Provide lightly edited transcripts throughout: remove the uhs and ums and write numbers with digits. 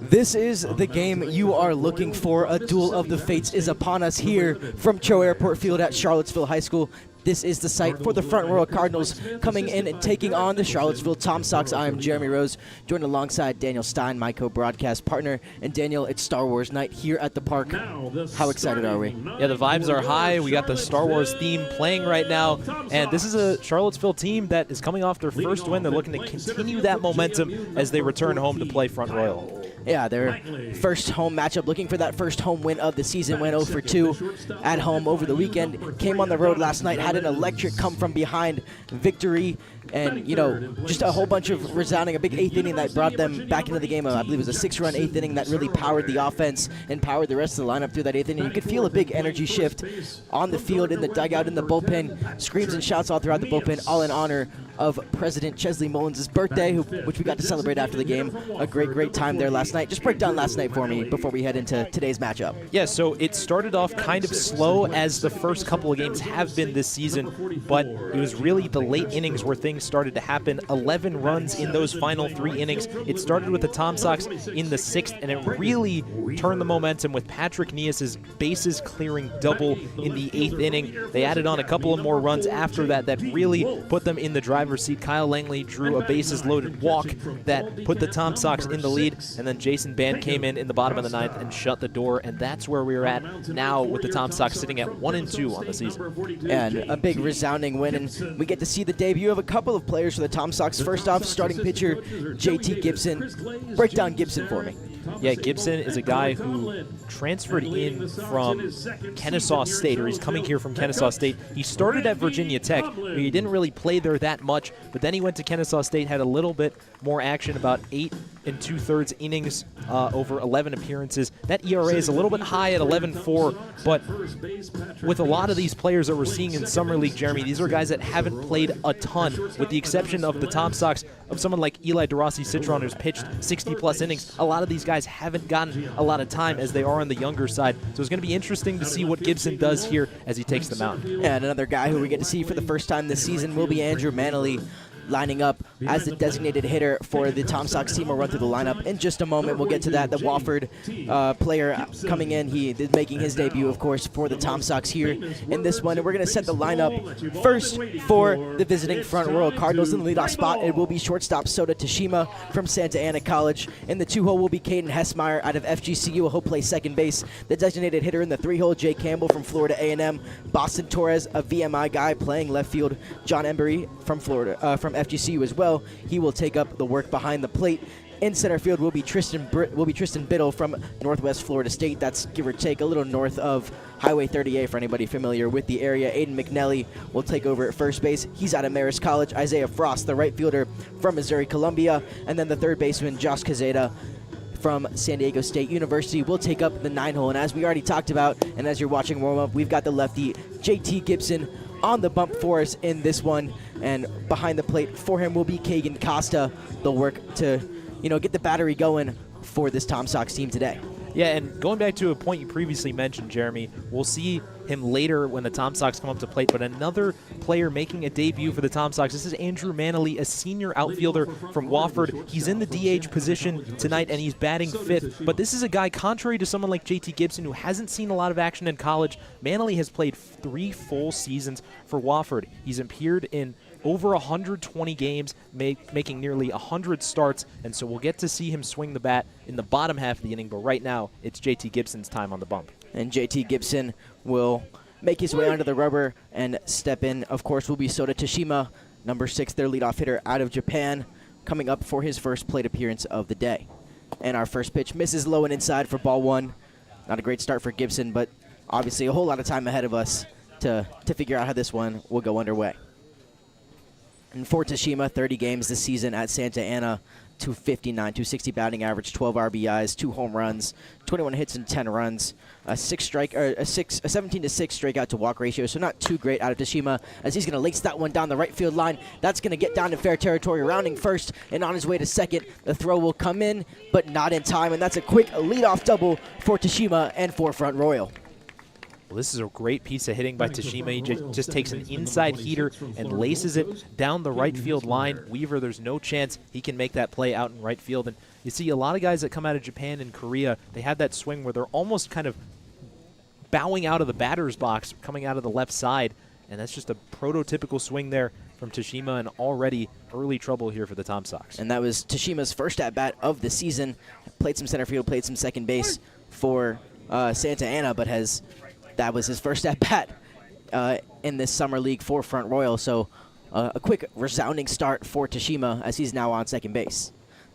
This is the game you are looking for. A duel of the fates is upon us here from CHO Airport Field at Charlottesville High School. This is the site for the Front Royal Cardinals coming in and taking on the Charlottesville Tom Sox. I am Jeremy Rose, joined alongside Daniel Stein, my co-broadcast partner. And Daniel, it's Star Wars night here at the park. How excited are we? Yeah, the vibes are high. We got the Star Wars theme playing right now. And this is a Charlottesville team that is coming off their first win. They're looking to continue that momentum as they return home to play Front Royal. Yeah, their first home matchup, looking for that first home win of the season. Went 0-for-2 at home over the weekend. Came on the road last night, had an electric come from behind victory. And, you know, just a whole bunch of resounding, a big eighth inning that brought them back into the game. I believe it was a 6-run eighth inning that really powered the offense and powered the rest of the lineup through that eighth inning. You could feel a big energy shift on the field, in the dugout, in the bullpen. Screams and shouts all throughout the bullpen, all in honor of President Chesley Mullins' birthday, which we got to celebrate after the game. A great, great time there last night. Just break down last night for me before we head into today's matchup. Yeah, so it started off kind of slow, as the first couple of games have been this season, but it was really the late innings where things started to happen. 11 runs in those final 3 innings. It started with the Tom Sox in the 6th, and it really turned the momentum with Patrick Nias' bases clearing double in the 8th inning. They added on a couple of more runs after that really put them in the driver's seat. Kyle Langley drew a bases loaded walk that put the Tom Sox in the lead, and then Jason Band came in the bottom of the 9th and shut the door, and that's where we're at now with the Tom Sox sitting at 1-2 on the season. And a big resounding win, and we get to see the debut of a couple of players for the Tom Sox. First off, starting pitcher JT Gibson. Break down Gibson for me. Yeah, Gibson is a guy who transferred in from Kennesaw State, or he's coming here from Kennesaw State. He started at Virginia Tech, but he didn't really play there that much, but then he went to Kennesaw State, had a little bit more action, about 8 2/3 innings over 11 appearances. That ERA is a little bit high at 11.4, but with a lot of these players that we're seeing in Summer League, Jeremy, these are guys that haven't played a ton, with the exception of the Tom Sox, of someone like Eli DeRossi Citron, who's pitched 60-plus innings. A lot of these guys haven't gotten a lot of time, as they are on the younger side. So it's going to be interesting to see what Gibson does here as he takes the mound. And another guy who we get to see for the first time this season will be Andrew Manley, lining up as the designated hitter for the Tom Sox team. We'll run through the lineup in just a moment. We'll get to that. The Wofford player coming in. He is making his debut, of course, for the Tom Sox here in this one. And we're going to set the lineup first for the visiting Front Royal Cardinals. In the leadoff spot, it will be shortstop Sota Tashima from Santa Ana College. In the 2-hole will be Caden Hessmeyer out of FGCU. He'll play second base. The designated hitter in the 3-hole, Jay Campbell from Florida A&M. Boston Torres, a VMI guy, playing left field. John Embry from Florida, from FGCU as well. He will take up the work behind the plate. In center field will be Tristan Biddle from Northwest Florida State. That's give or take a little north of Highway 38 for anybody familiar with the area. Aiden McNelly will take over at first base. He's out of Marist College. Isaiah Frost, the right fielder from Missouri Columbia. And then the third baseman, Josh Cazeta from San Diego State University, will take up the 9-hole. And as we already talked about, and as you're watching warm-up, we've got the lefty JT Gibson on the bump for us in this one, and behind the plate for him will be Kagan Costa. They'll work to, get the battery going for this Tom Sox team today. Yeah, and going back to a point you previously mentioned, Jeremy, we'll see him later when the Tom Sox come up to plate, but another player making a debut for the Tom Sox. This is Andrew Manley, a senior outfielder from Wofford. He's in the DH position tonight, and he's batting 5th, but this is a guy, contrary to someone like JT Gibson, who hasn't seen a lot of action in college. Manley has played 3 full seasons for Wofford. He's appeared in over 120 games, making nearly 100 starts, and so we'll get to see him swing the bat in the bottom half of the inning, but right now it's JT Gibson's time on the bump. And JT Gibson will make his way onto the rubber and step in. Of course, will be Sota Tashima, number 6, their leadoff hitter out of Japan, coming up for his first plate appearance of the day. And our first pitch misses low and inside for ball 1. Not a great start for Gibson, but obviously a whole lot of time ahead of us to figure out how this one will go underway. And for Tashima, 30 games this season at Santa Ana, 259, 260 batting average, 12 RBIs, 2 home runs, 21 hits and 10 runs, a 17-6 strikeout to walk ratio, so not too great out of Tashima, as he's going to lace that one down the right field line. That's going to get down to fair territory, rounding first, and on his way to second. The throw will come in, but not in time, and that's a quick leadoff double for Tashima and for Front Royal. Well, this is a great piece of hitting by Tashima. He just takes an inside heater and laces it down the right field line. Weaver, there's no chance he can make that play out in right field. And you see a lot of guys that come out of Japan and Korea, they have that swing where they're almost kind of bowing out of the batter's box, coming out of the left side. And that's just a prototypical swing there from Tashima, and already early trouble here for the Tom Sox. And that was Tashima's first at-bat of the season. Played some center field, played some second base for Santa Ana, but that was his first at-bat in this summer league for Front Royal. So a quick resounding start for Tashima as he's now on second base.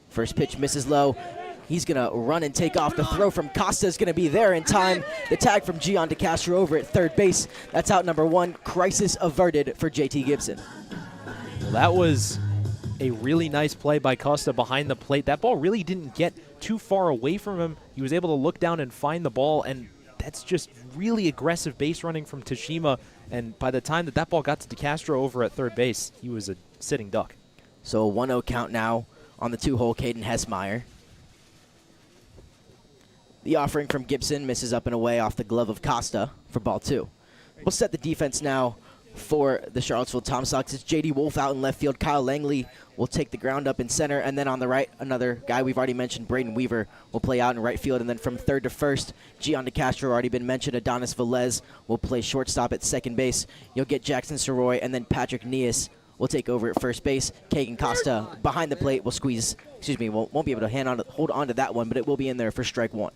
First pitch misses low. He's going to run and take off. The throw from Costa is going to be there in time. The tag from Gian DeCastro over at third base. That's out number one. Crisis averted for JT Gibson. Well, that was a really nice play by Costa behind the plate. That ball really didn't get too far away from him. He was able to look down and find the ball, and that's just really aggressive base running from Tashima. And by the time that ball got to DeCastro over at third base, he was a sitting duck. So a 1-0 count now on the two-hole Caden Hessmeyer. The offering from Gibson misses up and away off the glove of Costa for ball two. We'll set the defense now for the Charlottesville Tom Sox. It's J.D. Wolf out in left field. Kyle Langley will take the ground up in center. And then on the right, another guy we've already mentioned, Braden Weaver, will play out in right field. And then from third to first, Gian DeCastro, already been mentioned. Adonis Velez will play shortstop at second base. You'll get Jackson Soroy, and then Patrick Neas will take over at first base. Kagan Costa behind the plate will squeeze, won't be able to hold on to that one, but it will be in there for strike one.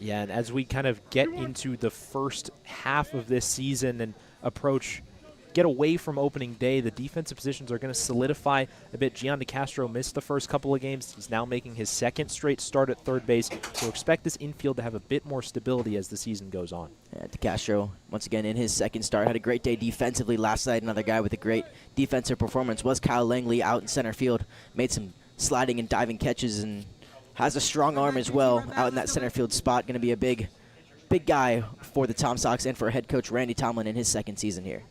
Yeah, and as we kind of get into the first half of this season and get away from opening day, the defensive positions are going to solidify a bit. Gian DeCastro missed the first couple of games. He's now making his second straight start at third base. So expect this infield to have a bit more stability as the season goes on. Yeah, DeCastro, once again, in his second start, had a great day defensively last night. Another guy with a great defensive performance was Kyle Langley out in center field. Made some sliding and diving catches and has a strong arm as well out in that center field spot. Going to be a big guy for the Tom Sox and for head coach Randy Tomlin in his second season here.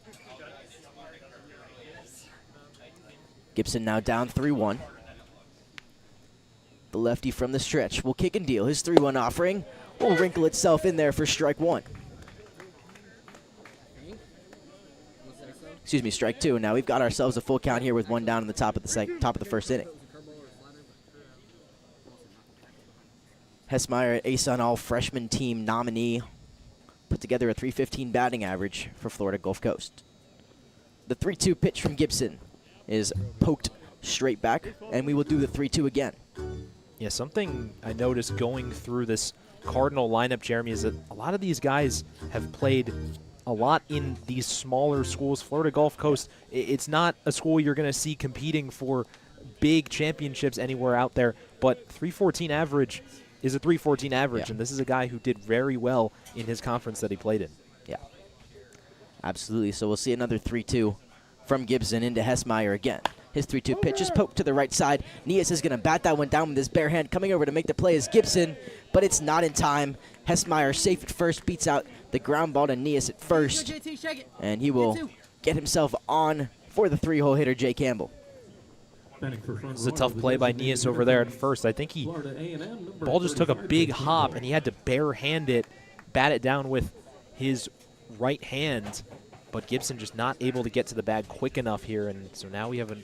Gibson now down 3-1. The lefty from the stretch will kick and deal. His 3-1 offering will wrinkle itself in there for strike one. Excuse me, strike two. Now we've got ourselves a full count here with one down in the top of the first inning. Hessmeyer, ace on all freshman team nominee, put together a .315 batting average for Florida Gulf Coast. The 3-2 pitch from Gibson is poked straight back, and we will do the 3-2 again. Yeah, something I noticed going through this Cardinal lineup, Jeremy, is that a lot of these guys have played a lot in these smaller schools. Florida Gulf Coast, it's not a school you're going to see competing for big championships anywhere out there, but .314 average is a .314 average, and this is a guy who did very well in his conference that he played in. Yeah, absolutely. So we'll see another 3-2 from Gibson into Hessmeyer again. His 3-2 pitch is poked to the right side. Nias is going to bat that one down with his bare hand. Coming over to make the play is Gibson, but it's not in time. Hessmeyer safe at first, beats out the ground ball to Nias at first, and he will get himself on for the 3-hole hitter, Jay Campbell. This is a tough play by Nias over there at first. I think ball just took a big hop, and he had to bare-hand it, bat it down with his right hand. But Gibson just not able to get to the bag quick enough here, and so now we have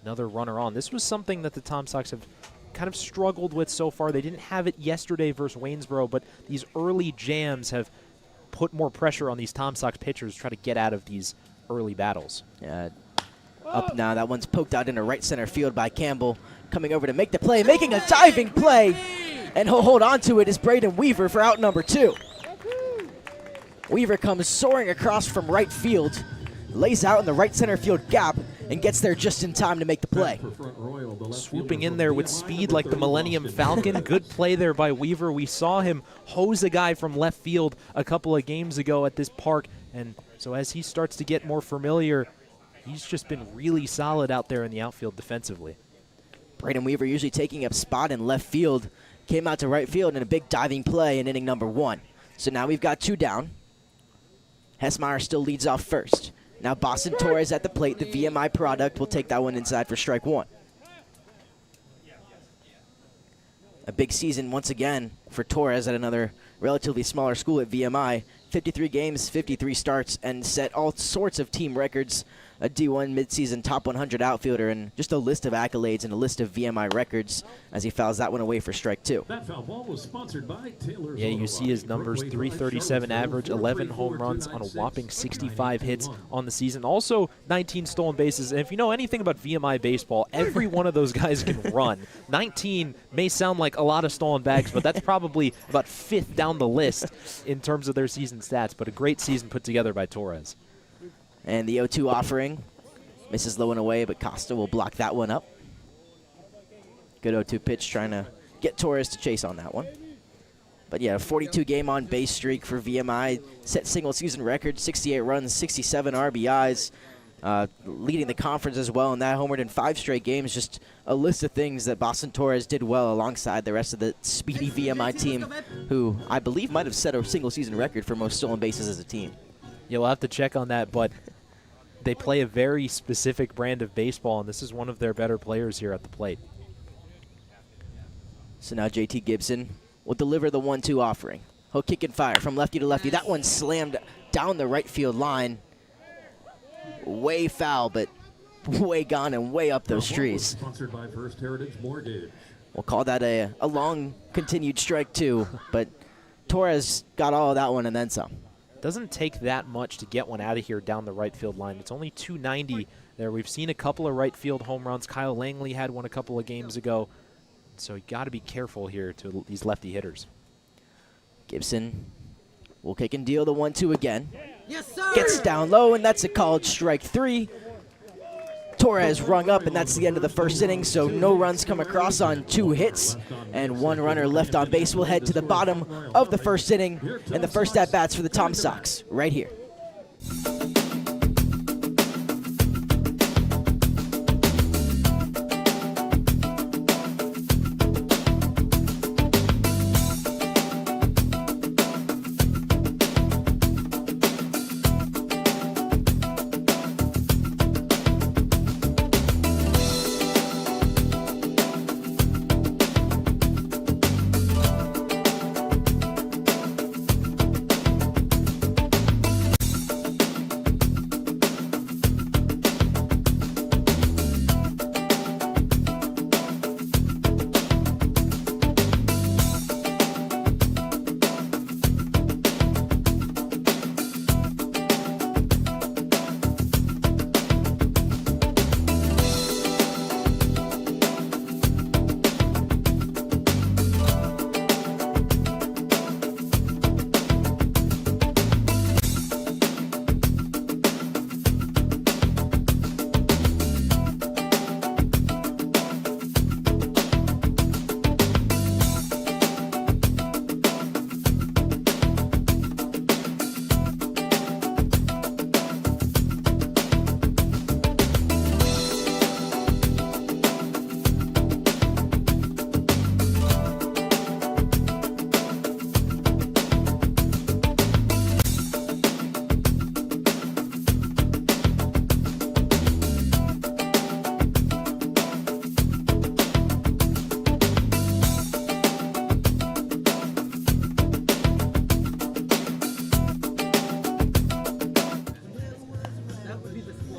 another runner on. This was something that the Tom Sox have kind of struggled with so far. They didn't have it yesterday versus Waynesboro, but these early jams have put more pressure on these Tom Sox pitchers to try to get out of these early battles. Yeah. Up now, that one's poked out into right center field by Campbell. Coming over to make the play, making a diving play, and he'll hold on to it is Braden Weaver for out number 2. Weaver comes soaring across from right field, lays out in the right center field gap, and gets there just in time to make the play. Swooping in there with speed like the Millennium Falcon. Good play there by Weaver. We saw him hose a guy from left field a couple of games ago at this park, and so as he starts to get more familiar, he's just been really solid out there in the outfield defensively. Braden Weaver usually taking up spot in left field, came out to right field in a big diving play in inning number 1. So now we've got 2 down. Hessmeyer still leads off first. Now Boston Torres at the plate. The VMI product will take that one inside for strike 1. A big season once again for Torres at another relatively smaller school at VMI. 53 games, 53 starts, and set all sorts of team records. A D1 midseason top 100 outfielder, and just a list of accolades and a list of VMI records as he fouls that one away for strike 2. That foul ball was sponsored by Taylor's Yeah, you see his numbers, 337 average, 11 home runs on a whopping 65 hits on the season. Also, 19 stolen bases. And if you know anything about VMI baseball, every one of those guys can run. 19 may sound like a lot of stolen bags, but that's probably about 5th down the list in terms of their season stats. But a great season put together by Torres. And the 0-2 offering misses low and away, but Costa will block that one up. Good 0-2 pitch, trying to get Torres to chase on that one. But yeah, a 42-game on-base streak for VMI. Set single-season record, 68 runs, 67 RBIs. Leading the conference as well, and that homered in 5 straight games. Just a list of things that Boston Torres did well alongside the rest of the speedy VMI team, who I believe might have set a single-season record for most stolen bases as a team. Yeah, we'll have to check on that, but they play a very specific brand of baseball, and this is one of their better players here at the plate. So now JT Gibson will deliver the 1-2 offering. He'll kick and fire from lefty to lefty. That one slammed down the right field line. Way foul, but way gone and way up those trees. Sponsored by First Heritage Mortgage. We'll call that a long continued strike 2, but Torres got all of that one and then some. Doesn't take that much to get one out of here down the right field line. It's only 290 there. We've seen a couple of right field home runs. Kyle Langley had one a couple of games ago. So you got to be careful here to these lefty hitters. Gibson will kick and deal the 1-2 again. Yes, sir. Gets down low, and that's a called strike 3. Torres rung up, and that's the end of the first inning, so no runs come across on 2 hits, and 1 runner left on base. Will head to the bottom of the first inning, and the first at-bats for the Tom Sox right here.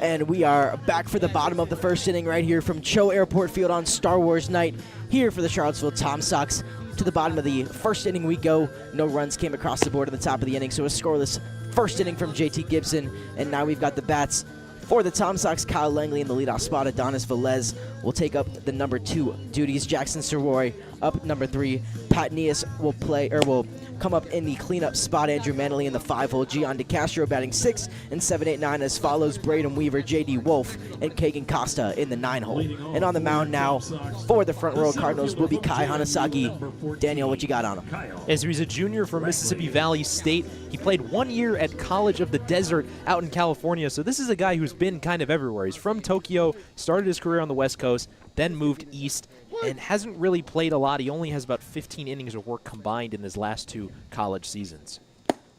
And we are back for the bottom of the first inning right here from CHO Airport Field on Star Wars night here for the Charlottesville Tom Sox. To the bottom of the first inning we go. No runs came across the board at the top of the inning, so a scoreless first inning from JT Gibson. And now we've got the bats for the Tom Sox. Kyle Langley in the leadoff spot. Adonis Velez will take up the number 2 duties. Jackson Soroy up number 3. Pat Neas will come up in the cleanup spot. Andrew Manley in the 5-hole. Gian DeCastro batting 6 and 7-8-9 as follows Braden Weaver, J.D. Wolf, and Kagan Costa in the 9-hole. And on the mound now for the front row Cardinals will be Kai Hanasaki. Daniel, what you got on him? As he's a junior from Mississippi Valley State, he played 1 year at College of the Desert out in California. So this is a guy who's been kind of everywhere. He's from Tokyo, started his career on the West Coast, then moved east, and hasn't really played a lot. He only has about 15 innings of work combined in his last 2 college seasons.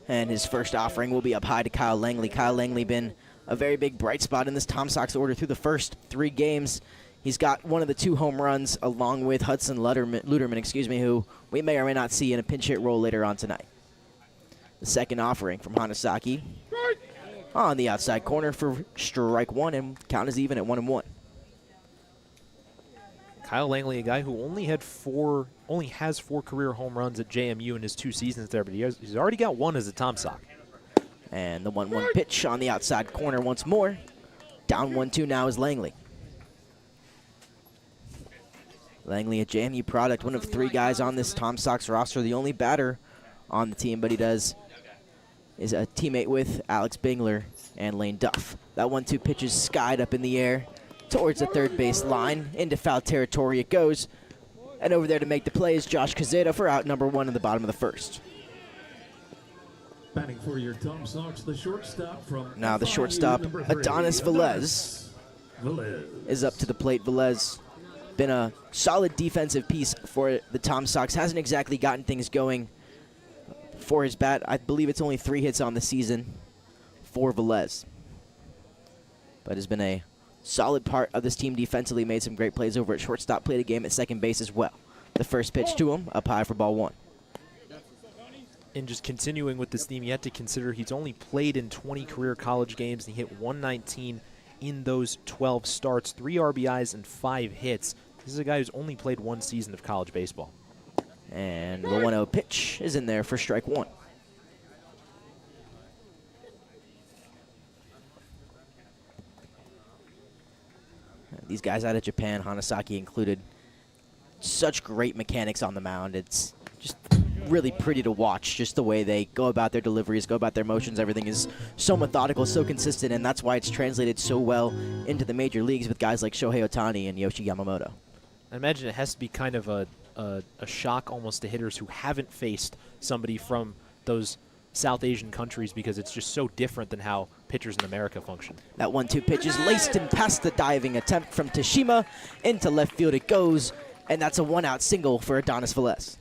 And his first offering will be up high to Kyle Langley. Kyle Langley been a very big bright spot in this Tom Sox order through the first 3 games. He's got one of the 2 home runs along with Hudson Luterman, who we may or may not see in a pinch hit role later on tonight. The second offering from Hanasaki on the outside corner for strike one, and count is even at 1-1. Kyle Langley, a guy who only has 4 career home runs at JMU in his 2 seasons there, but he's already got 1 as a Tom Sock. And the 1-1 pitch on the outside corner once more. Down 1-2 now is Langley. Langley, a JMU product, one of 3 guys on this Tom Sox roster, the only batter on the team, but he is a teammate with Alex Bingler and Lane Duff. That 1-2 pitch is skied up in the air towards the third base line. Into foul territory it goes. And over there to make the play is Josh Cazeta for out number 1 in the bottom of the first. Batting for your Tom Sox, the shortstop from Now the shortstop, Adonis Velez, is up to the plate. Velez been a solid defensive piece for the Tom Sox. Hasn't exactly gotten things going for his bat. I believe it's only 3 hits on the season for Velez, but has been a solid part of this team defensively. Made some great plays over at shortstop. Played a game at second base as well. The first pitch to him, up high for ball 1. And just continuing with this theme, you have to consider he's only played in 20 career college games. And he hit 119 in those 12 starts, 3 RBIs and 5 hits. This is a guy who's only played 1 season of college baseball. And the 1-0 pitch is in there for strike 1. These guys out of Japan, Hanasaki included, such great mechanics on the mound. It's just really pretty to watch, just the way they go about their deliveries, go about their motions. Everything is so methodical, so consistent, and that's why it's translated so well into the major leagues with guys like Shohei Ohtani and Yoshi Yamamoto. I imagine it has to be kind of a shock almost to hitters who haven't faced somebody from those South Asian countries, because it's just so different than how pitchers in America function. That 1-2 pitch is laced and past the diving attempt from Tashima. Into left field it goes, and that's a 1-out single for Adonis Velez.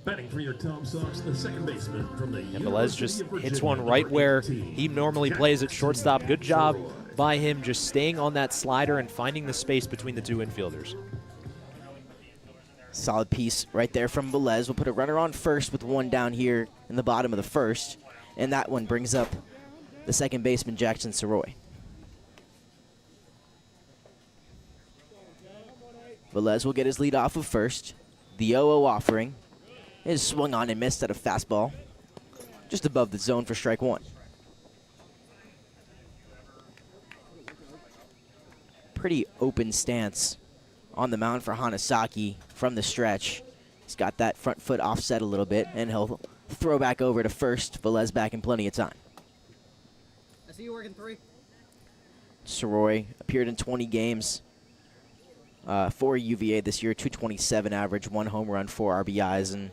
Batting for your Tom Sox, the second baseman from the And Velez just hits one right where he normally plays at shortstop. Good job by him just staying on that slider and finding the space between the 2 infielders. Solid piece right there from Velez. We'll put a runner on first with 1 down here in the bottom of the first. And that one brings up the second baseman, Jackson Soroy. Velez will get his lead off of first. The 0-0 offering is swung on and missed at a fastball just above the zone for strike 1. Pretty open stance on the mound for Hanasaki from the stretch. He's got that front foot offset a little bit, and he'll throw back over to first. Velez back in plenty of time. I see you working 3. Soroy appeared in 20 games for UVA this year, 227 average, 1 home run, 4 RBIs, and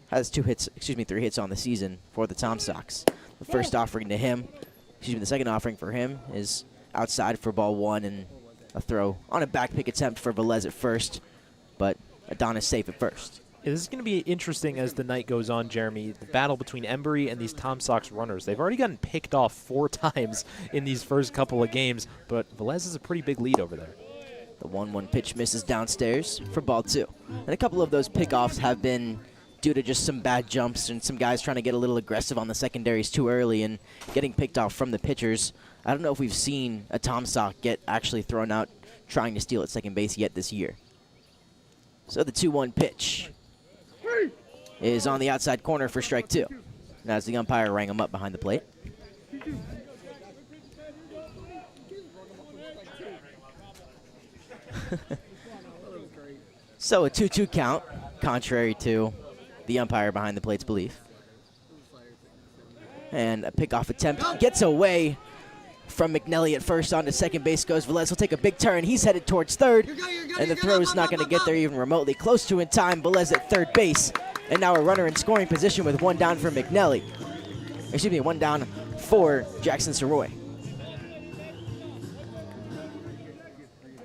has 3 hits on the season for the Tom Sox. The first offering to him, the second offering for him is outside for ball 1, and a throw on a back pick attempt for Velez at first, but Adonis safe at first. Yeah, this is going to be interesting as the night goes on, Jeremy. The battle between Embry and these Tom Sox runners. They've already gotten picked off 4 times in these first couple of games, but Velez is a pretty big lead over there. The 1-1 pitch misses downstairs for ball 2. And a couple of those pickoffs have been due to just some bad jumps and some guys trying to get a little aggressive on the secondaries too early and getting picked off from the pitchers. I don't know if we've seen a Tom Sock get actually thrown out trying to steal at second base yet this year. So the 2-1 pitch is on the outside corner for strike 2. And as the umpire rang him up behind the plate. So a 2-2 count, contrary to the umpire behind the plate's belief. And a pickoff attempt gets away from McNelly at first. On to second base goes Velez. He'll take a big turn. He's headed towards third. And the throw is not going to get there even remotely close to in time. Velez at third base. And now a runner in scoring position with 1 down for McNelly. 1 down for Jackson Soroy.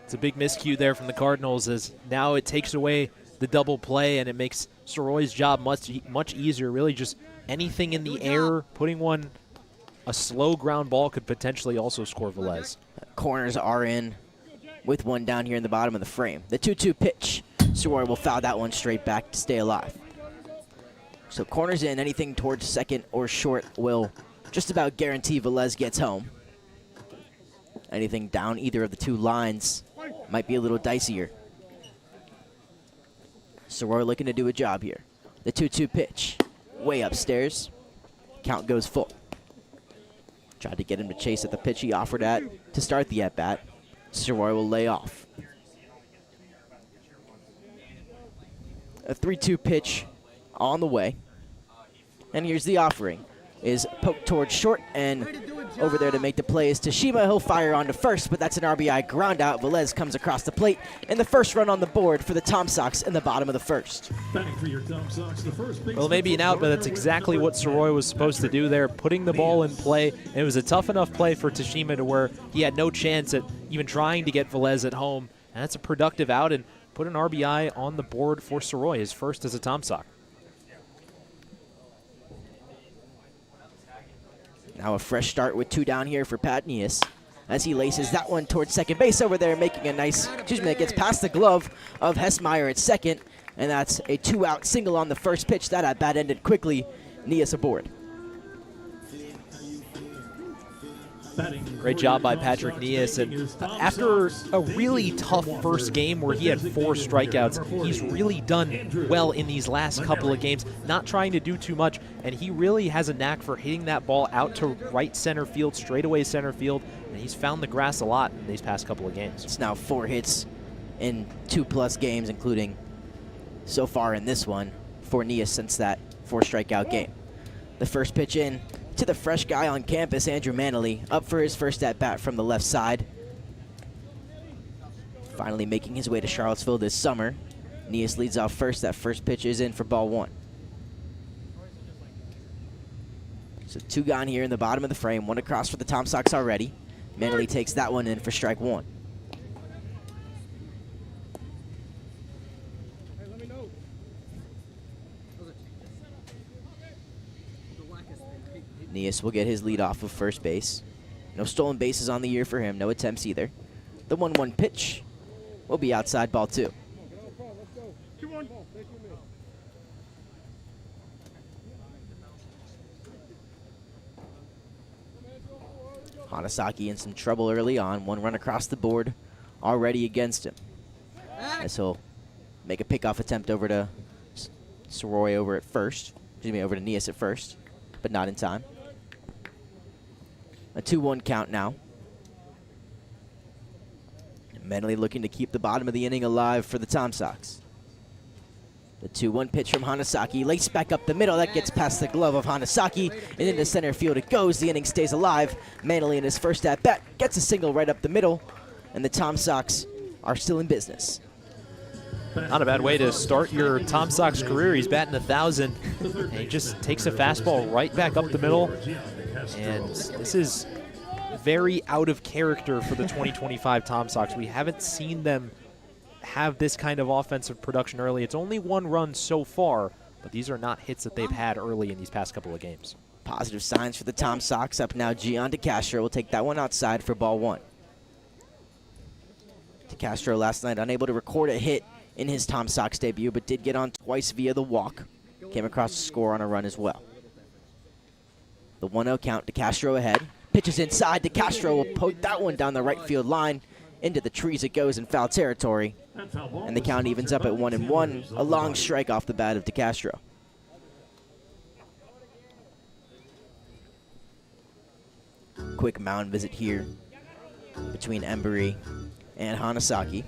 It's a big miscue there from the Cardinals, as now it takes away the double play and it makes Soroy's job much easier. Really just anything in the air, putting one, a slow ground ball could potentially also score Velez. Corners are in with 1 down here in the bottom of the frame. The 2-2 pitch. Soroy will foul that one straight back to stay alive. So corners in, anything towards second or short will just about guarantee Velez gets home. Anything down either of the two lines might be a little dicier. Soroy looking to do a job here. The 2-2 pitch, way upstairs. Count goes full. Tried to get him to chase at the pitch he offered at to start the at-bat. Soroy will lay off. A 3-2 pitch on the way. And here's the offering. Is poked towards short, and over there to make the play is Tashima. He'll fire on to first, but that's an RBI ground out. Velez comes across the plate, and the first run on the board for the Tom Sox in the bottom of the first. Well, maybe an out, but that's exactly what Soroy was supposed to do there, putting the ball in play. And it was a tough enough play for Tashima to where he had no chance at even trying to get Velez at home. And that's a productive out, and put an RBI on the board for Soroy, his first as a Tom Sox. Now a fresh start with 2 down here for Pat Nias as he laces that one towards second base over there, making a nice, it gets past the glove of Hessmeyer at second, and that's a 2-out single on the first pitch. That at bat ended quickly. Nias aboard. Great job by Patrick Nias, and after a really tough first game where he had 4 strikeouts, he's really done well in these last couple of games, not trying to do too much, and he really has a knack for hitting that ball out to right center field, straightaway center field, and he's found the grass a lot in these past couple of games. It's now 4 hits in 2+ games, including so far in this one for Nias since that 4 strikeout game. The first pitch in to the fresh guy on campus, Andrew Manley, up for his first at-bat from the left side. Finally making his way to Charlottesville this summer. Nias leads off first. That first pitch is in for ball 1. So 2 gone here in the bottom of the frame. 1 across for the Tom Sox already. Manley takes that one in for strike 1. Nias will get his lead off of first base. No stolen bases on the year for him. No attempts either. The 1-1 pitch will be outside, ball 2. Hanasaki in some trouble early on. 1 run across the board already against him. As he'll make a pickoff attempt over to Soroy over to Nias at first, but not in time. A 2-1 count now. Manley looking to keep the bottom of the inning alive for the Tom Sox. The 2-1 pitch from Hanasaki, laced back up the middle. That gets past the glove of Hanasaki, and into center field it goes. The inning stays alive. Manley in his first at-bat gets a single right up the middle, and the Tom Sox are still in business. Not a bad way to start your Tom Sox career. He's batting 1,000, and he just takes a fastball right back up the middle. And this is very out of character for the 2025 Tom Sox. We haven't seen them have this kind of offensive production early. It's only 1 run so far, but these are not hits that they've had early in these past couple of games. Positive signs for the Tom Sox. Up now, Gian DeCastro will take that one outside for ball 1. DeCastro last night unable to record a hit in his Tom Sox debut, but did get on twice via the walk. Came across the score on a run as well. The 1-0 count, DeCastro ahead. Pitches inside, DeCastro will poke that one down the right field line. Into the trees it goes in foul territory. And the count evens up at 1-1. A long strike off the bat of DeCastro. Quick mound visit here between Embury and Hanasaki,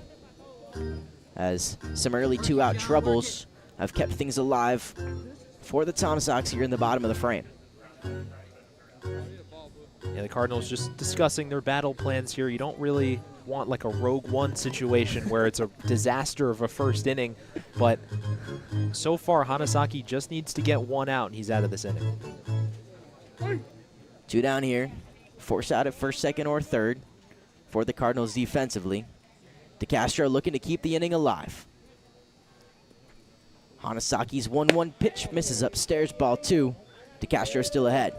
as some early 2-out troubles have kept things alive for the Tom Sox here in the bottom of the frame. Yeah, the Cardinals just discussing their battle plans here. You don't really want like a Rogue One situation where it's a disaster of a first inning, but so far Hanasaki just needs to get 1 out and he's out of this inning. 2 down here. Force out at first, second, or third for the Cardinals defensively. DeCastro looking to keep the inning alive. Hanasaki's 1-1 pitch misses upstairs, ball 2. DeCastro still ahead.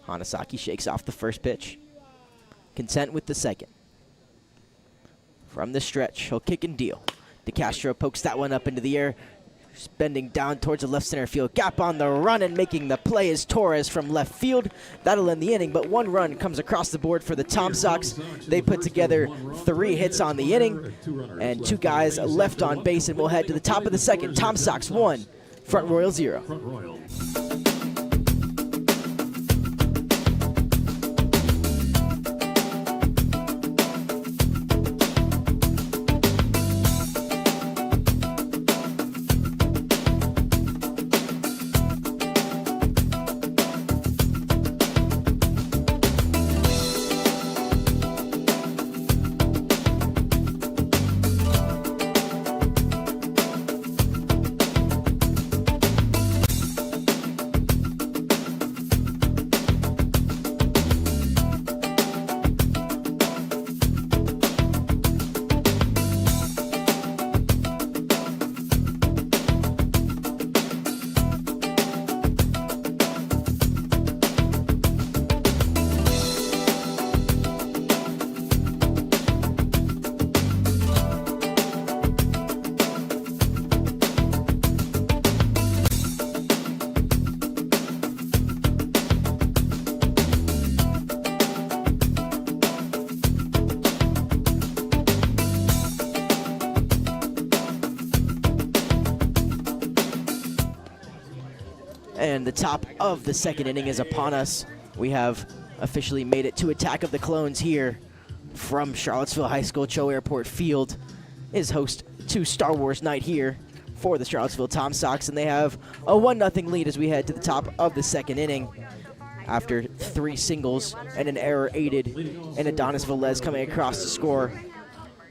Hanasaki shakes off the first pitch. content with the second. From the stretch, he'll kick and deal. DeCastro pokes that one up into the air, bending down towards the left center field. Gap on the run, and making the play is Torres from left field. That'll end the inning, but one run comes across the board for the Tom Sox. They put together 3 hits on the inning, and 2 guys left on base, and we'll head to the top of the second. Tom Sox 1, Front Royal 0. Front Royal. And the top of the second inning is upon us. We have officially made it to Attack of the Clones here from Charlottesville High School. CHO Airport Field is host to Star Wars Night here for the Charlottesville Tom Sox, and they have a 1-0 lead as we head to the top of the second inning after 3 singles and an error-aided and Adonis Velez coming across to score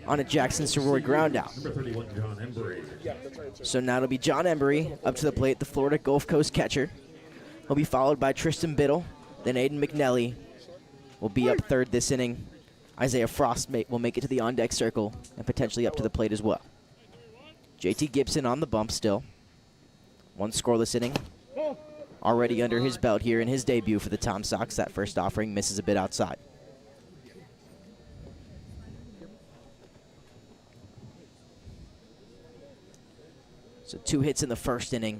on a Jackson Soroy ground out. Number 31, John Embry. So now it'll be John Embry up to the plate, the Florida Gulf Coast catcher. He'll be followed by Tristan Biddle. Then Aiden McNelly will be up third this inning. Isaiah Frost will make it to the on-deck circle and potentially up to the plate as well. JT Gibson on the bump still. 1 scoreless inning already under his belt here in his debut for the Tom Sox. That first offering misses a bit outside. So 2 hits in the first inning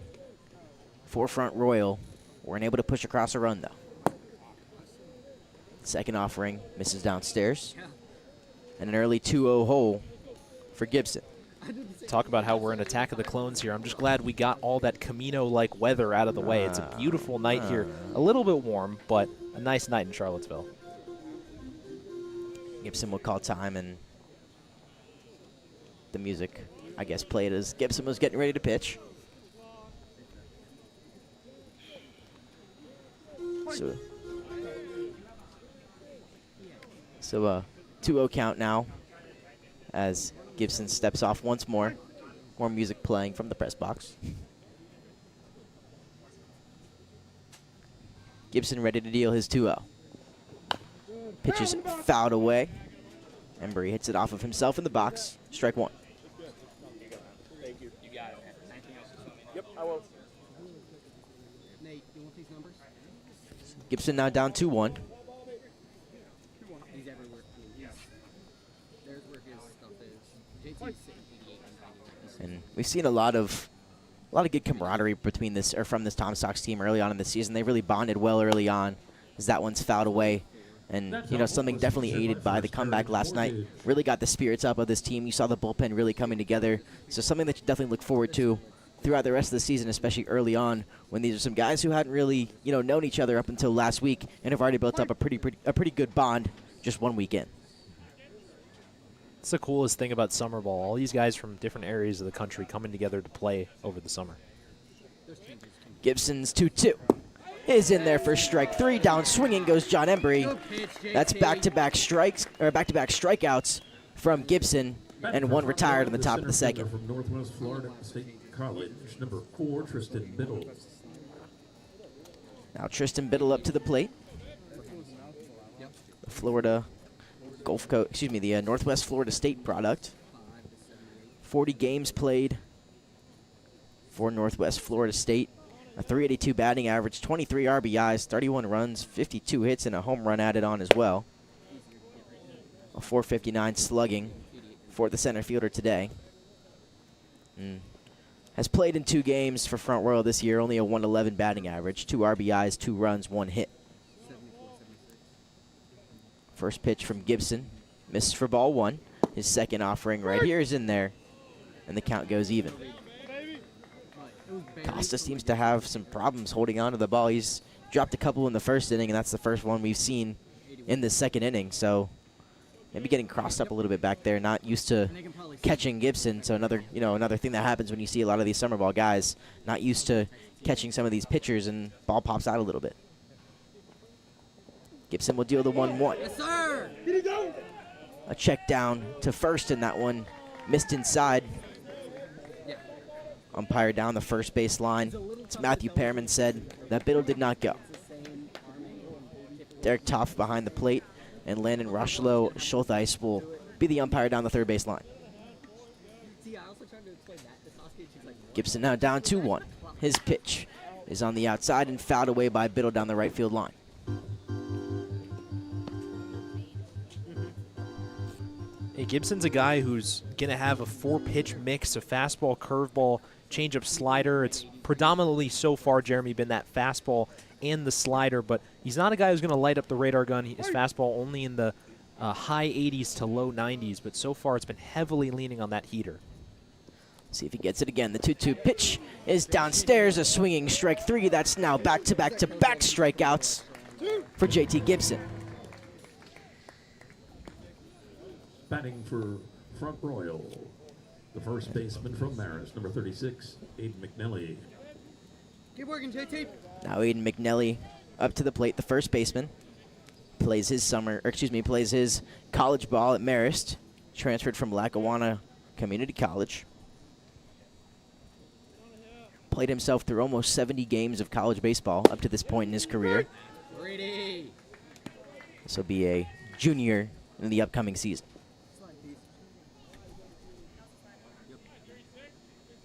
for Front Royal. Weren't able to push across a run, though. Second offering misses downstairs. And an early 2-0 hole for Gibson. Talk about how we're in Attack of the Clones here. I'm just glad we got all that Camino-like weather out of the way. It's a beautiful night here. A little bit warm, but a nice night in Charlottesville. Gibson will call time, and the music, I guess, played as Gibson was getting ready to pitch. So a 2-0 count now as Gibson steps off once more. More music playing from the press box. Gibson ready to deal his 2-0. Pitch is fouled away. Embry hits it off of himself in the box. Strike 1. Yep, I will. Nate, you want these numbers? Gibson now down 2-1. He's everywhere. There's where his stuff is. JT's sitting 88 and And we've seen a lot of good camaraderie between this from this Tom Sox team early on in the season. They really bonded well early on as that one's fouled away. And, you know, something definitely aided by the comeback last night. Really got the spirits up of this team. You saw the bullpen really coming together. So something that you definitely look forward to throughout the rest of the season, especially early on, when these are some guys who hadn't really, you know, known each other up until last week and have already built up a pretty good bond just 1 week in. It's the coolest thing about summer ball. All these guys from different areas of the country coming together to play over the summer. Gibson's 2-2 is in there for strike 3. Down swinging goes John Embry. That's back-to-back strikes or back-to-back strikeouts from Gibson, and 1 retired in the top of the second. From Northwest Florida State College, number 4, Tristan Biddle. Now Tristan Biddle up to the plate. The Florida Gulf Coast, excuse me, the Northwest Florida State product. 40 games played for Northwest Florida State. A 382 batting average, 23 RBIs, 31 runs, 52 hits, and a home run added on as well. A 459 slugging for the center fielder today. Has played in 2 games for Front Royal this year, only a 111 batting average, 2 RBIs, 2 runs, 1 hit. First pitch from Gibson, misses for ball 1. His second offering right here is in there, and the count goes even. Costa seems to have some problems holding on to the ball. He's dropped a couple in the first inning, and that's the first one we've seen in the second inning. So maybe getting crossed up a little bit back there, not used to catching Gibson. So another thing that happens when you see a lot of these summer ball guys, not used to catching some of these pitchers, and ball pops out a little bit. Gibson will deal the 1-1. Yes, sir. A check down to first, and that one missed inside. Umpire down the first base line. As Matthew Pearman said, that Biddle did not go. Derek Toff behind the plate, and Landon Rushlow Schultheis will be the umpire down the third base line. Gibson now down 2-1. His pitch is on the outside and fouled away by Biddle down the right field line. Hey, Gibson's a guy who's going to have a 4-pitch mix of fastball, curveball, changeup, slider. It's predominantly so far, Jeremy, been that fastball and the slider, but he's not a guy who's going to light up the radar gun. His fastball only in the high 80s to low 90s, but so far it's been heavily leaning on that heater. See if he gets it again. The 2-2 pitch is downstairs, a swinging strike 3. That's now back-to-back-to-back strikeouts for JT Gibson. Batting for Front Royal, the first baseman from Marist, number 36, Aiden McNelly. Keep working, JT. Now Aiden McNelly up to the plate, the first baseman. Plays his college ball at Marist, transferred from Lackawanna Community College. Played himself through almost 70 games of college baseball up to this point in his career. This will be a junior in the upcoming season.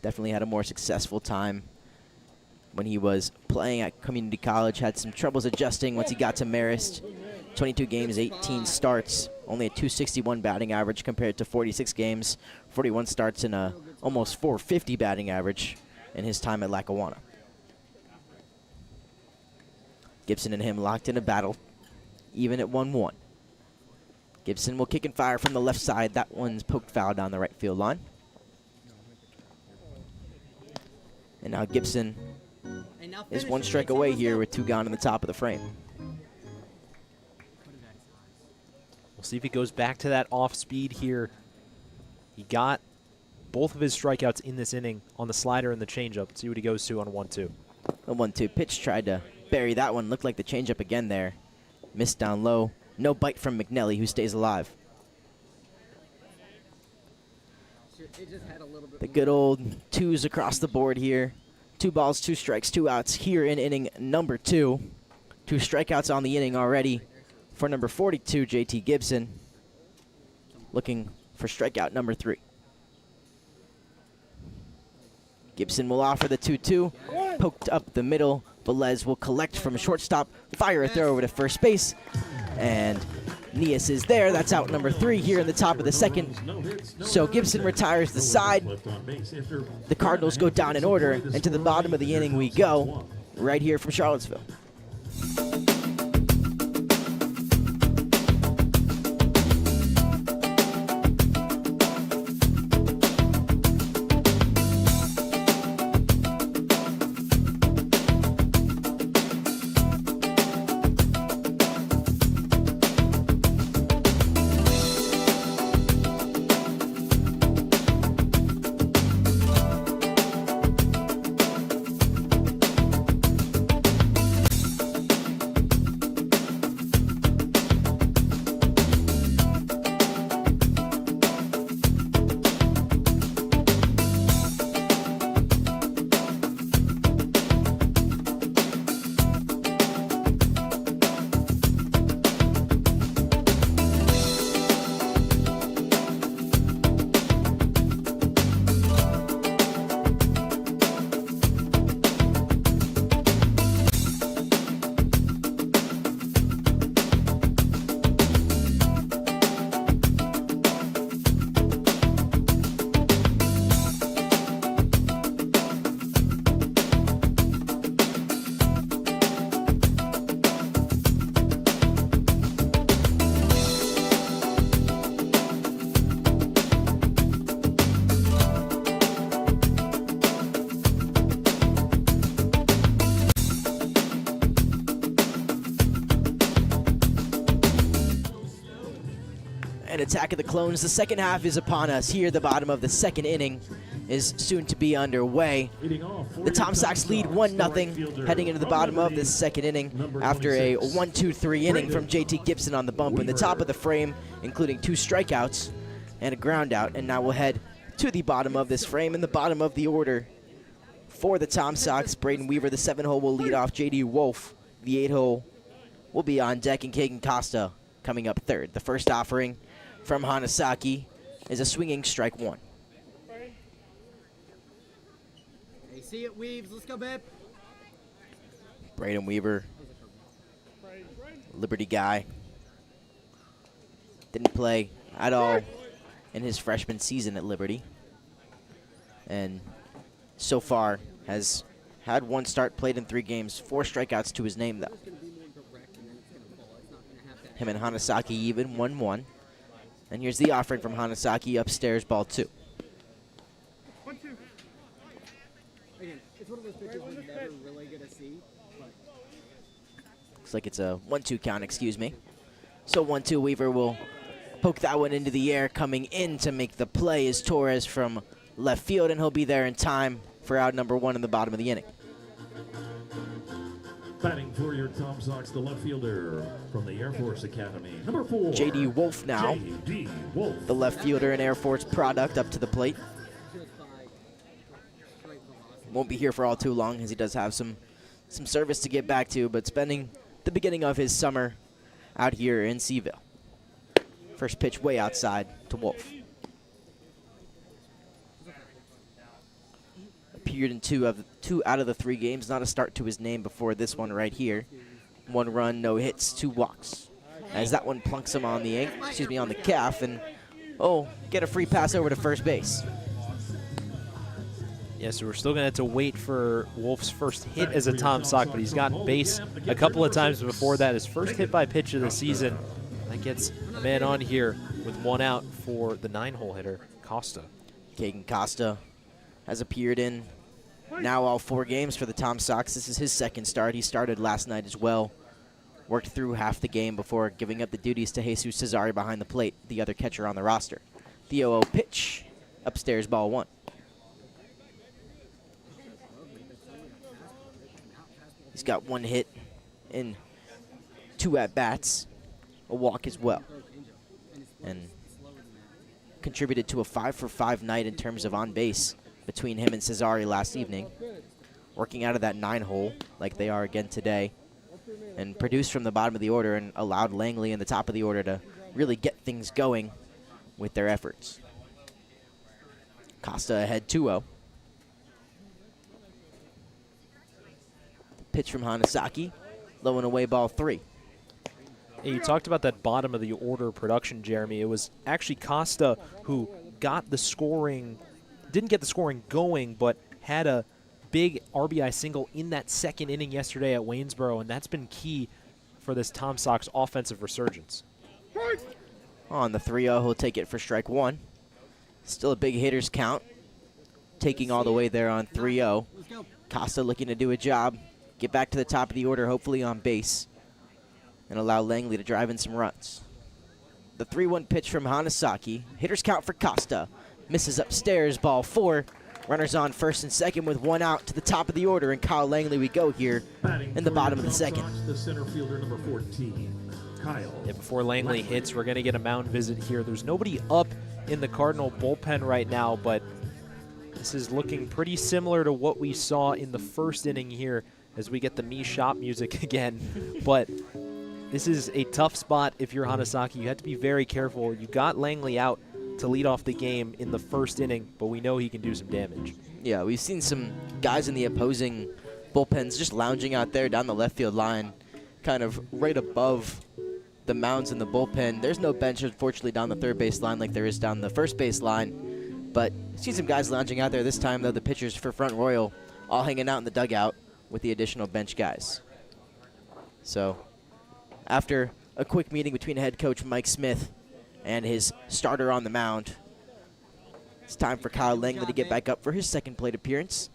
Definitely had a more successful time when he was playing at community college. Had some troubles adjusting once he got to Marist. 22 games, 18 starts, only a 261 batting average compared to 46 games, 41 starts, and a almost 450 batting average in his time at Lackawanna. Gibson and him locked in a battle, even at 1-1. Gibson will kick and fire from the left side. That one's poked foul down the right field line. And now Gibson is 1 strike away here with 2 gone in the top of the frame. We'll see if he goes back to that off speed here. He got both of his strikeouts in this inning on the slider and the changeup. See what he goes to on 1-2. The 1-2 pitch tried to bury that one. Looked like the changeup again there. Missed down low. No bite from McNelly, who stays alive. The good old 2s across the board here. 2 balls, 2 strikes, 2 outs here in inning number 2. 2 strikeouts on the inning already for number 42, JT Gibson. Looking for strikeout number 3. Gibson will offer the 2-2. Poked up the middle. Velez will collect from shortstop, fire a throw over to first base. And Nias is there. That's out number 3 here in the top of the second. So Gibson retires the side. The Cardinals go down in order, and to the bottom of the inning we go, right here from Charlottesville. And Attack of the Clones. The second half is upon us. Here, the bottom of the second inning is soon to be underway. The Tom Sox lead 1-0 heading into the bottom of the second inning after a 1-2-3 inning from JT Gibson on the bump in the top of the frame, including 2 strikeouts and a ground out. And now we'll head to the bottom of this frame in the bottom of the order for the Tom Sox. Braden Weaver, the 7-hole, will lead off. J.D. Wolf, the 8-hole, will be on deck, and Kagan Costa coming up third. The first offering from Hanasaki is a swinging strike 1. Hey, see it, Weaves. Let's go, babe. Braden Weaver, Liberty guy, didn't play at all in his freshman season at Liberty, and so far has had 1 start, played in 3 games, 4 strikeouts to his name, though. Him and Hanasaki even, 1-1. And here's the offering from Hanasaki, upstairs, ball 2. Again, it's one of those pitches we're never really going to see. Looks like it's a 1-2 count, excuse me. So 1-2, Weaver will poke that one into the air. Coming in to make the play is Torres from left field, and he'll be there in time for out number 1 in the bottom of the inning. Batting for your Tom Sox, the left fielder from the Air Force Academy, number 4. J.D. Wolf now, J.D. Wolf. the left fielder and Air Force product, up to the plate. Won't be here for all too long, as he does have some service to get back to, but spending the beginning of his summer out here in Seville. First pitch way outside to Wolf. Appeared in 2 out of the 3 games. Not a start to his name before this one right here. 1 run, no hits, 2 walks. As that one plunks him on the on the calf, and get a free pass over to first base. Yeah, so we're still going to have to wait for Wolf's first hit as a Tom Sock, but he's gotten base a couple of times before that. His first hit by pitch of the season. That gets a man on here with 1 out for the 9-hole hitter, Costa. Kagan Costa has appeared in now all 4 games for the Tom Sox. This is his second start. He started last night as well. Worked through half the game before giving up the duties to Jesus Cesare behind the plate, the other catcher on the roster. The 0-0 pitch, upstairs, ball 1. He's got 1 hit in 2 at-bats, a walk as well, and contributed to a 5-for-5 night in terms of on base between him and Cesare last evening, working out of that 9-hole like they are again today, and produced from the bottom of the order and allowed Langley in the top of the order to really get things going with their efforts. Costa ahead 2-0. Pitch from Hanasaki, low and away, ball 3. Hey, you talked about that bottom of the order production, Jeremy. It was actually Costa who got the scoring, didn't get the scoring going, but had a big RBI single in that second inning yesterday at Waynesboro, and that's been key for this Tom Sox offensive resurgence. On the 3-0, he'll take it for strike 1. Still a big hitter's count, taking all the way there on 3-0. Costa looking to do a job, get back to the top of the order, hopefully on base, and allow Langley to drive in some runs. The 3-1 pitch from Hanasaki. Hitter's count for Costa. Misses upstairs, ball 4. Runners on first and second with 1 out to the top of the order, and Kyle Langley we go here in the bottom of the second. The center fielder, number 14, Kyle. Yeah, before Langley hits, we're going to get a mound visit here. There's nobody up in the Cardinal bullpen right now, but this is looking pretty similar to what we saw in the first inning here as we get the Me Shop music again. But this is a tough spot if you're Hanasaki. You have to be very careful. You got Langley out to lead off the game in the first inning, but we know he can do some damage. Yeah, we've seen some guys in the opposing bullpens just lounging out there down the left field line, kind of right above the mounds in the bullpen. There's no bench, unfortunately, down the third base line like there is down the first base line, but see some guys lounging out there this time, though. The pitchers for Front Royal all hanging out in the dugout with the additional bench guys. So after a quick meeting between head coach Mike Smith and his starter on the mound, it's time for Kyle Langley to get back up for his second plate appearance.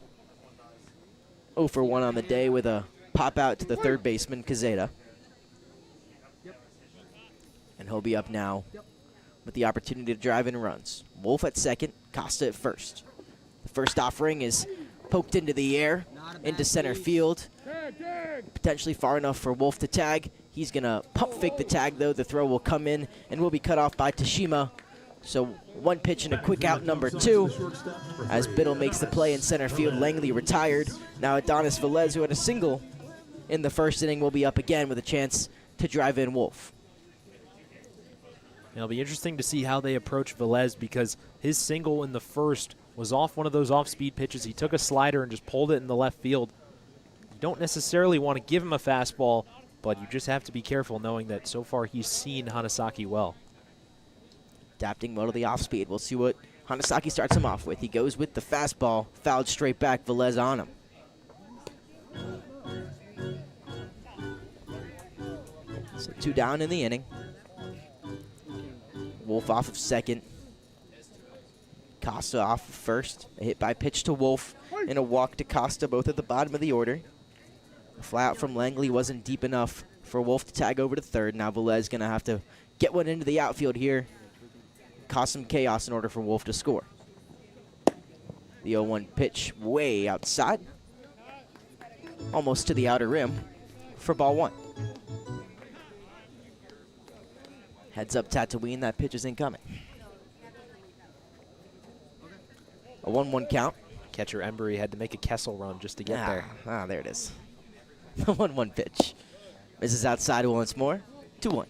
0 for 1 on the day with a pop out to the third baseman, Kazeta. And he'll be up now with the opportunity to drive in runs. Wolf at second, Costa at first. The first offering is poked into the air, into center field. Potentially far enough for Wolf to tag. He's going to pump fake the tag, though. The throw will come in and will be cut off by Tashima. So one pitch and a quick out, number 2. As Biddle makes the play in center field, Langley retired. Now Adonis Velez, who had a single in the first inning, will be up again with a chance to drive in Wolf. It'll be interesting to see how they approach Velez, because his single in the first was off one of those off-speed pitches. He took a slider and just pulled it in the left field. You don't necessarily want to give him a fastball, but you just have to be careful knowing that so far he's seen Hanasaki well. Adapting well to the off-speed. We'll see what Hanasaki starts him off with. He goes with the fastball, fouled straight back, Velez on him. So 2 down in the inning. Wolf off of second. Costa off of first. A hit by pitch to Wolf and a walk to Costa, both at the bottom of the order. A fly out from Langley wasn't deep enough for Wolf to tag over to third. Now Velez going to have to get one into the outfield here. Cause some chaos in order for Wolf to score. The 0-1 pitch way outside. Almost to the outer rim for ball 1. Heads up Tatooine, that pitch is incoming. A 1-1 count. Catcher Embry had to make a Kessel run just to get there. There it is. The 1-1 pitch. Misses outside once more. 2-1.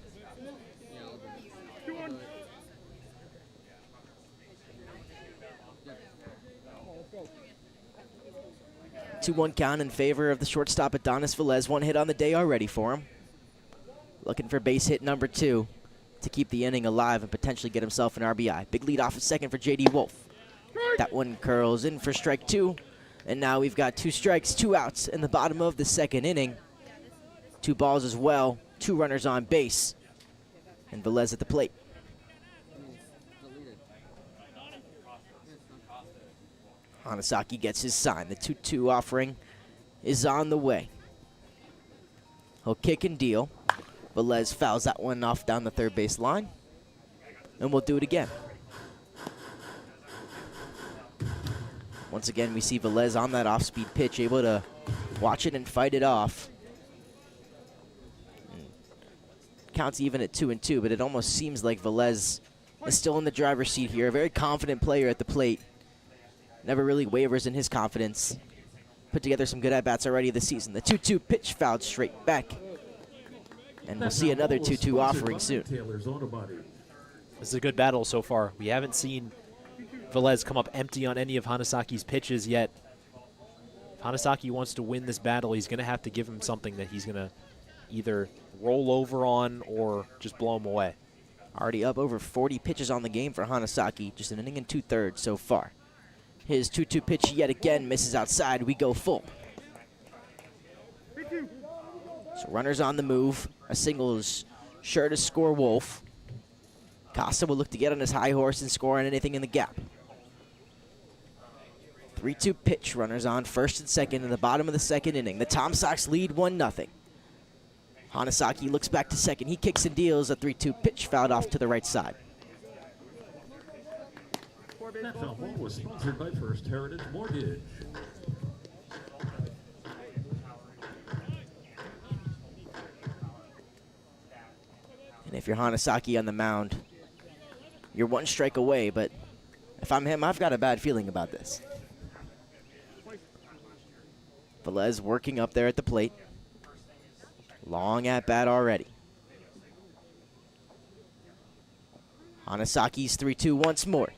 2-1 count in favor of the shortstop Adonis Velez. 1 hit on the day already for him. Looking for base hit number 2 to keep the inning alive and potentially get himself an RBI. Big lead off at second for J.D. Wolf. That one curls in for strike 2. And now we've got 2 strikes, 2 outs in the bottom of the second inning. 2 balls as well, 2 runners on base. And Velez at the plate. Hanasaki gets his sign. The 2-2 offering is on the way. He'll kick and deal. Velez fouls that one off down the third base line. And we'll do it again. Once again, we see Velez on that off-speed pitch, able to watch it and fight it off. Counts even at 2-2, but it almost seems like Velez is still in the driver's seat here. A very confident player at the plate. Never really wavers in his confidence. Put together some good at-bats already this season. The 2-2 pitch fouled straight back. And we'll see another 2-2 offering soon. This is a good battle so far. We haven't seen Velez come up empty on any of Hanasaki's pitches yet. If Hanasaki wants to win this battle, he's going to have to give him something that he's going to either roll over on or just blow him away. Already up over 40 pitches on the game for Hanasaki. Just an inning and 2/3 so far. His 2-2 pitch yet again misses outside. We go full. So runners on the move. A single is sure to score Wolf. Costa will look to get on his high horse and score on anything in the gap. 3-2 pitch. Runners on first and second in the bottom of the second inning. The Tom Sox lead 1-0. Hanasaki looks back to second. He kicks and deals. A 3-2 pitch fouled off to the right side. That foul ball was sponsored by First Heritage Mortgage. And if you're Hanasaki on the mound, you're 1 strike away, but if I'm him, I've got a bad feeling about this. Velez working up there at the plate. Long at bat already. Hanasaki's 3-2 once more.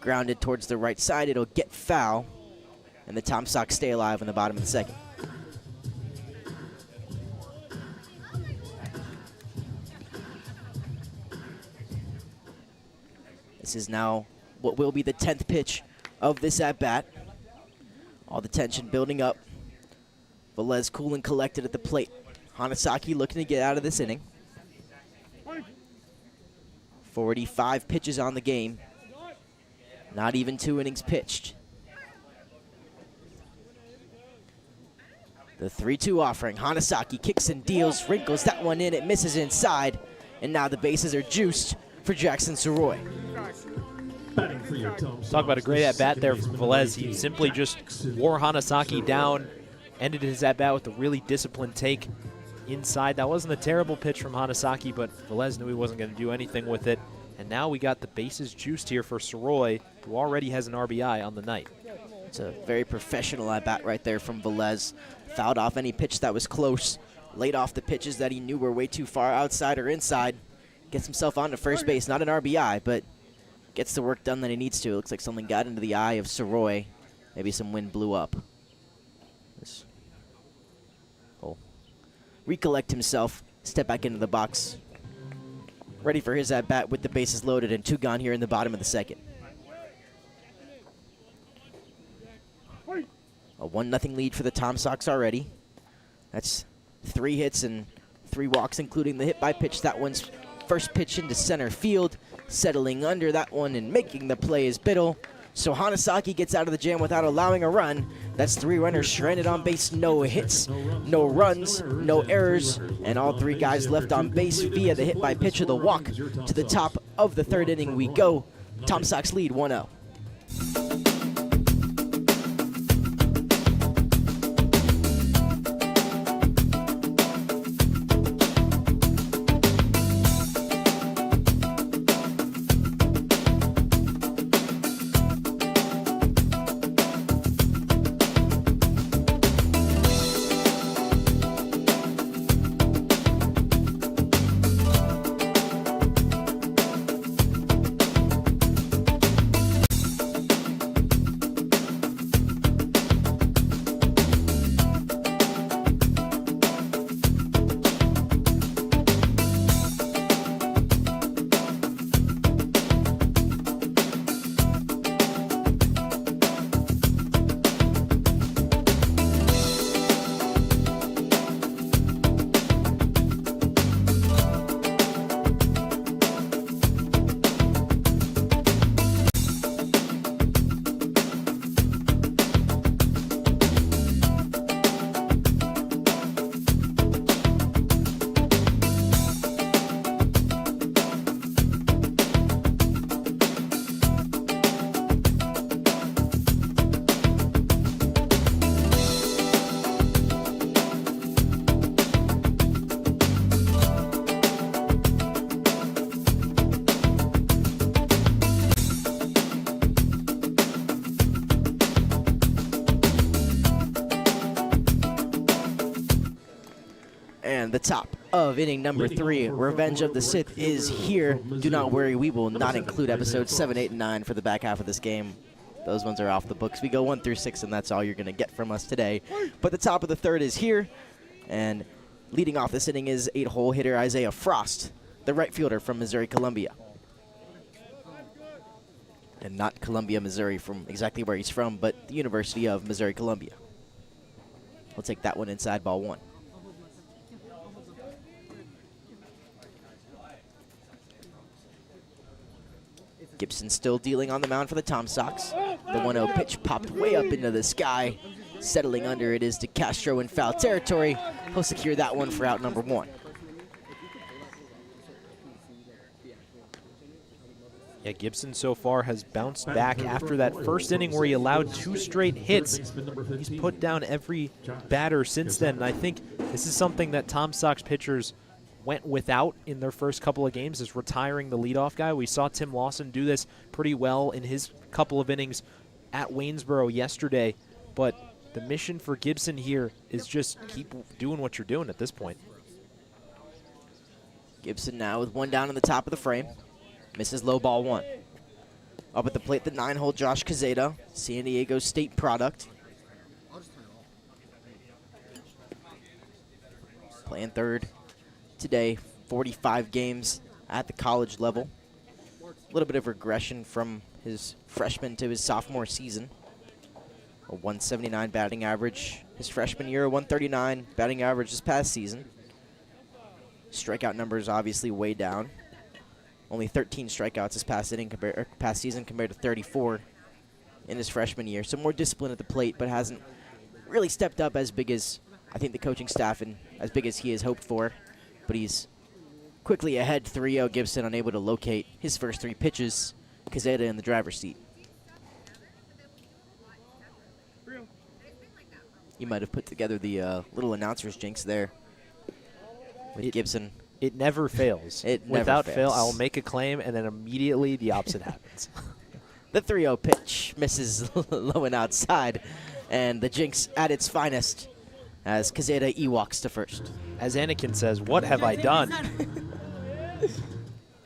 Grounded towards the right side. It'll get foul. And the Tom Sox stay alive in the bottom of the second. This is now what will be the 10th pitch of this at-bat. All the tension building up. Velez cool and collected at the plate. Hanasaki looking to get out of this inning. 45 pitches on the game. Not even 2 innings pitched. The 3-2 offering. Hanasaki kicks and deals, wrinkles that one in. It misses inside. And now the bases are juiced for Jackson Soroy. Batting for your Tom Sox. Talk about a great at-bat there from Second Velez. baseman, He simply just wore Hanasaki down, ended his at-bat with a really disciplined take inside. That wasn't a terrible pitch from Hanasaki, but Velez knew he wasn't going to do anything with it. And now we got the bases juiced here for Soroy, who already has an RBI on the night. It's a very professional at-bat right there from Velez. Fouled off any pitch that was close. Laid off the pitches that he knew were way too far outside or inside. Gets himself onto first base. Not an RBI, but gets the work done that he needs to. It looks like something got into the eye of Soroy. Maybe some wind blew up. Oh. Recollect himself. Step back into the box. Ready for his at-bat with the bases loaded and 2 gone here in the bottom of the second. A 1-0 lead for the Tom Sox already. That's 3 hits and 3 walks, including the hit by pitch. That one's first pitch into center field. Settling under that one and making the play is Biddle. So Hanasaki gets out of the jam without allowing a run. That's 3 runners stranded on base. No hits, no runs, no errors, and all 3 guys left on base via the hit by pitch of the walk. To the top of the 3rd inning we go. Tom Sox lead 1-0. The top of inning number 3. Revenge of the Sith is here. Do not worry, we will not include episodes 7, 8, and 9 for the back half of this game. Those ones are off the books. We go 1 through 6, and that's all you're going to get from us today. But the top of the 3rd is here, and leading off this inning is 8-hole hitter Isaiah Frost, the right fielder from Missouri Columbia. And not Columbia, Missouri, from exactly where he's from, but the University of Missouri Columbia. We'll take that one inside, ball 1. Gibson still dealing on the mound for the Tom Sox. The 1-0 pitch popped way up into the sky. Settling under it is DeCastro in foul territory. He'll secure that one for out number 1. Yeah, Gibson so far has bounced back after that first inning where he allowed 2 straight hits. He's put down every batter since then, and I think this is something that Tom Sox pitchers went without in their first couple of games, is retiring the leadoff guy. We saw Tim Lawson do this pretty well in his couple of innings at Waynesboro yesterday, but the mission for Gibson here is just keep doing what you're doing at this point. Gibson now with 1 down in the top of the frame. Misses low, ball 1. Up at the plate, the 9-hole Josh Cazeta, San Diego State product. Playing 3rd today, 45 games at the college level. A little bit of regression from his freshman to his sophomore season. A 179 batting average his freshman year, a 139 batting average this past season. Strikeout numbers obviously way down. Only 13 strikeouts this past season compared to 34 in his freshman year. So more discipline at the plate, but hasn't really stepped up as big as I think the coaching staff and as big as he has hoped for. But he's quickly ahead 3-0. Gibson unable to locate his first 3 pitches. Kazeda in the driver's seat. You might have put together the little announcer's jinx there with Gibson. It never fails. It never Without fails. fail, I'll make a claim, and then immediately the opposite happens. The 3-0 pitch misses low and outside, and the jinx at its finest as Kazeda Ewoks to first. As Anakin says, what have I done?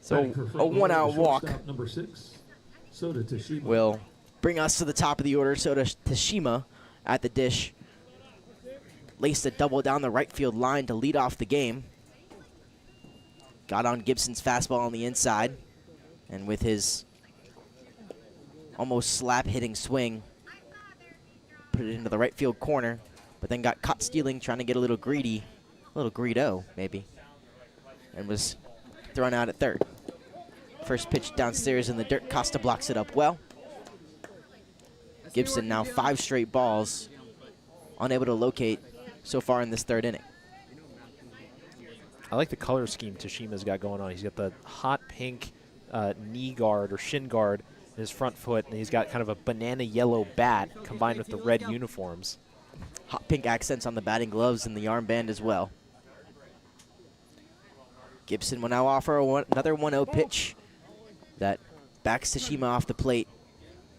So a 1-out walk Number 6, Soda Tashima. will bring us to the top of the order. Soda Tashima at the dish. Laced a double down the right field line to lead off the game. Got on Gibson's fastball on the inside, and with his almost slap-hitting swing, put it into the right field corner, but then got caught stealing, trying to get a little greedy, a little greedo, maybe, and was thrown out at third. First pitch downstairs in the dirt. Costa blocks it up well. Gibson now 5 straight balls, unable to locate so far in this 3rd inning. I like the color scheme Tashima's got going on. He's got the hot pink knee guard or shin guard in his front foot, and he's got kind of a banana yellow bat combined with the red uniforms. Hot pink accents on the batting gloves and the armband as well. Gibson will now offer another 1-0 pitch that backs Tashima off the plate,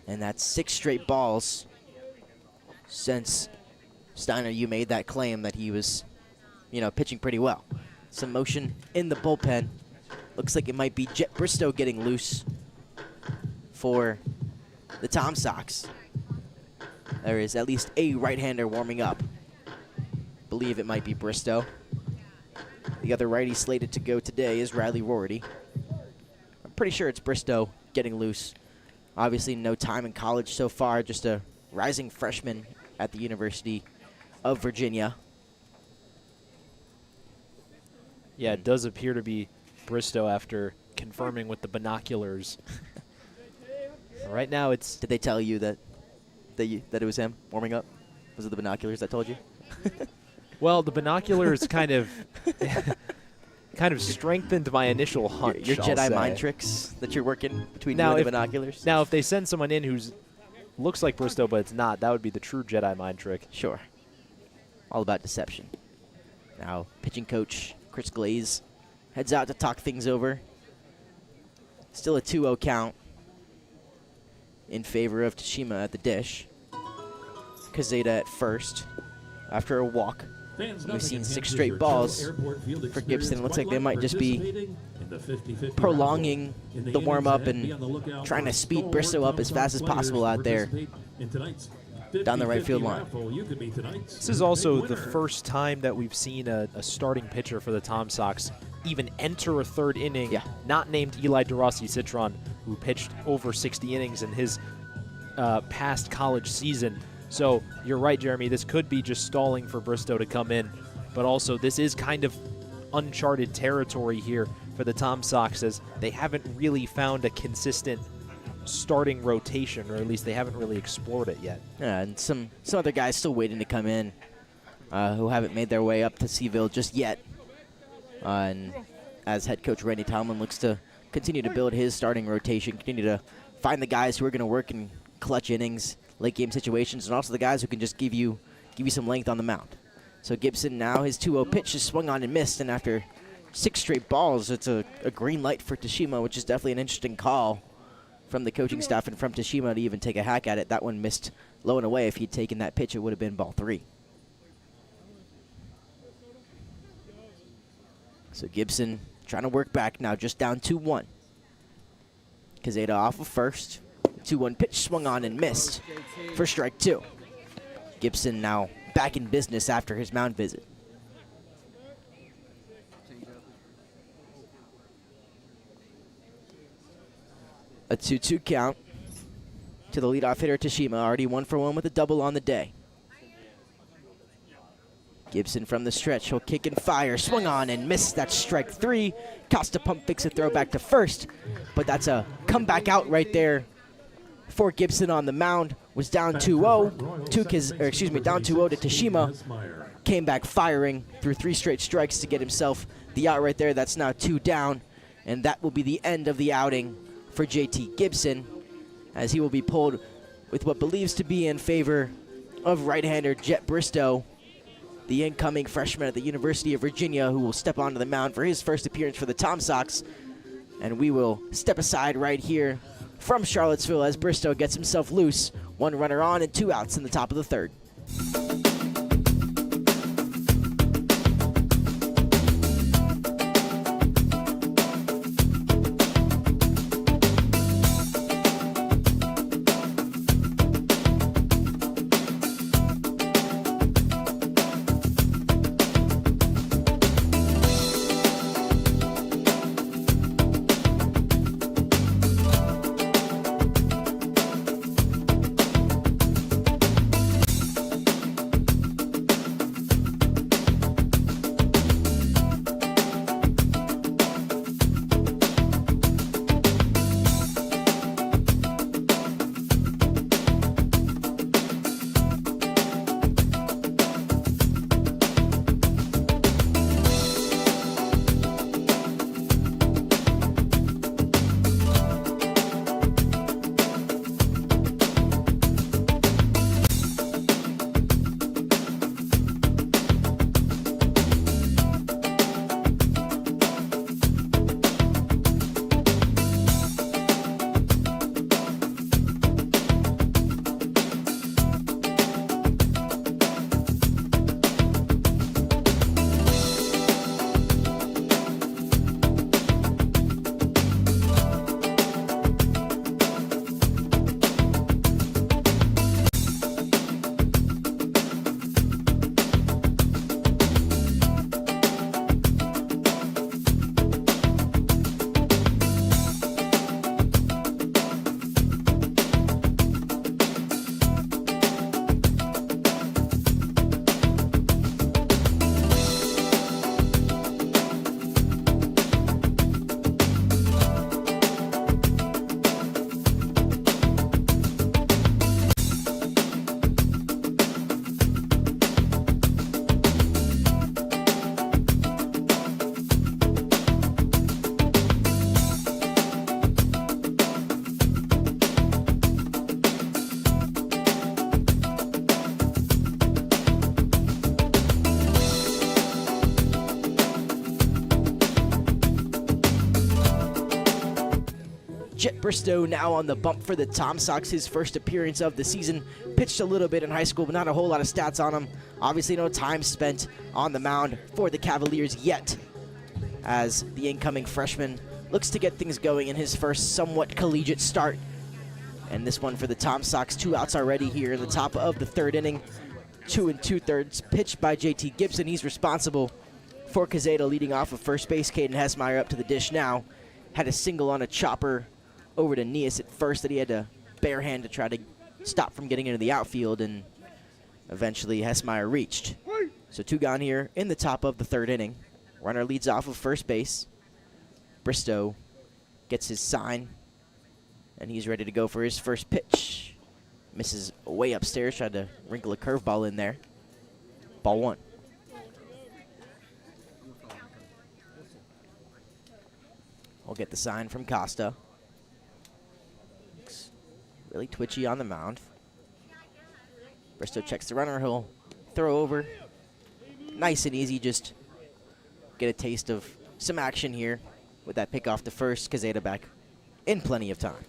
and that's 6 straight balls since Steiner, you made that claim that he was, pitching pretty well. Some motion in the bullpen. Looks like it might be Jet Bristow getting loose for the Tom Sox. There is at least a right-hander warming up. Believe it might be Bristow. The other righty slated to go today is Riley Rorty. I'm pretty sure it's Bristow getting loose. Obviously no time in college so far, just a rising freshman at the University of Virginia. Yeah, it does appear to be Bristow after confirming with the binoculars. Right now it's... Did they tell you that it was him warming up? Was it the binoculars that told you? Well, the binoculars kind of strengthened my initial hunch. Your I'll Jedi say. mind tricks that you're working between Now, you and if- the binoculars? Now, if they send someone in who's looks like Bristow but it's not, that would be the true Jedi mind trick. Sure. All about deception. Now, pitching coach Chris Glaze heads out to talk things over. Still a 2-0 count in favor of Tashima at the dish. Kazeda at first after a walk. We've seen 6 straight balls for Gibson. It looks like they might just be prolonging the warm-up and trying to speed Bristow up as fast as possible out there down the right field line. This is also the first time that we've seen a starting pitcher for the Tom Sox even enter a 3rd inning, Yeah. not named Eli DeRossi Citron, who pitched over 60 innings in his past college season. So you're right, Jeremy, this could be just stalling for Bristow to come in, but also this is kind of uncharted territory here for the Tom Sox, as they haven't really found a consistent starting rotation, or at least they haven't really explored it yet. Yeah, and some other guys still waiting to come in who haven't made their way up to Seaville just yet. And as head coach Randy Tomlin looks to continue to build his starting rotation, continue to find the guys who are going to work in clutch innings, late game situations, and also the guys who can just give you some length on the mound. So Gibson now, his 2-0 pitch is swung on and missed, and after 6 straight balls, it's a green light for Tashima, which is definitely an interesting call from the coaching staff and from Tashima to even take a hack at it. That one missed low and away. If he'd taken that pitch, it would have been ball 3. So Gibson trying to work back now, just down 2-1. Kazeda off of first. 2-1 pitch swung on and missed for strike 2. Gibson now back in business after his mound visit. A 2-2 count to the leadoff hitter Tashima, already 1 for 1 with a double on the day. Gibson from the stretch, he'll kick and fire, swung on and missed. That's strike 3. Costa pump fakes a throw back to first, but that's a comeback out right there for Gibson on the mound. Was down 2-0 down 2-0 to Tashima. Came back firing through 3 straight strikes to get himself the out right there. That's now 2 down, and that will be the end of the outing for JT Gibson, as he will be pulled with what believes to be in favor of right-hander Jet Bristow, the incoming freshman at the University of Virginia, who will step onto the mound for his first appearance for the Tom Sox. And we will step aside right here from Charlottesville as Bristow gets himself loose. 1 runner on and 2 outs in the top of the 3rd. Jet Bristow now on the bump for the Tom Sox, his first appearance of the season. Pitched a little bit in high school, but not a whole lot of stats on him. Obviously no time spent on the mound for the Cavaliers yet, as the incoming freshman looks to get things going in his first somewhat collegiate start. And this one for the Tom Sox, 2 outs already here in the top of the 3rd inning. 2 2/3 pitched by JT Gibson. He's responsible for Quezada leading off of first base. Caden Hesmeyer up to the dish now. Had a single on a chopper over to Nias at first that he had to barehand to try to stop from getting into the outfield, and eventually Hesmeyer reached. So 2 gone here in the top of the 3rd inning. Runner leads off of first base. Bristow gets his sign, and he's ready to go for his first pitch. Misses way upstairs, tried to wrinkle a curveball in there. Ball 1. We'll get the sign from Costa. Looks really twitchy on the mound. Bristow checks the runner. He'll throw over. Nice and easy, just get a taste of some action here with that pick off the first. Quezada back in plenty of time.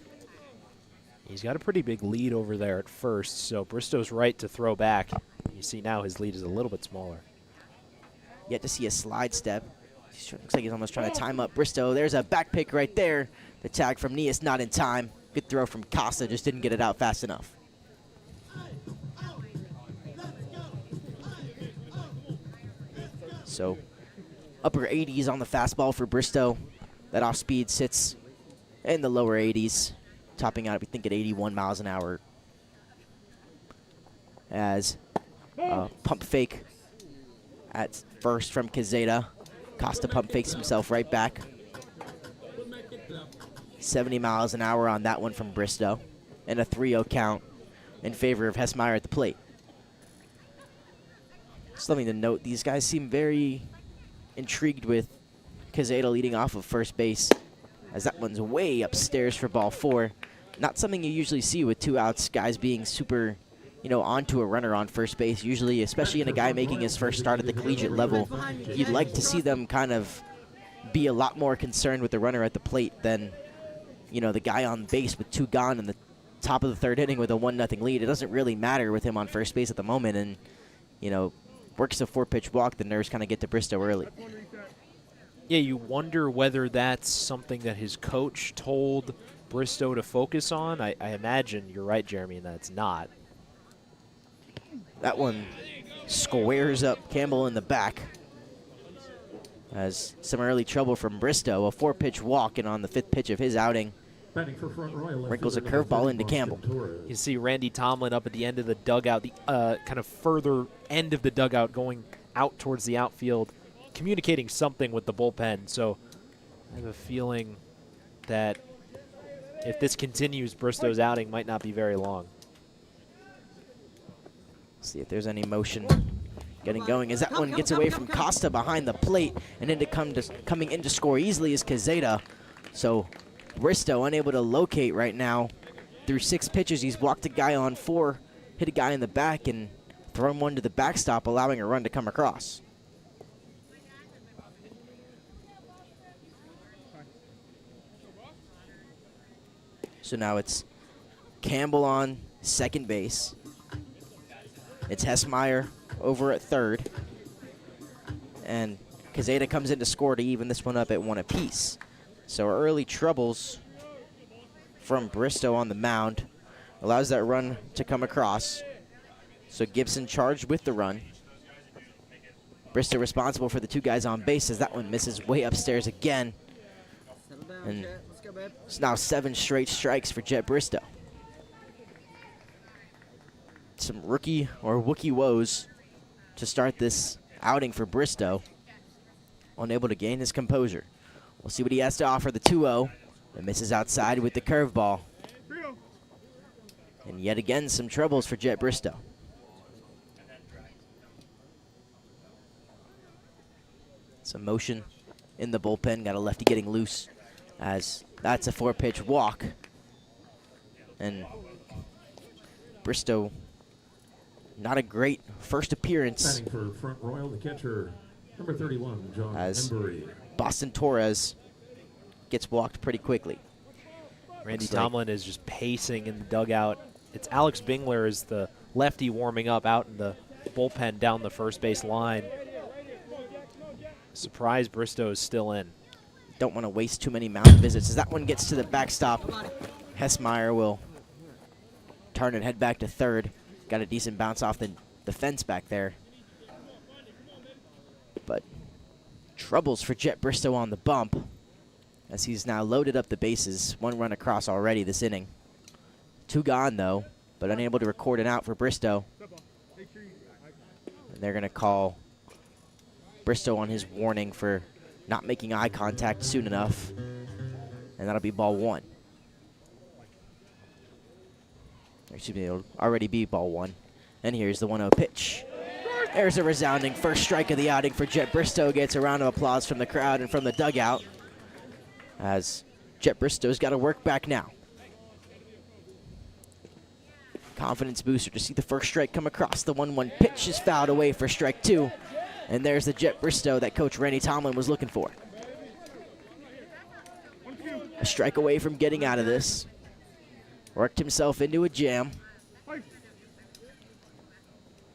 He's got a pretty big lead over there at first, so Bristow's right to throw back. You see now his lead is a little bit smaller. Yet to see a slide step. Looks like he's almost trying to time up Bristow. There's a back pick right there. The tag from Nias not in time. Good throw from Costa, just didn't get it out fast enough. So upper 80s on the fastball for Bristow. That off speed sits in the lower 80s, topping out, we think, at 81 miles an hour. As pump fake at first from Quezada. Costa pump fakes himself right back. 70 miles an hour on that one from Bristow. And a 3-0 count in favor of Hesmeyer at the plate. Something to note, these guys seem very intrigued with Quezada leading off of first base, as that one's way upstairs for ball 4. Not something you usually see with 2 outs, guys being super, onto a runner on first base. Usually, especially in a guy making his first start at the collegiate level, you'd like to see them kind of be a lot more concerned with the runner at the plate than, the guy on base with 2 gone in the top of the 3rd inning with a 1-0 lead. It doesn't really matter with him on first base at the moment, and, works a 4-pitch walk, the nerves kind of get to Bristow early. Yeah, you wonder whether that's something that his coach told Bristow to focus on. I imagine you're right, Jeremy, and that's not. That one squares up Campbell in the back. As some early trouble from Bristow, a 4-pitch walk, and on the 5th pitch of his outing, wrinkles a curveball into Campbell. You see Randy Tomlin up at the end of the dugout, the kind of further end of the dugout, going out towards the outfield, communicating something with the bullpen. So I have a feeling that if this continues, Bristow's outing might not be very long. See if there's any motion getting going, as that one gets away from Costa behind the plate, and coming in to score easily is Quezada. So Bristow unable to locate right now. Through 6 pitches, he's walked a guy on 4, hit a guy in the back, and thrown one to the backstop, allowing a run to come across. So now it's Campbell on second base. It's Hessmeyer over at 3rd. And Quezada comes in to score to even this one up at 1 apiece. So early troubles from Bristow on the mound allows that run to come across. So Gibson charged with the run. Bristow responsible for the 2 guys on base, as that one misses way upstairs again. And it's now 7 straight strikes for Jet Bristow. Some rookie or Wookiee woes to start this outing for Bristow. Unable to gain his composure. We'll see what he has to offer. The 2-0. And misses outside with the curveball. And yet again, some troubles for Jet Bristow. Some motion in the bullpen. Got a lefty getting loose, as that's a 4-pitch walk. And Bristow, not a great first appearance. Batting for Front Royal, the catcher, number 31, John As Embry. Boston Torres gets walked pretty quickly. Randy Tomlin is just pacing in the dugout. It's Alex Bingler is the lefty warming up out in the bullpen down the first base line. Surprise, Bristow is still in. Don't want to waste too many mound visits, as that one gets to the backstop. Hessmeyer will turn and head back to 3rd. Got a decent bounce off the fence back there. But troubles for Jet Bristow on the bump, as he's now loaded up the bases. 1 run across already this inning. 2 gone, though, but unable to record an out for Bristow. And they're going to call Bristow on his warning for not making eye contact soon enough. And that'll be ball 1. Excuse me, it'll already be ball 1. And here's the 1-0 pitch. There's a resounding first strike of the outing for Jet Bristow. Gets a round of applause from the crowd and from the dugout, as Jet Bristow's got to work back now. Confidence booster to see the first strike come across. The 1-1 pitch is fouled away for strike 2. And there's the Jet Bristow that Coach Randy Tomlin was looking for. A strike away from getting out of this. Worked himself into a jam.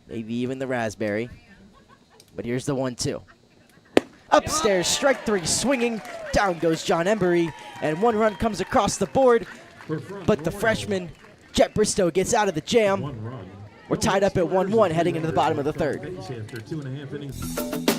Maybe even the raspberry. But here's the 1-2. Upstairs, strike 3 swinging. Down goes John Embry. And 1 run comes across the board. But the freshman, Jet Bristow, gets out of the jam. We're tied up at 1-1 heading into the bottom of the 3rd. After 2.5 innings.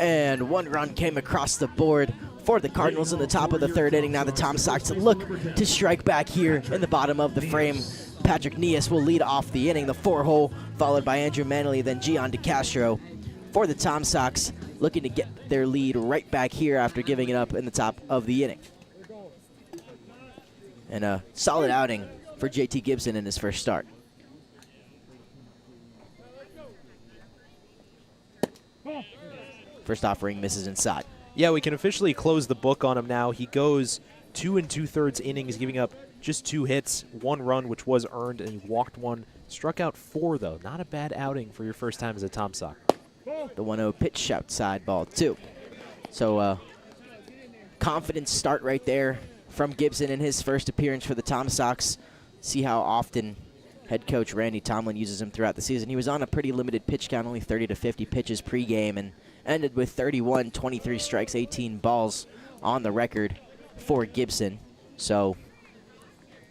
And 1 run came across the board for the Cardinals in the top of the 3rd inning. Now the Tom Sox look to strike back here in the bottom of the frame. Patrick Nias will lead off the inning, the 4-hole, followed by Andrew Manley, then Gian DeCastro. For the Tom Sox, looking to get their lead right back here after giving it up in the top of the inning. And a solid outing for JT Gibson in his first start. First offering misses inside. Yeah, we can officially close the book on him now. He goes 2 2/3 innings, giving up just 2 hits, 1 run, which was earned, and he walked 1. Struck out 4, though. Not a bad outing for your first time as a Tom Sox. The 1-0 pitch outside, ball 2. So confident start right there from Gibson in his first appearance for the Tom Sox. See how often head coach Randy Tomlin uses him throughout the season. He was on a pretty limited pitch count, only 30 to 50 pitches pregame, and ended with 31, 23 strikes, 18 balls on the record for Gibson. So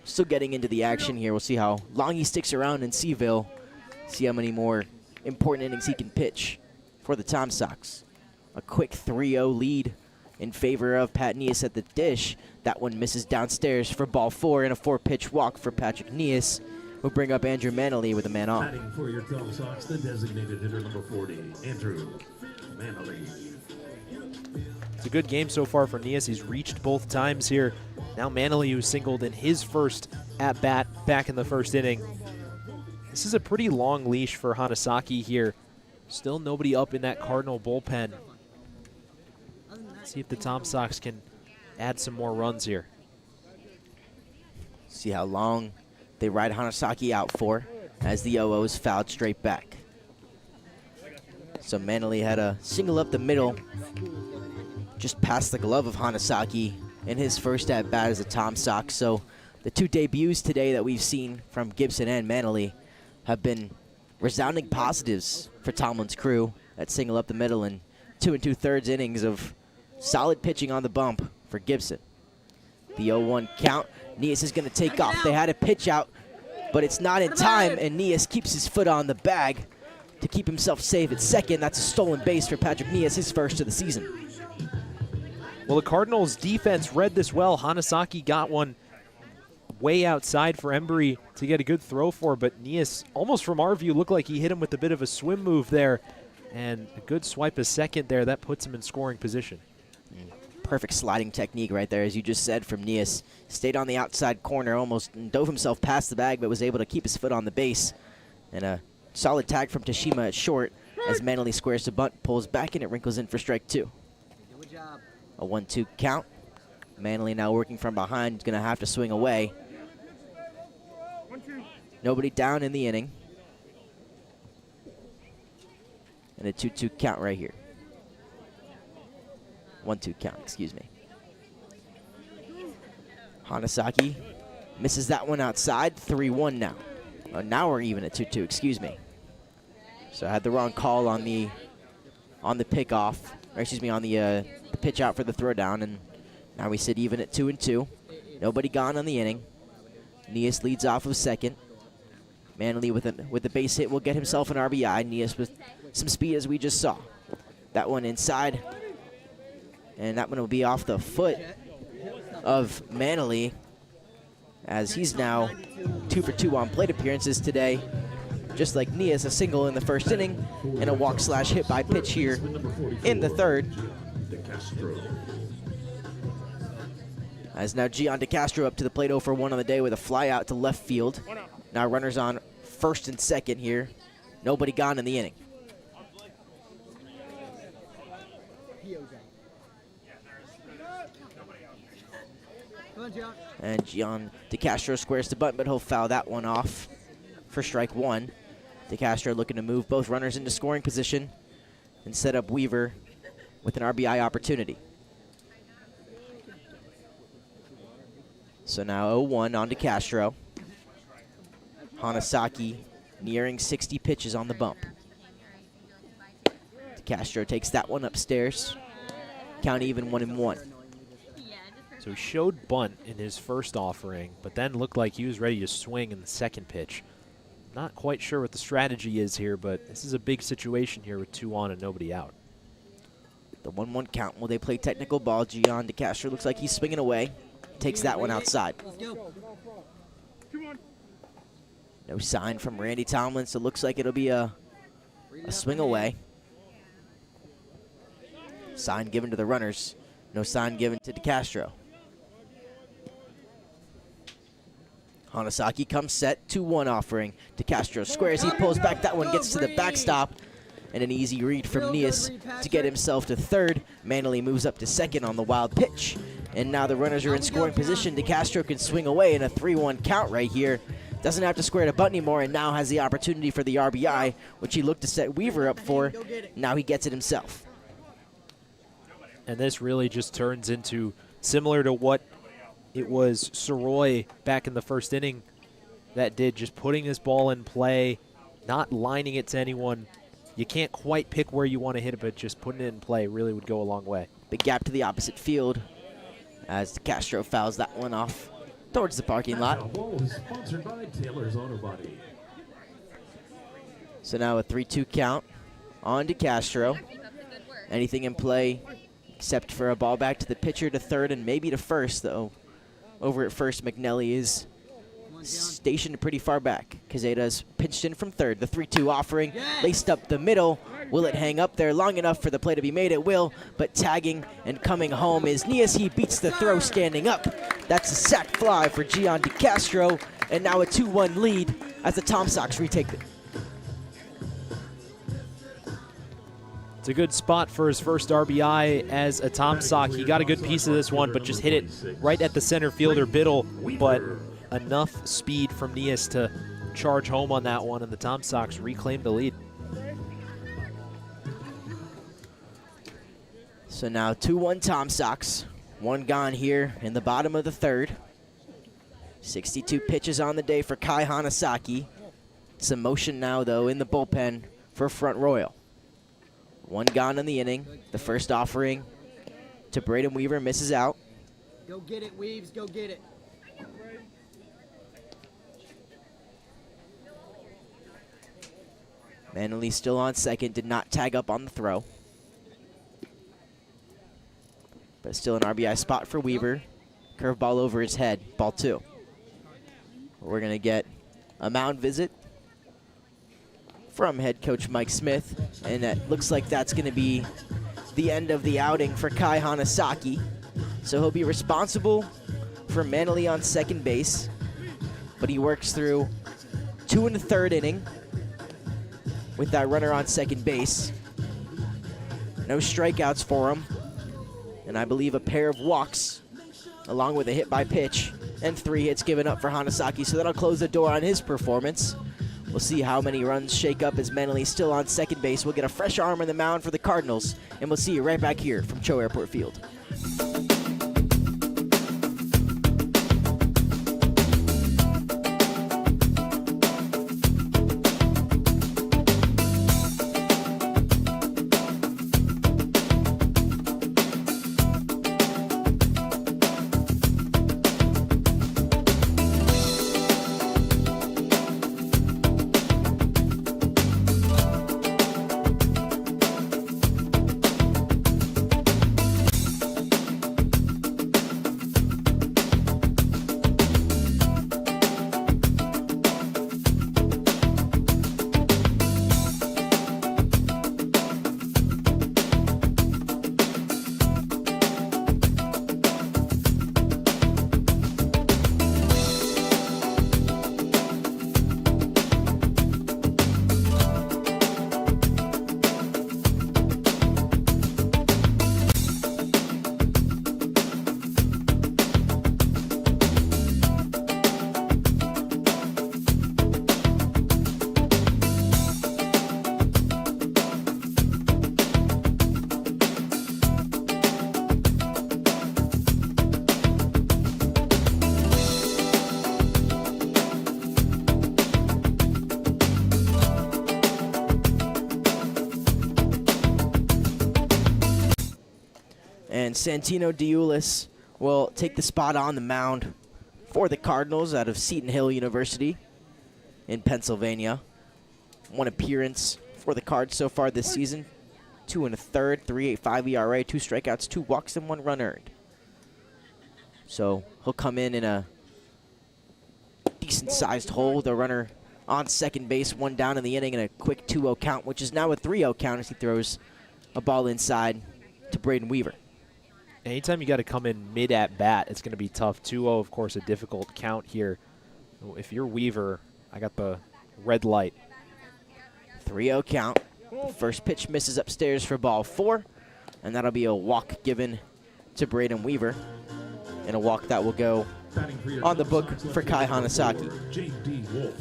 still getting into the action here. We'll see how long he sticks around in Seville, see how many more important innings he can pitch for the Tom Sox. A quick 3-0 lead in favor of Pat Nias at the dish. That one misses downstairs for ball 4, and a 4-pitch walk for Patrick Nias. We'll bring up Andrew Manley with a man on. Batting for your Tom Sox, the designated hitter number 40, Andrew Manley. It's a good game so far for Nias. He's reached both times here. Now Manley, who singled in his first at-bat back in the first inning. This is a pretty long leash for Hanasaki here. Still nobody up in that Cardinal bullpen. Let's see if the Tom Sox can add some more runs here. See how long they ride Hanasaki out for as the 0-0 is fouled straight back. So Manley had a single up the middle, just past the glove of Hanasaki in his first at-bat as a Tom Sox. So the 2 debuts today that we've seen from Gibson and Manley have been resounding positives for Tomlin's crew. That single up the middle and 2 2/3 innings of solid pitching on the bump for Gibson. The 0-1 count. Nias is going to take off. They had a pitch out, but it's not in time, and Nias keeps his foot on the bag to keep himself safe at second. That's a stolen base for Patrick Nias, his first of the season. Well, the Cardinals' defense read this well. Hanasaki got one way outside for Embry to get a good throw for, but Nias, almost from our view, looked like he hit him with a bit of a swim move there, and a good swipe a second there. That puts him in scoring position. Perfect sliding technique right there, as you just said, from Nias. Stayed on the outside corner, almost dove himself past the bag, but was able to keep his foot on the base. And a solid tag from Tashima at short as Manley squares the bunt, pulls back, and it wrinkles in for strike 2. Good job. A 1-2 count. Manley now working from behind, is going to have to swing away. Nobody down in the inning. And a 2-2 count right here. 1-2 count, excuse me. Hanasaki misses that one outside. 3-1 now. Now we're even at 2-2, excuse me. So I had the wrong call on the pickoff, or excuse me, on the pitch out for the throwdown, and now we sit even at 2-2. Nobody gone on the inning. Nias leads off of second. Manley with the base hit will get himself an RBI. Nias with some speed, as we just saw. That one inside, and that one will be off the foot of Manley, as he's now 2 for 2 on plate appearances today. Just like Nias, a single in the first inning and a walk/hit by pitch here in the third. As now Gian DeCastro up to the plate, 0 for 1 on the day with a fly out to left field. Now runners on first and second here. Nobody gone in the inning. And Gian DeCastro squares the bunt, but he'll foul that one off for strike 1. DeCastro looking to move both runners into scoring position and set up Weaver with an RBI opportunity. So now 0-1 on DeCastro. Hanasaki nearing 60 pitches on the bump. DeCastro takes that one upstairs. Count even 1-1. So he showed bunt in his first offering, but then looked like he was ready to swing in the second pitch. Not quite sure what the strategy is here, but this is a big situation here with 2 on and nobody out. The 1-1 count. Will they play technical ball? Gian DeCastro looks like he's swinging away. Takes that one outside. Let's go. No sign from Randy Tomlin, so it looks like it'll be a swing away. Sign given to the runners. No sign given to DeCastro. Hanasaki comes set, 2-1 offering. DeCastro squares, he pulls back, that one gets to the backstop. And an easy read from Nias to get himself to third. Manley moves up to second on the wild pitch. And now the runners are in scoring position. DeCastro can swing away in a 3-1 count right here. Doesn't have to square to butt anymore, and now has the opportunity for the RBI, which he looked to set Weaver up for. Now he gets it himself. And this really just turns into similar to what it was Soroy back in the first inning that did, just putting this ball in play, not lining it to anyone. You can't quite pick where you want to hit it, but just putting it in play really would go a long way. Big gap to the opposite field as DeCastro fouls that one off towards the parking lot. Ball is sponsored by Taylor's Auto Body. So now a 3-2 count on DeCastro. Anything in play except for a ball back to the pitcher to third and maybe to first, though. Over at first, McNelly is stationed pretty far back. Cazeda's pinched in from third. The 3-2 offering, laced up the middle. Will it hang up there long enough for the play to be made? It will, but tagging and coming home is Nias. He beats the throw standing up. That's a sac fly for Gian DeCastro, and now a 2-1 lead as the Tom Sox retake it. It's a good spot for his first RBI as a Tom Sock. He got a good piece of this one, but just hit it right at the center fielder Biddle, but enough speed from Nias to charge home on that one, and the Tom Sox reclaimed the lead. So now 2-1 Tom Sox. One gone here in the bottom of the third. 62 pitches on the day for Kai Hanasaki. Some motion now, though, in the bullpen for Front Royal. One gone in the inning. The first offering to Braden Weaver misses out. Go get it, Weaves. Go get it. Manley still on second. Did not tag up on the throw. But still an RBI spot for Weaver. Curveball over his head. Ball 2. We're going to get a mound visit from head coach Mike Smith, and it looks like that's going to be the end of the outing for Kai Hanasaki. So he'll be responsible for Manley on second base, but he works through 2 in the third inning with that runner on second base. No strikeouts for him, and I believe a pair of walks along with a hit by pitch and 3 hits given up for Hanasaki, so that'll close the door on his performance. We'll see how many runs shake up as Manley's still on second base. We'll get a fresh arm on the mound for the Cardinals, and we'll see you right back here from CHO Airport Field. And Santino Diulis will take the spot on the mound for the Cardinals out of Seton Hill University in Pennsylvania. 1 appearance for the Cards so far this season. 2 1/3, 3.85 ERA, 2 strikeouts, 2 walks, and 1 run earned. So he'll come in a decent-sized hole. The runner on second base, 1 down in the inning, and a quick 2-0 count, which is now a 3-0 count as he throws a ball inside to Braden Weaver. Anytime you got to come in mid at bat, it's going to be tough. 2-0, of course, a difficult count here. If you're Weaver, I got the red light. 3-0 count. The first pitch misses upstairs for ball 4, and that'll be a walk given to Braden Weaver, and a walk that will go on the book for Kai Hanasaki. J.D. Wolf.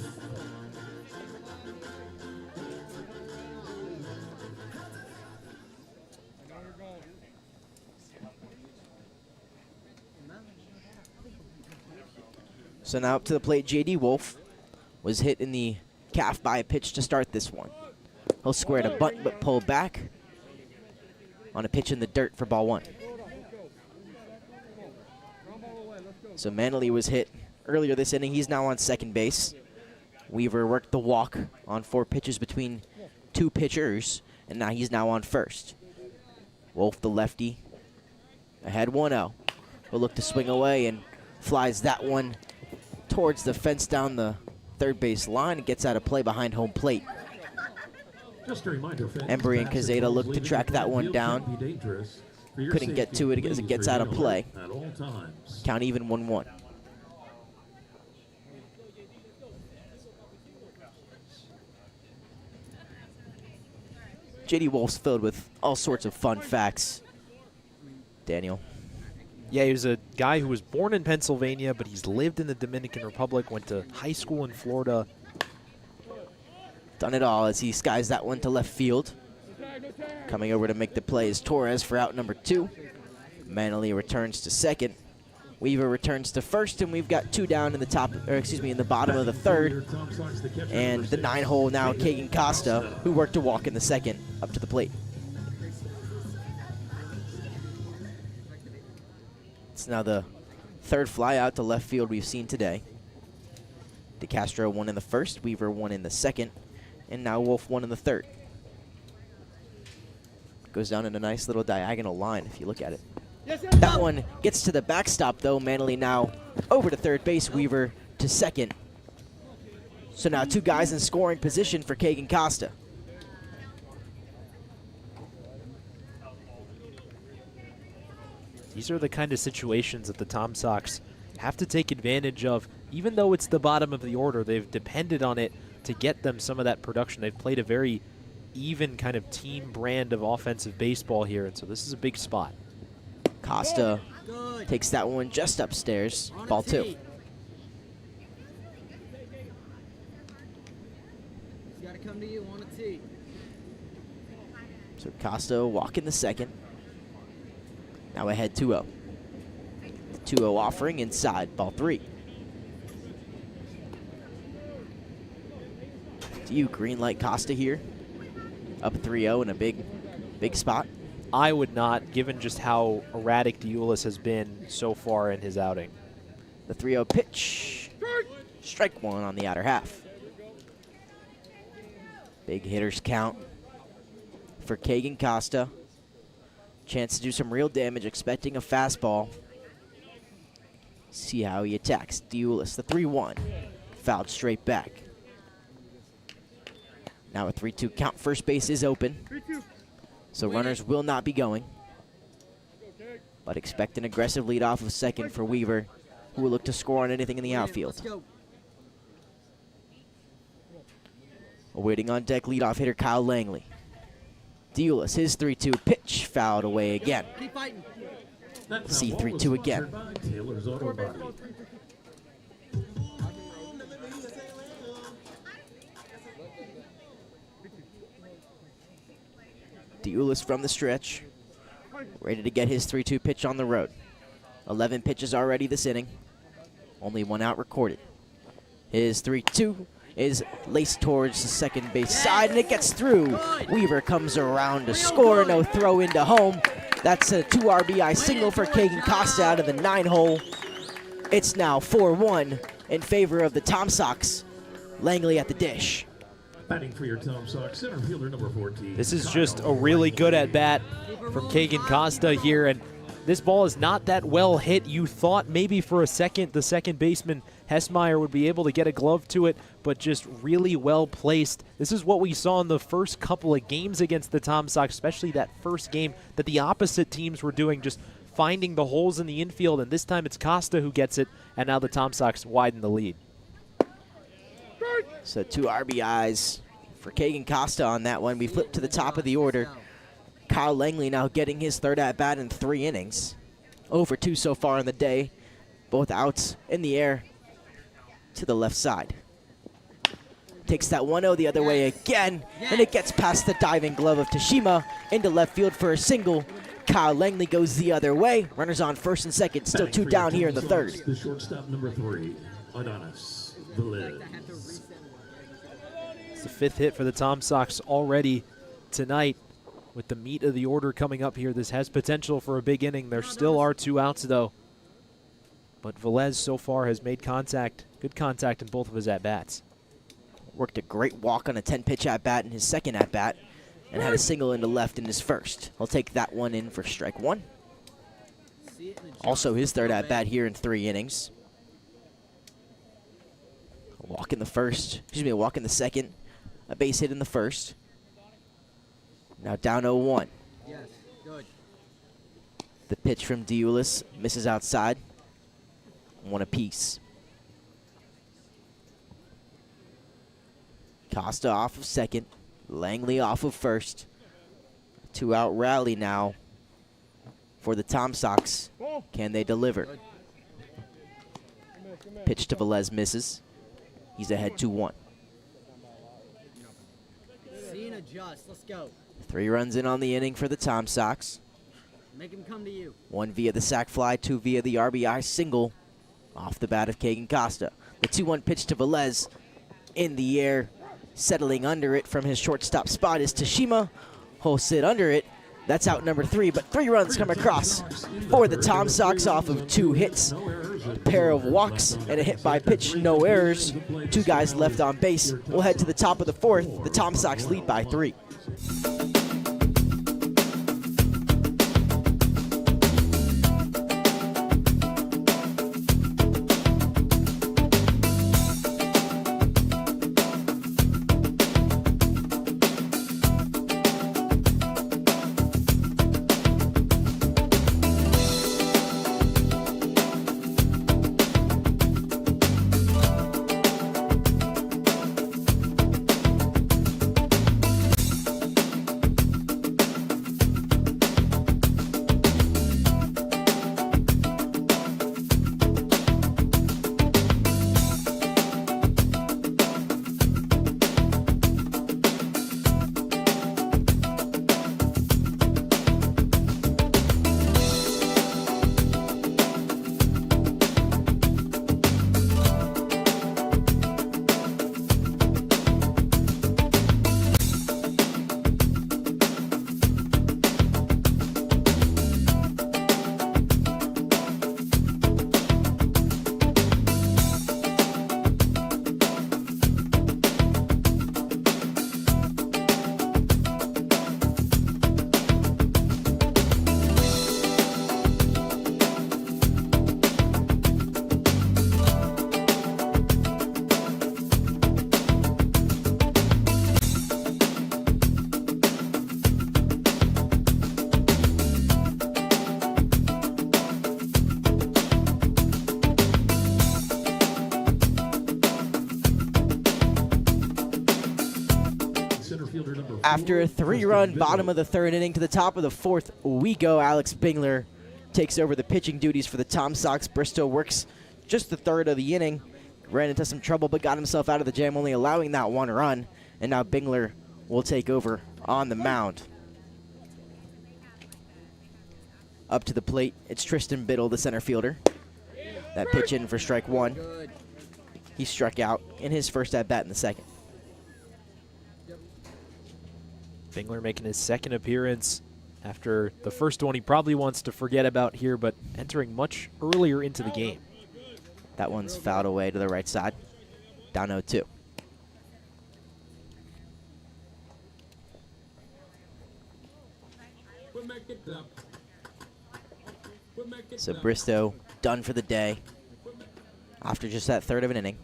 So now up to the plate, J.D. Wolf was hit in the calf by a pitch to start this one. He'll square to bunt but pull back on a pitch in the dirt for ball 1. So Manley was hit earlier this inning. He's now on second base. Weaver worked the walk on 4 pitches between 2 pitchers, and now he's now on first. Wolf, the lefty, ahead 1-0. Will look to swing away and flies that one towards the fence down the third base line and gets out of play behind home plate. Just a reminder, Embry and Cazeta look to track that one down. Couldn't get to it as it gets out of play. Count even 1-1. J.D. Wolf's filled with all sorts of fun facts. Daniel. Yeah, he was a guy who was born in Pennsylvania, but he's lived in the Dominican Republic, went to high school in Florida. Done it all as he skies that one to left field. Coming over to make the play is Torres for out number 2. Manley returns to second. Weaver returns to first, and we've got 2 down in the top, or excuse me, in the bottom of the third. And the 9-hole now, Kagan Costa, who worked a walk in the second, up to the plate. It's now the 3rd fly out to left field we've seen today. DeCastro 1 in the first, Weaver 1 in the second, and now Wolf 1 in the third. Goes down in a nice little diagonal line if you look at it. That one gets to the backstop though. Manley now over to third base, Weaver to second. So now 2 guys in scoring position for Kagan Costa. These are the kind of situations that the Tom Sox have to take advantage of. Even though it's the bottom of the order, they've depended on it to get them some of that production. They've played a very even kind of team brand of offensive baseball here, and so this is a big spot. Costa takes that one just upstairs, ball 2. He's got to come to you on a tee. So Costa walk in the second. Now ahead 2-0. 2-0 offering inside, ball 3. Do you green light Costa here? Up 3-0 in a big spot? I would not, given just how erratic Diulis has been so far in his outing. The 3-0 pitch. Strike 1 on the outer half. Big hitters count for Kagan Costa. Chance to do some real damage, expecting a fastball. See how he attacks. Diulis, the 3-1. Fouled straight back. Now a 3-2 count. First base is open. So runners will not be going. But expect an aggressive lead off of second for Weaver, who will look to score on anything in the outfield. Awaiting on deck, leadoff hitter Kyle Langley. Diulis, his 3-2 pitch, fouled away again. See 3-2 again. Diulis from the stretch, ready to get his 3-2 pitch on the road. 11 pitches already this inning, only 1 out recorded. His 3-2 is laced towards the second base side, and it gets through. Weaver comes around to score, no throw into home. That's a 2 RBI single for Kagan Costa out of the 9-hole. It's now 4-1 in favor of the Tom Sox. Langley at the dish. Batting for your Tom Sox, center fielder number 14. This is just a really good at-bat from Keegan Costa here, and this ball is not that well hit. You thought maybe for a second the second baseman Hessmeyer would be able to get a glove to it, but just really well placed. This is what we saw in the first couple of games against the Tom Sox, especially that first game that the opposite teams were doing, just finding the holes in the infield, and this time it's Costa who gets it, and now the Tom Sox widen the lead. So 2 RBIs for Keegan Costa on that one. We flip to the top of the order. Kyle Langley now getting his 3rd at-bat in 3 innings. 0 for 2 so far in the day. Both outs in the air to the left side. Takes that 1-0 the other way again, and it gets past the diving glove of Tashima into left field for a single. Kyle Langley goes the other way. Runners on first and second. Still 2 down here in the 3rd. The shortstop number 3, Adonis Velez. It's the 5th hit for the Tom Sox already tonight. With the meat of the order coming up here, this has potential for a big inning. There still are 2 outs, though. But Velez so far has made contact, good contact in both of his at-bats. Worked a great walk on a 10-pitch at-bat in his 2nd at-bat and had a single into left in his 1st. He'll take that one in for strike 1. Also his 3rd at-bat here in 3 innings. A walk in the 1st, excuse me, a walk in the 2nd, a base hit in the 1st. Now down 0-1. Yes, good. The pitch from Diulis misses outside. 1 apiece. Costa off of 2nd. Langley off of 1st. 2-out rally now for the Tom Sox. Can they deliver? Pitch to Velez misses. He's ahead 2-1. See and adjust. Let's go. 3 runs in on the inning for the Tom Sox. Make him come to you. 1 via the sac fly, 2 via the RBI single off the bat of Keegan Costa. The 2-1 pitch to Velez in the air. Settling under it from his shortstop spot is Tashima. He'll sit under it. That's out number 3, but 3 runs come across for the Tom Sox off of 2 hits. A pair of walks and a hit by pitch, no errors. 2 guys left on base. We'll head to the top of the 4th. The Tom Sox lead by 3. After a 3-run bottom of the 3rd inning to the top of the 4th, we go. Alex Bingler takes over the pitching duties for the Tom Sox. Bristow works just the 3rd of the inning. Ran into some trouble but got himself out of the jam, only allowing that 1 run. And now Bingler will take over on the mound. Up to the plate, it's Tristan Biddle, the center fielder. That pitch in for strike 1. He struck out in his first at-bat in the 2nd. Bingler making his 2nd appearance after the first one he probably wants to forget about here, but entering much earlier into the game. That one's fouled away to the right side. Down 0-2. So Bristow done for the day after just that third of an inning.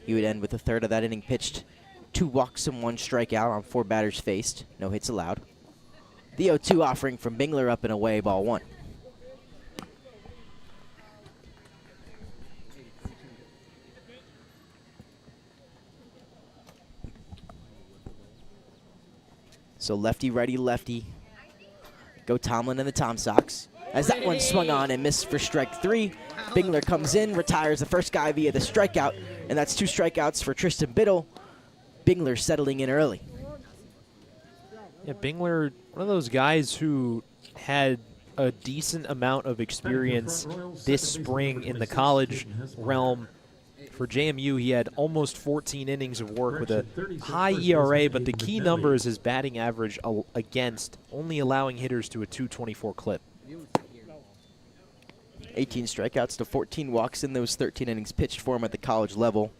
He would end with a third of that inning pitched, 2 walks and 1 strikeout on 4 batters faced, no hits allowed. The 0-2 offering from Bingler up and away, ball 1. So lefty, righty, lefty. Go Tomlin and the Tom Sox. As that one swung on and missed for strike 3, Bingler comes in, retires the first guy via the strikeout, and that's 2 strikeouts for Tristan Biddle. Bingler settling in early. Yeah, Bingler, one of those guys who had a decent amount of experience this spring in the college realm. For JMU, he had almost 14 innings of work with a high ERA, but the key number is his batting average against, only allowing hitters to a .224 clip. 18 strikeouts to 14 walks in those 13 innings pitched for him at the college level.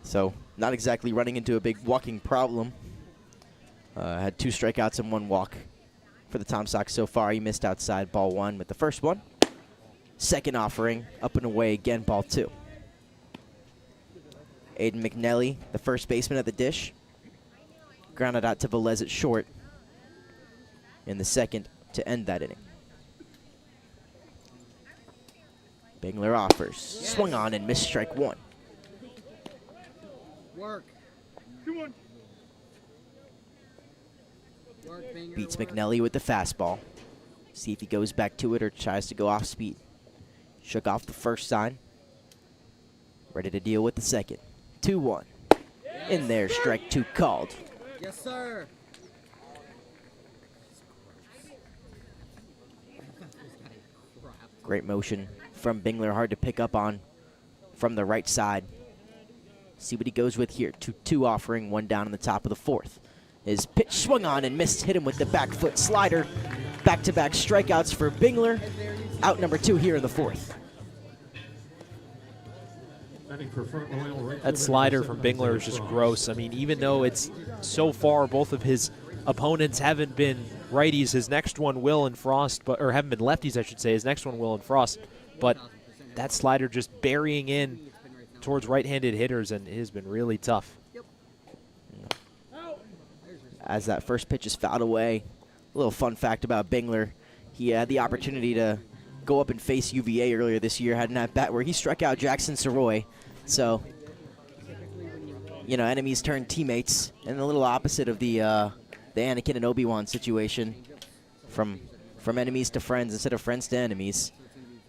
So not exactly running into a big walking problem. Had 2 strikeouts and 1 walk for the Tom Sox so far. He missed outside, ball 1 with the first one. Second offering, up and away again, ball 2. Aiden McNelly, the first baseman at the dish. Grounded out to Velez at short in the second to end that inning. Bingler offers. Swung on and missed strike 1. Work. 2-1. Work, Binger, Beats work. McNelly with the fastball. See if he goes back to it or tries to go off speed. Shook off the first sign. Ready to deal with the second. 2-1. In there, strike 2 called. Yes, sir. Great motion from Bingler, hard to pick up on from the right side. See what he goes with here. 2-2 offering, 1 down in the top of the 4th. His pitch swung on and missed, hit him with the back foot slider. Back-to-back strikeouts for Bingler. Out number 2 here in the 4th. That slider from Bingler is just gross. I mean, even though it's so far both of his opponents haven't been righties, his next one Will and Frost, or haven't been lefties, I should say. His next one Will and Frost, but that slider just burying in towards right-handed hitters, and it has been really tough. As that first pitch is fouled away, a little fun fact about Bingler: he had the opportunity to go up and face UVA earlier this year, had an at-bat where he struck out Jackson Soroy. So, you know, enemies turn teammates, and a little opposite of the Anakin and Obi-Wan situation, from enemies to friends instead of friends to enemies.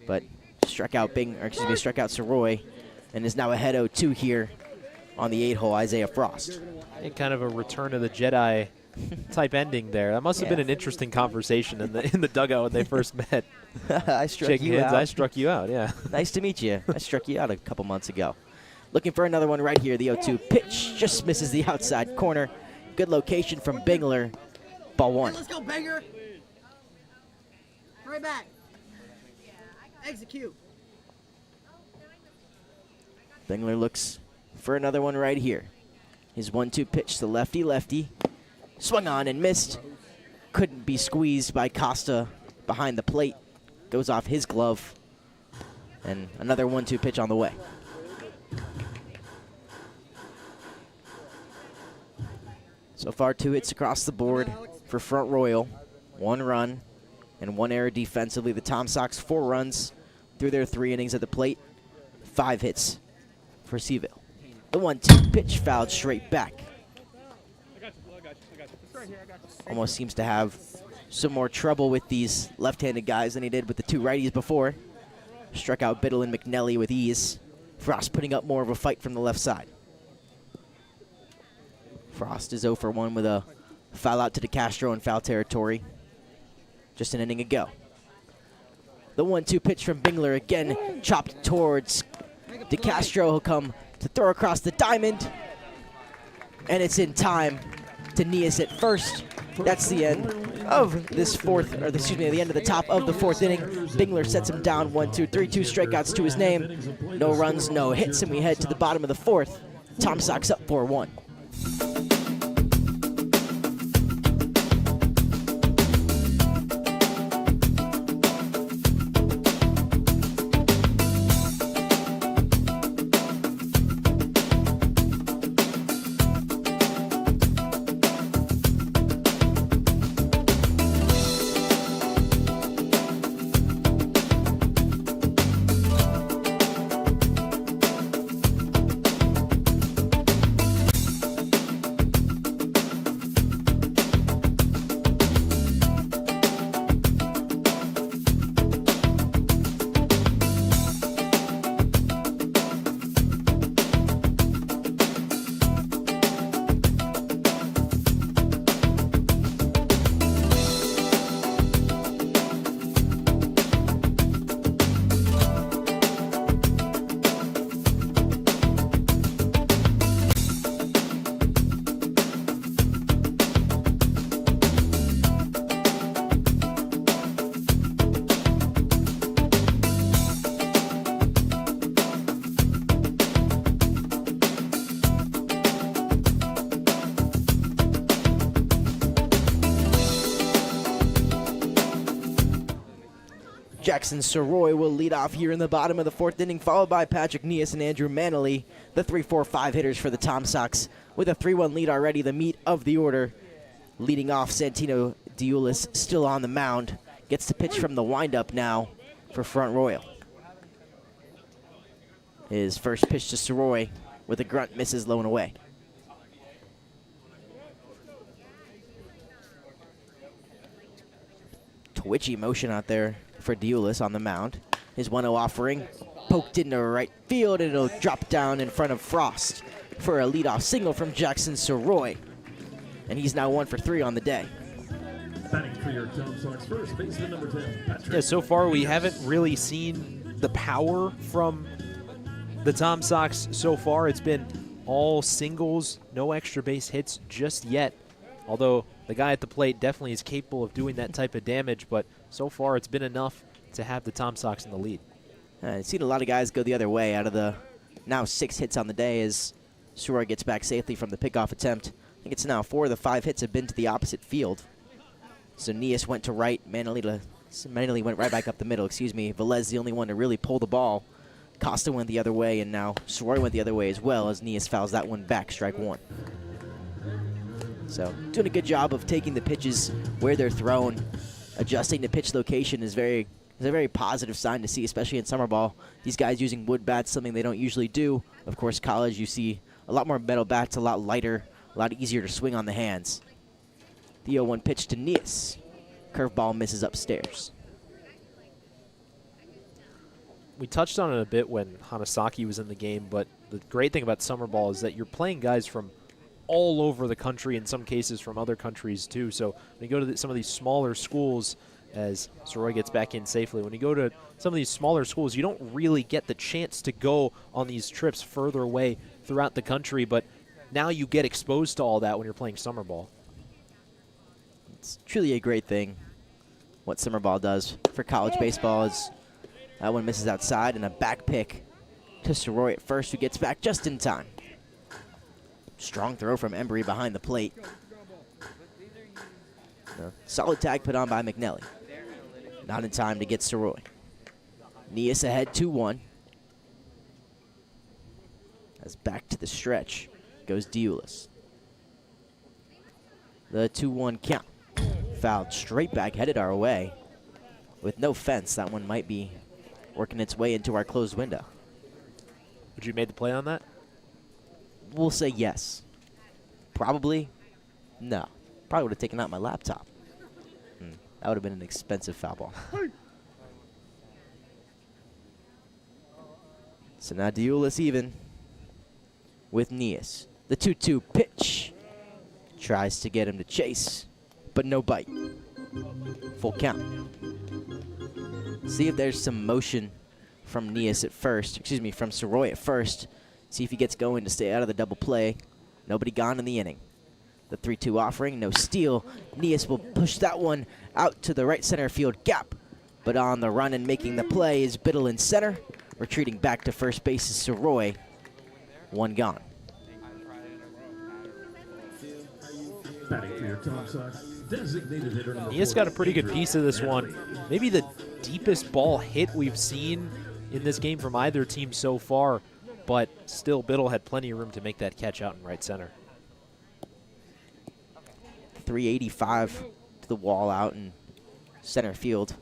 But struck out struck out Soroy, and is now ahead 0-2 here on the 8-hole. Isaiah Frost. And kind of a Return of the Jedi type ending there. That must have been an interesting conversation in the dugout when they first met. I struck Shaking you hands, out. I struck you out, yeah. Nice to meet you. I struck you out a couple months ago. Looking for another one right here. The 0-2 pitch just misses the outside corner. Good location from Bingler. Ball 1. Let's go, Binger. Hurry back. Execute. Bingler looks for another one right here. His 1-2 pitch to lefty-lefty. Swung on and missed. Couldn't be squeezed by Costa behind the plate. Goes off his glove. And another 1-2 pitch on the way. So far, 2 hits across the board for Front Royal. 1 run and 1 error defensively. The Tom Sox 4 runs through their 3 innings at the plate. 5 hits for Seville. The 1-2 pitch fouled straight back. Almost seems to have some more trouble with these left-handed guys than he did with the 2 righties before. Struck out Biddle and McNelly with ease. Frost putting up more of a fight from the left side. Frost is 0 for 1 with a foul out to DeCastro in foul territory. Just an inning ago. The 1-2 pitch from Bingler again chopped towards DeCastro. He'll come to throw across the diamond. And it's in time to Nias at first. That's the end of this the end of the top of the 4th inning. Bingler sets him down 1-2, 3-2 strikeouts to his name. No runs, no hits, and we head to the bottom of the 4th. Tom Sox up 4-1. Jackson Soroy will lead off here in the bottom of the 4th inning, followed by Patrick Nias and Andrew Manley, the 3-4-5 hitters for the Tom Sox. With a 3-1 lead already, the meat of the order. Leading off, Santino Diulis still on the mound. Gets to pitch from the windup now for Front Royal. His first pitch to Soroy with a grunt, misses low and away. Twitchy motion out there for Diulis on the mound. His 1-0 offering poked into right field, and it'll drop down in front of Frost for a leadoff single from Jackson Soroy. And he's now 1 for 3 on the day. Batting for your Tom Sox first baseman, number 10, Patrick. Yeah, so far we haven't really seen the power from the Tom Sox so far. It's been all singles, no extra base hits just yet. Although the guy at the plate definitely is capable of doing that type of damage, but so far it's been enough to have the Tom Sox in the lead. I've seen a lot of guys go the other way out of the now 6 hits on the day as Soroy gets back safely from the pickoff attempt. I think it's now 4 of the 5 hits have been to the opposite field. So Nias went to right, Manley went right back up the middle, Velez the only one to really pull the ball. Costa went the other way, and now Soroy went the other way as well as Nias fouls that one back, strike 1. So doing a good job of taking the pitches where they're thrown. Adjusting the pitch location is a very positive sign to see, especially in summer ball. These guys using wood bats, something they don't usually do. Of course, college, you see a lot more metal bats, a lot lighter, a lot easier to swing on the hands. The 0-1 pitch to Nias. Curveball misses upstairs. We touched on it a bit when Hanasaki was in the game, but the great thing about summer ball is that you're playing guys from all over the country, in some cases from other countries too. So when you go to some of these smaller schools, as Soroy gets back in safely, when you go to some of these smaller schools, you don't really get the chance to go on these trips further away throughout the country, but now you get exposed to all that when you're playing summer ball. It's truly a great thing what summer ball does for college baseball. Is that one misses outside, and a back pick to Soroy at first, who gets back just in time. Strong throw from Embry behind the plate. Solid tag put on by McNelly. Not in time to get Soroy. Nias ahead 2-1. As back to the stretch goes Diulis. The 2-1 count. Fouled straight back, headed our way. With no fence, that one might be working its way into our closed window. Would you have made the play on that? We'll say yes. Probably no. Probably would have taken out my laptop. That would have been an expensive foul ball. So now Diulis even with Nias. The 2-2 pitch. Tries to get him to chase, but no bite. Full count. See if there's some motion from Nias at first. From Soroy at first. See if he gets going to stay out of the double play. Nobody gone in the inning. The 3-2 offering, no steal. Nias will push that one out to the right center field gap. But on the run and making the play is Biddle in center. Retreating back to first base is Soroy. One gone. Batting for your Tom Sox, designated hitter number Nias 4, got a pretty good Andrew piece of this one. Manley. Maybe the deepest ball hit we've seen in this game from either team so far, but still Biddle had plenty of room to make that catch out in right center. 385 to the wall out in center field.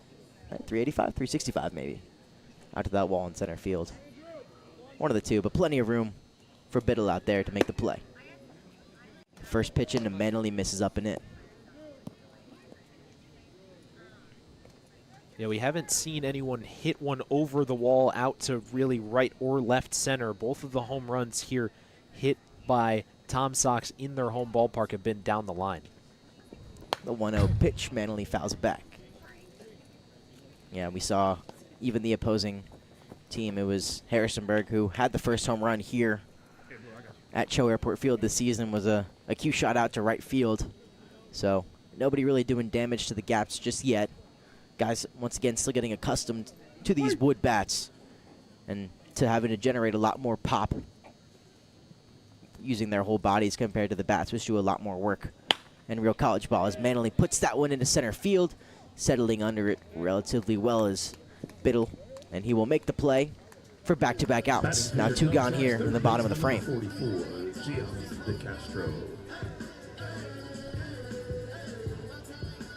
385, 365 maybe. Out to that wall in center field. One of the two, but plenty of room for Biddle out there to make the play. First pitch into Manley, misses up and in. Yeah, we haven't seen anyone hit one over the wall out to really right or left center. Both of the home runs here hit by Tom Sox in their home ballpark have been down the line. The 1-0 pitch, Manley fouls it back. Yeah, we saw even the opposing team. It was Harrisonburg who had the first home run here at CHO Airport Field this season. Was a cue shot out to right field. So nobody really doing damage to the gaps just yet. Guys, once again, still getting accustomed to these wood bats and to having to generate a lot more pop using their whole bodies compared to the bats, which do a lot more work in real college ball. As Manley puts that one into center field, settling under it relatively well as Biddle, and he will make the play for back-to-back outs. Now 2 gone here in the bottom of the frame. 44, Gian De Castro.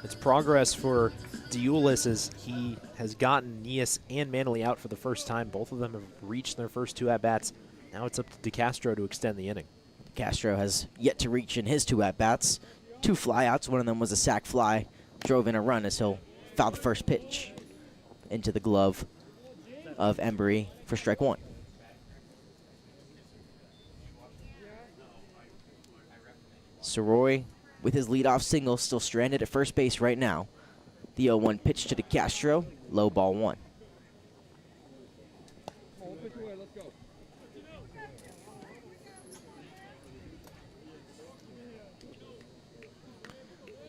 It's progress for Diulis as he has gotten Nias and Manley out for the first time. Both of them have reached their first 2 at-bats. Now it's up to De Castro to extend the inning. Castro has yet to reach in his 2 at-bats. 2 flyouts. One of them was a sac fly. Drove in a run as he'll foul the first pitch into the glove of Embry for strike 1. Soroy with his leadoff single still stranded at first base right now. The 0-1 pitch to De Castro, low ball 1.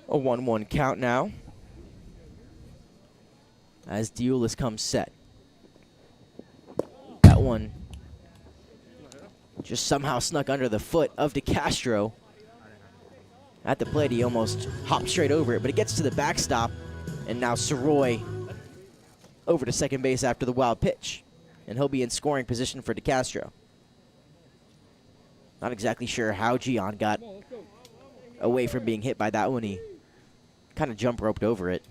A 1-1 count now as Diulis comes set. That one just somehow snuck under the foot of De Castro. At the plate, he almost hopped straight over it, but it gets to the backstop, and now Soroy over to second base after the wild pitch, and he'll be in scoring position for De Castro. Not exactly sure how Gian got away from being hit by that one. He kind of jump roped over it,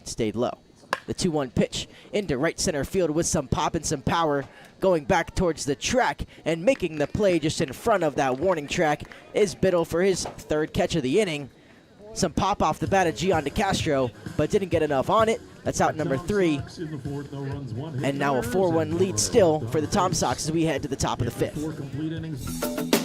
stayed low. The 2-1 pitch into right center field with some pop and some power, going back towards the track and making the play just in front of that warning track is Biddle for his 3rd catch of the inning. Some pop off the bat of Gian De Castro, but didn't get enough on it. That's out number 3. And now a 4-1 lead still for the Tom Sox as we head to the top of the 5th.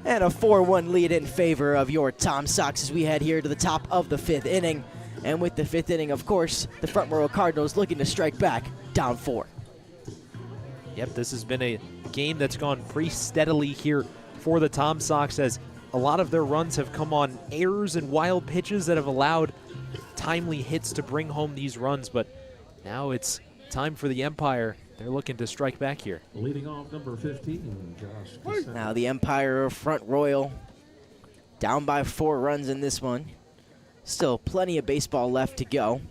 And a 4-1 lead in favor of your Tom Sox as we head here to the top of the 5th inning. And with the 5th inning, of course, the Front Royal Cardinals looking to strike back, down 4. Yep, this has been a game that's gone pretty steadily here for the Tom Sox as a lot of their runs have come on errors and wild pitches that have allowed timely hits to bring home these runs. But now it's time for the Empire. They're looking to strike back here. Leading off number 15, Josh Cassell. Now the Empire of Front Royal down by 4 runs in this one. Still plenty of baseball left to go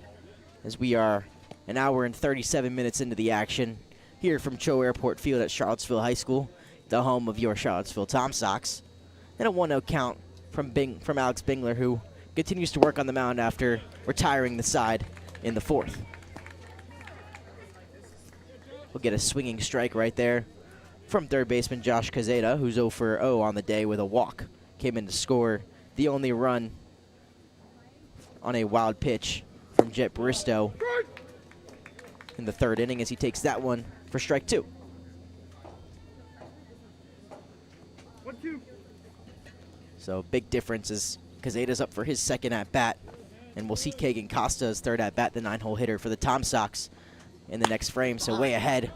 as we are an hour and 37 minutes into the action here from CHO Airport Field at Charlottesville High School, the home of your Charlottesville Tom Sox. And a 1-0 count from Alex Bingler, who continues to work on the mound after retiring the side in the 4th. We'll get a swinging strike right there from third baseman Josh Cazeta, who's 0 for 0 on the day with a walk. Came in to score the only run on a wild pitch from Jet Bristow in the 3rd inning as he takes that one for strike 2. So big difference as Cazeta's up for his 2nd at-bat, and we'll see Kagan Costa's 3rd at-bat, the 9-hole hitter for the Tom Sox, in the next frame. So way ahead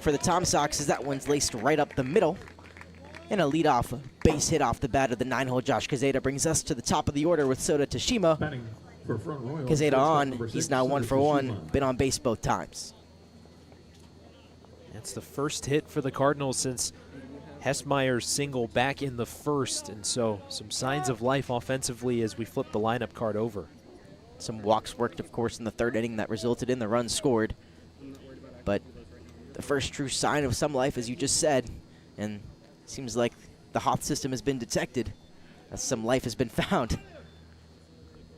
for the Tom Sox as that one's laced right up the middle. And a leadoff base hit off the bat of the 9-hole Josh Cazeta brings us to the top of the order with Soda Tashima. Cazeta on, he's now 1 for 1, been on base both times. That's the first hit for the Cardinals since Hessmeyer's single back in the 1st, and so some signs of life offensively as we flip the lineup card over. Some walks worked, of course, in the third inning that resulted in the run scored. But the first true sign of some life, as you just said, and it seems like the Hoth system has been detected, as some life has been found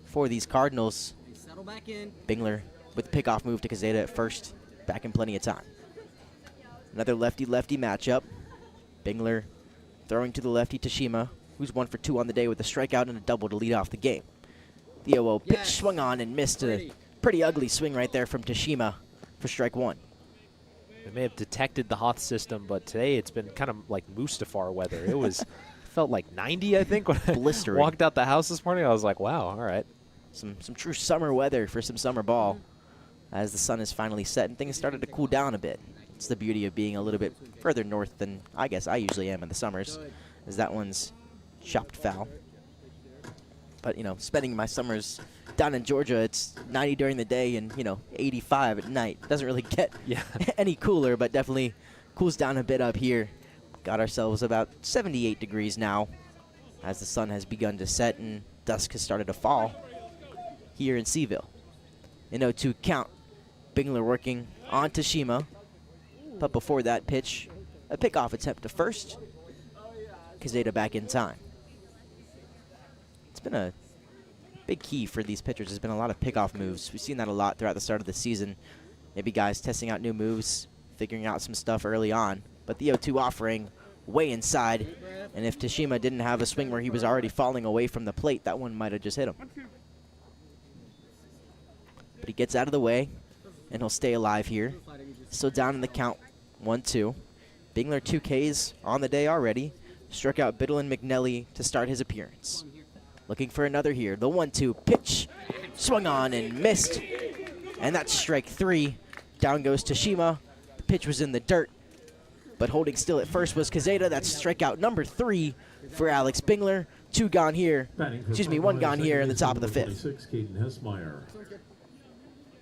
for these Cardinals. Settle back in. Bingler with the pickoff move to Kazeda at first, back in plenty of time. Another lefty-lefty matchup. Bingler throwing to the lefty Tashima, who's 1 for 2 on the day with a strikeout and a double to lead off the game. The 0-0 pitch swung on and missed. A pretty ugly swing right there from Tashima for strike 1. We may have detected the Hoth system, but today it's been kind of like Mustafar weather. It was felt like 90, I think, when Blistering. I walked out the house this morning. I was like, wow, all right. Some true summer weather for some summer ball as the sun is finally set and things started to cool down a bit. It's the beauty of being a little bit further north than I guess I usually am in the summers, as that one's chopped foul. But, you know, spending my summers down in Georgia, it's 90 during the day and, 85 at night. Doesn't really get any cooler, but definitely cools down a bit up here. Got ourselves about 78 degrees now as the sun has begun to set and dusk has started to fall here in Seville. An 0-2 count. Bingler working on Tashima. But before that pitch, a pickoff attempt to first. Kazeda back in time. It's been a big key for these pitchers. There's been a lot of pickoff moves. We've seen that a lot throughout the start of the season. Maybe guys testing out new moves, figuring out some stuff early on. But the 0-2 offering way inside. And if Tashima didn't have a swing where he was already falling away from the plate, that one might have just hit him. But he gets out of the way, and he'll stay alive here. Still down in the count, 1-2. Bingler 2 Ks on the day already. Struck out Biddle and McNelly to start his appearance. Looking for another here. The 1-2 pitch. Swung on and missed. And that's strike 3. Down goes Tashima. The pitch was in the dirt. But holding still at first was Kazeda. That's strikeout number 3 for Alex Bingler. 2 gone here. Excuse me, 1 gone here in the top of the 5th.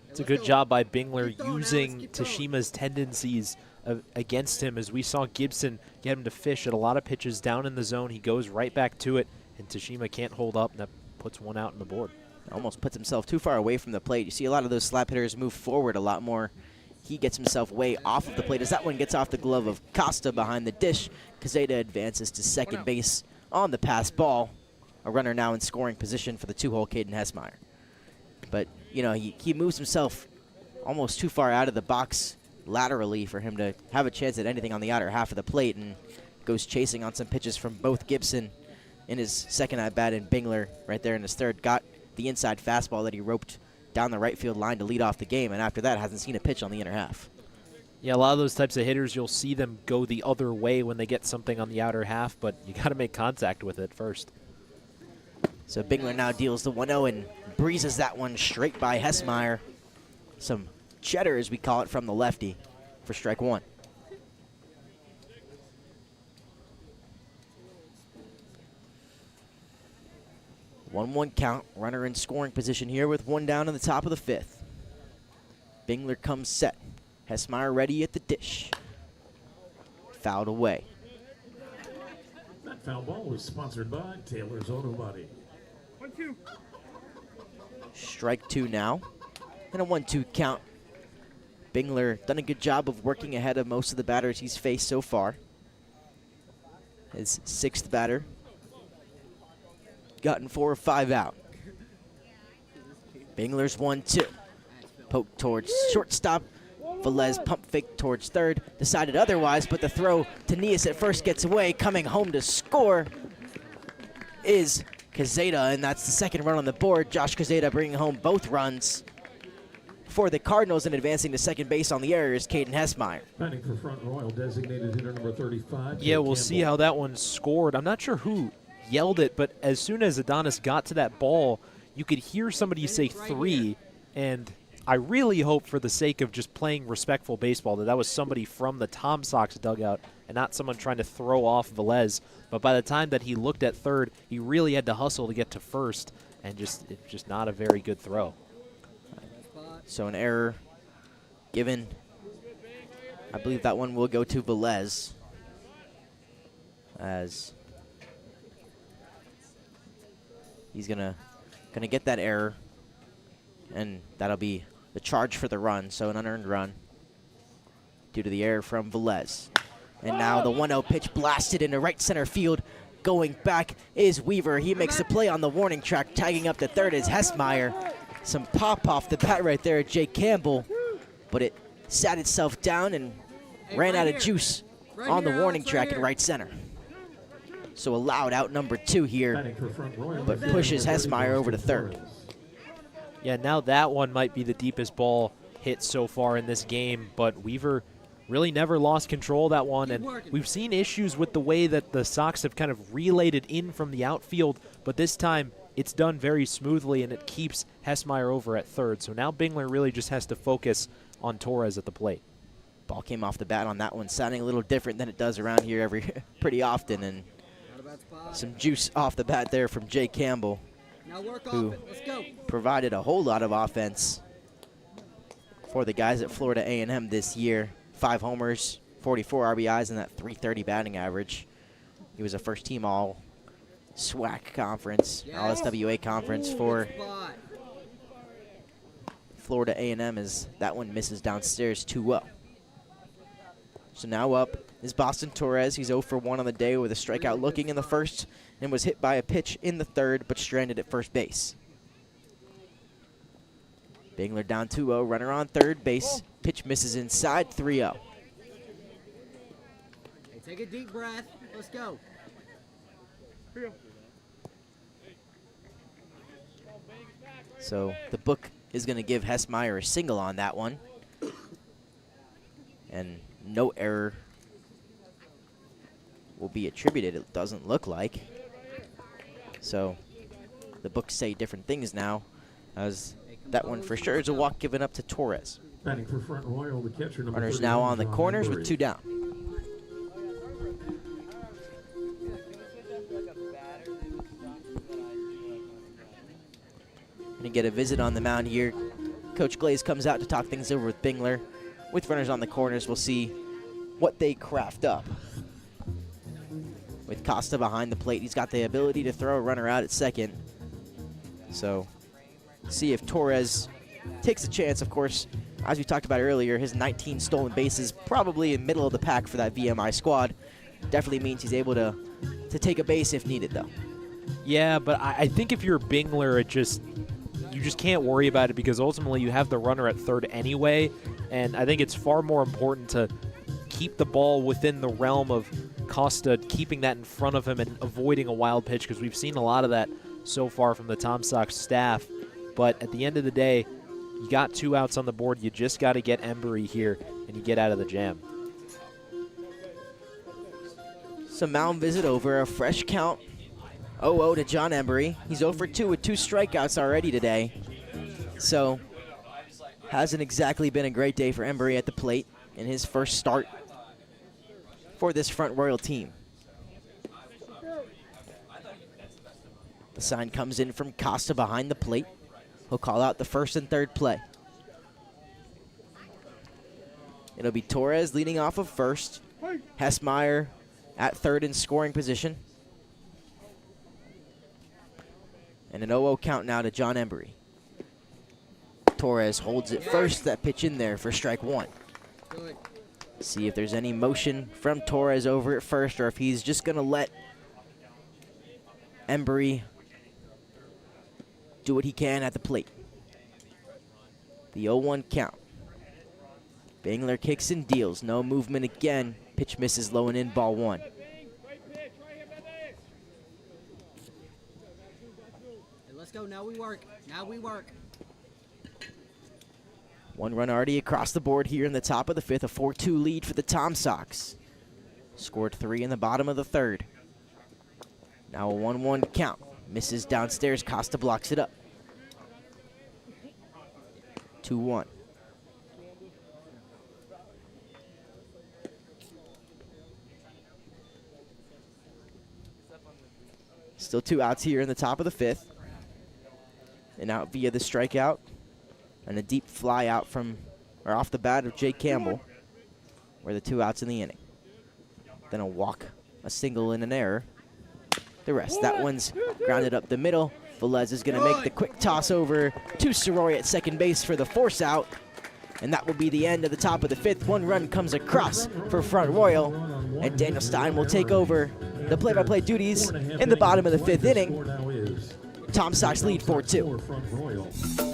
It's a good job by Bingler using Tashima's tendencies against him, as we saw Gibson get him to fish at a lot of pitches down in the zone. He goes right back to it, and Tashima can't hold up, and that puts 1 out on the board. Almost puts himself too far away from the plate. You see a lot of those slap hitters move forward a lot more. He gets himself way off of the plate as that one gets off the glove of Costa behind the dish. Kazeda advances to second base on the pass ball. A runner now in scoring position for the 2-hole Caden Hessmeyer. But, he moves himself almost too far out of the box laterally for him to have a chance at anything on the outer half of the plate, and goes chasing on some pitches from both Gibson in his second at-bat, and Bingler right there in his third got the inside fastball that he roped down the right field line to lead off the game, and after that hasn't seen a pitch on the inner half. Yeah, a lot of those types of hitters, you'll see them go the other way when they get something on the outer half, but you got to make contact with it first. So Bingler now deals the 1-0 and breezes that one straight by Hessmeyer. Some cheddar, as we call it, from the lefty for strike 1. One count, runner in scoring position here with 1 down in the top of the 5th. Bingler comes set. Hessmeyer ready at the dish. Fouled away. That foul ball was sponsored by Taylor's Auto Body. 1-2. Strike 2 now. And a 1-2 count. Bingler done a good job of working ahead of most of the batters he's faced so far. His 6th batter. Gotten 4 or 5 out. Bingler's 1-2. Poke towards shortstop. Velez pump fake towards third. Decided otherwise, but the throw to Nias at first gets away. Coming home to score is Kazeda, and that's the 2nd run on the board. Josh Kazeda bringing home both runs for the Cardinals, and advancing to second base on the error is Caden Hessmeyer. Batting for Front Royal, designated hitter number 35. Yeah, we'll see how that one scored. I'm not sure who yelled it, but as soon as Adonis got to that ball, you could hear somebody say 3, and I really hope, for the sake of just playing respectful baseball, that was somebody from the Tom Sox dugout and not someone trying to throw off Velez. But by the time that he looked at third, he really had to hustle to get to first, and it's just not a very good throw. So an error given. I believe that one will go to Velez, as he's gonna get that error. And that'll be the charge for the run, so an unearned run due to the error from Velez. And now the 1-0 pitch blasted into right center field. Going back is Weaver. He makes the play on the warning track. Tagging up to third is Hessmeyer. Some pop off the bat right there at Jake Campbell, but it sat itself down and ran out of juice on the warning track in right center. So allowed out number 2 here, but pushes Hessmeyer over to third. Yeah, now that one might be the deepest ball hit so far in this game, but Weaver really never lost control of that one, and we've seen issues with the way that the Sox have kind of relayed it in from the outfield, but this time it's done very smoothly, and it keeps Hessmeyer over at third. So now Bingler really just has to focus on Torres at the plate. Ball came off the bat on that one, sounding a little different than it does around here pretty often, and some juice off the bat there from Jake Campbell, who provided a whole lot of offense for the guys at Florida A&M this year. 5 homers, 44 RBIs, and that .330 batting average. He was a first-team all SWAC conference, all SWA conference for Florida A&M, as that one misses downstairs 2-0. So now up is Boston Torres. He's 0 for 1 on the day with a strikeout looking in the first and was hit by a pitch in the third but stranded at first base. Bingler down 2-0, runner on third base. Pitch misses inside, 3-0. Hey, take a deep breath. Let's go. So the book is going to give Hessmeyer a single on that one. And no error will be attributed, it doesn't look like. So the books say different things now, as that one for sure is a walk given up to Torres. Batting for Front Royal, the catcher, number Runners now 31, on the John corners Embry. with 2 down. Gonna get a visit on the mound here. Coach Glaze comes out to talk things over with Bingler. With runners on the corners, we'll see what they craft up. With Costa behind the plate, he's got the ability to throw a runner out at second. So, see if Torres takes a chance. Of course, as we talked about earlier, his 19 stolen bases, probably in middle of the pack for that VMI squad. Definitely means he's able to take a base if needed, though. Yeah, but I think if you're Bingler, you just can't worry about it, because ultimately you have the runner at third anyway, and I think it's far more important to keep the ball within the realm of Costa, keeping that in front of him and avoiding a wild pitch, because we've seen a lot of that so far from the Tom Sox staff. But at the end of the day, you got 2 outs on the board. You just got to get Embry here, and you get out of the jam. So mound visit over, a fresh count. 0-0 to John Embry. He's 0 for 2 with 2 strikeouts already today. So hasn't exactly been a great day for Embry at the plate in his first start for this Front Royal team. The sign comes in from Costa behind the plate. He'll call out the first and third play. It'll be Torres leading off of first. Hessmeyer at third in scoring position. And an 0-0 count now to John Embry. Torres holds it first. That pitch in there for strike 1. Good. See if there's any motion from Torres over at first, or if he's just going to let Embry do what he can at the plate. The 0-1 count. Bingler kicks and deals. No movement again. Pitch misses low and in, ball 1. Let's go. Now we work. Now we work. 1 run already across the board here in the top of the 5th. A 4-2 lead for the Tom Sox. Scored 3 in the bottom of the 3rd. Now a 1-1 count. Misses downstairs. Costa blocks it up. 2-1. Still 2 outs here in the top of the 5th. And out via the strikeout. And a deep fly out off the bat of Jake Campbell. Were the 2 outs in the inning. Then a walk, a single, and an error. The rest. That one's grounded up the middle. Velez is going to make the quick toss over to Soroy at second base for the force out. And that will be the end of the top of the 5th. 1 run comes across for Front Royal. And Daniel Stein will take over the play-by-play duties in the bottom of the 5th inning. Tom Sox lead 4-2.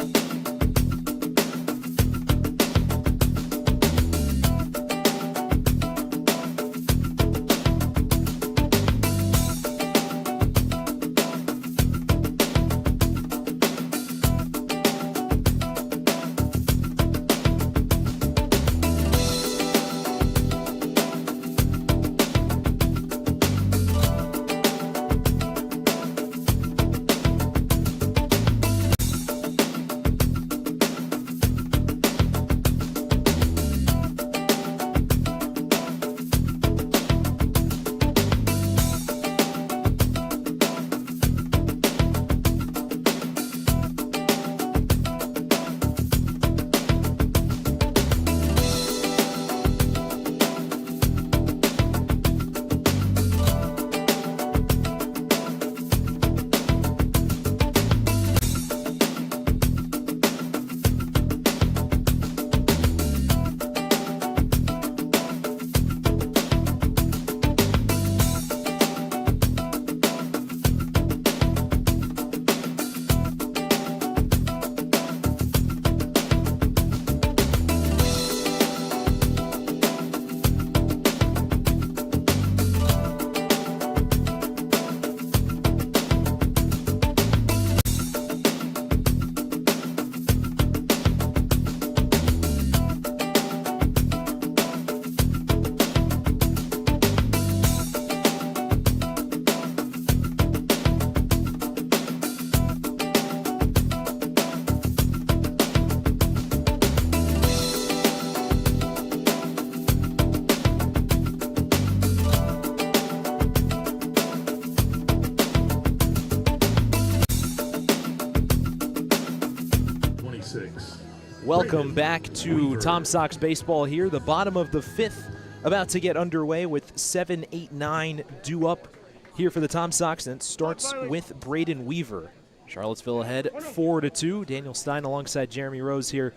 Welcome back to Tom Sox Baseball here. The bottom of the 5th about to get underway with 7, 8, 9 due up here for the Tom Sox, and it starts with Braden Weaver. Charlottesville ahead 4-2. Daniel Stein alongside Jeremy Rose here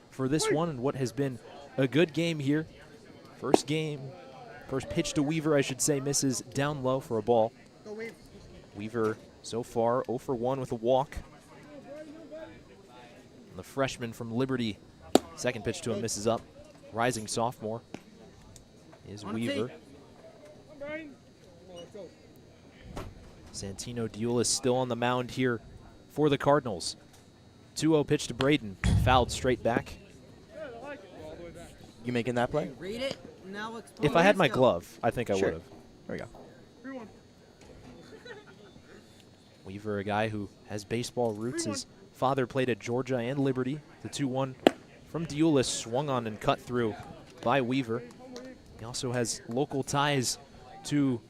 for this one, and what has been a good game here. First pitch to Weaver, I should say, misses down low for a ball. Weaver so far 0 for 1 with a walk. The freshman from Liberty, second pitch to him misses up. Rising sophomore is Weaver. Santino Diulis still on the mound here for the Cardinals. 2-0 pitch to Braden, fouled straight back. You making that play? Read it. Now If I had my glove, I think I would have. There we go. Weaver, a guy who has baseball roots. His father played at Georgia and Liberty. The 2-1 from Diulis swung on and cut through by Weaver. He also has local ties to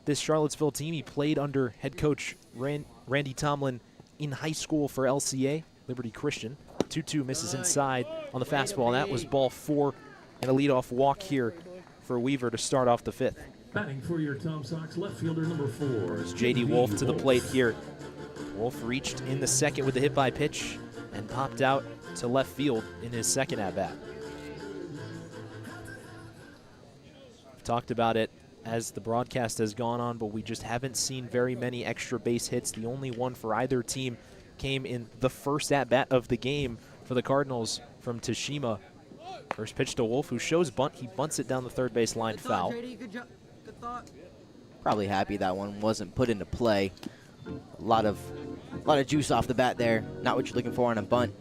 this Charlottesville team. He played under head coach Randy Tomlin in high school for LCA, Liberty Christian. 2-2 misses inside on the fastball. That was ball 4 and a leadoff walk here for Weaver to start off the 5th. Batting for your Tom Sox left fielder number 4. There's J.D. Wolf to the plate here. Wolf reached in the second with the hit by pitch and popped out to left field in his second at-bat. We've talked about it as the broadcast has gone on, but we just haven't seen very many extra base hits. The only one for either team came in the first at-bat of the game for the Cardinals from Tashima. First pitch to Wolf, who shows bunt. He bunts it down the third base line, foul. Good thought. Probably happy that one wasn't put into play. A lot of juice off the bat there. Not what you're looking for on a bunt.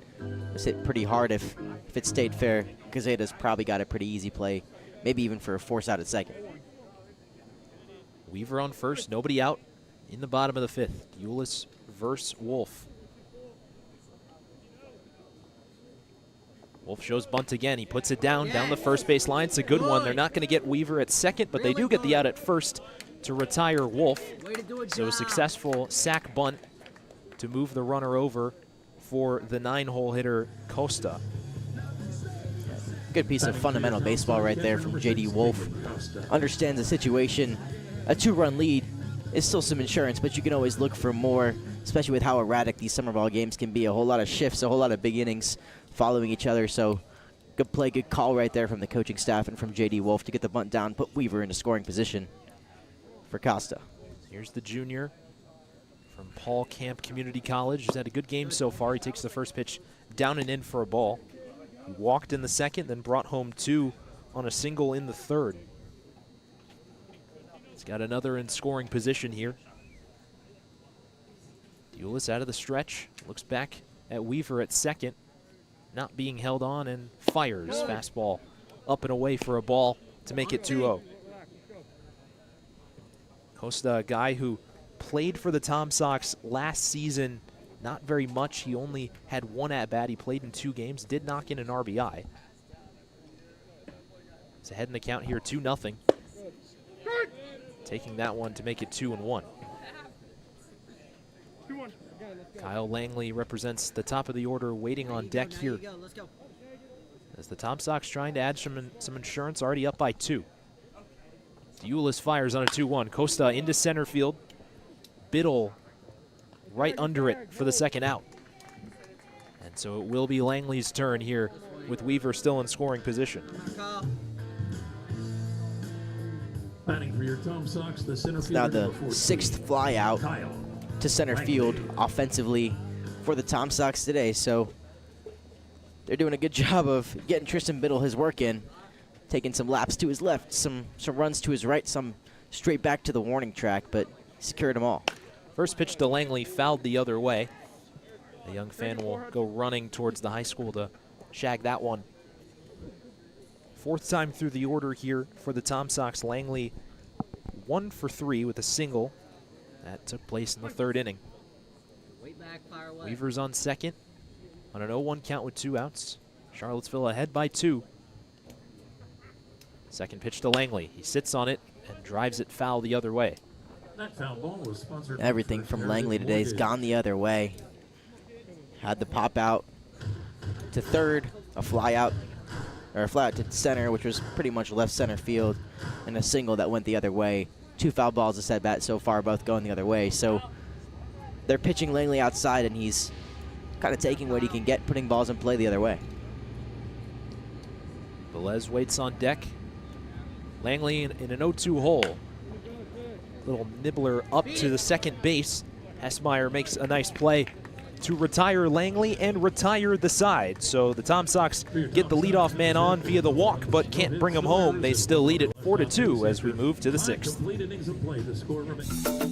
It's hit pretty hard. If it stayed fair, Gazetta's probably got a pretty easy play, maybe even for a force out at second. Weaver on first, nobody out in the bottom of the 5th. Diulis versus Wolf. Wolf shows bunt again. He puts it down the first base line. It's a good one. They're not going to get Weaver at second, but they do get the out at first to retire Wolf. So a successful sack bunt to move the runner over for the 9-hole hitter Costa. Good piece of fundamental baseball right there from J.D. Wolf. Understands the situation. A 2-run lead is still some insurance, but you can always look for more, especially with how erratic these summer ball games can be. A whole lot of shifts, a whole lot of big innings following each other. So good play, good call right there from the coaching staff and from J.D. Wolf to get the bunt down, put Weaver into scoring position for Costa. Here's the junior from Paul Camp Community College. He's had a good game so far. He takes the first pitch down and in for a ball. He walked in the second, then brought home 2 on a single in the third. He's got another in scoring position here. Deulis out of the stretch, looks back at Weaver at second, not being held on, and fires. Fastball up and away for a ball to make it 2-0. Costa, a guy who played for the Tom Sox last season, not very much. He only had 1 at-bat. He played in 2 games, did knock in an RBI. It's ahead in the count here, 2-0. Taking that one to make it 2-1. Kyle Langley represents the top of the order, waiting on deck here. As the Tom Sox trying to add some insurance, already up by 2. Deulis fires on a 2-1. Costa into center field. Biddle right under it for the second out. And so it will be Langley's turn here with Weaver still in scoring position. Batting for your Tom Sox, the center Now fielder, the number 14, 6th fly out Kyle to center field offensively for the Tom Sox today. So they're doing a good job of getting Tristan Biddle his work in, taking some laps to his left, some runs to his right, some straight back to the warning track, but he secured them all. First pitch to Langley fouled the other way. The young fan will go running towards the high school to shag that one. 4th time through the order here for the Tom Sox. Langley 1 for 3 with a single. That took place in the 3rd inning. Weaver's on second on an 0-1 count with 2 outs. Charlottesville ahead by 2. Second pitch to Langley. He sits on it and drives it foul the other way. That foul ball was sponsored by Everything from Langley today has gone the other way. Had the pop out to third, a fly out to center, which was pretty much left center field, and a single that went the other way. 2 foul balls this at bat so far, both going the other way. So they're pitching Langley outside, and he's kind of taking what he can get, putting balls in play the other way. Velez waits on deck. Langley in an 0-2 hole. Little nibbler up to the second base. Hessmeyer makes a nice play to retire Langley and retire the side. So the Tom Sox get the leadoff man on via the walk, but can't bring him home. They still lead it 4-2 as we move to the 6th. Complete innings of play. The score remains.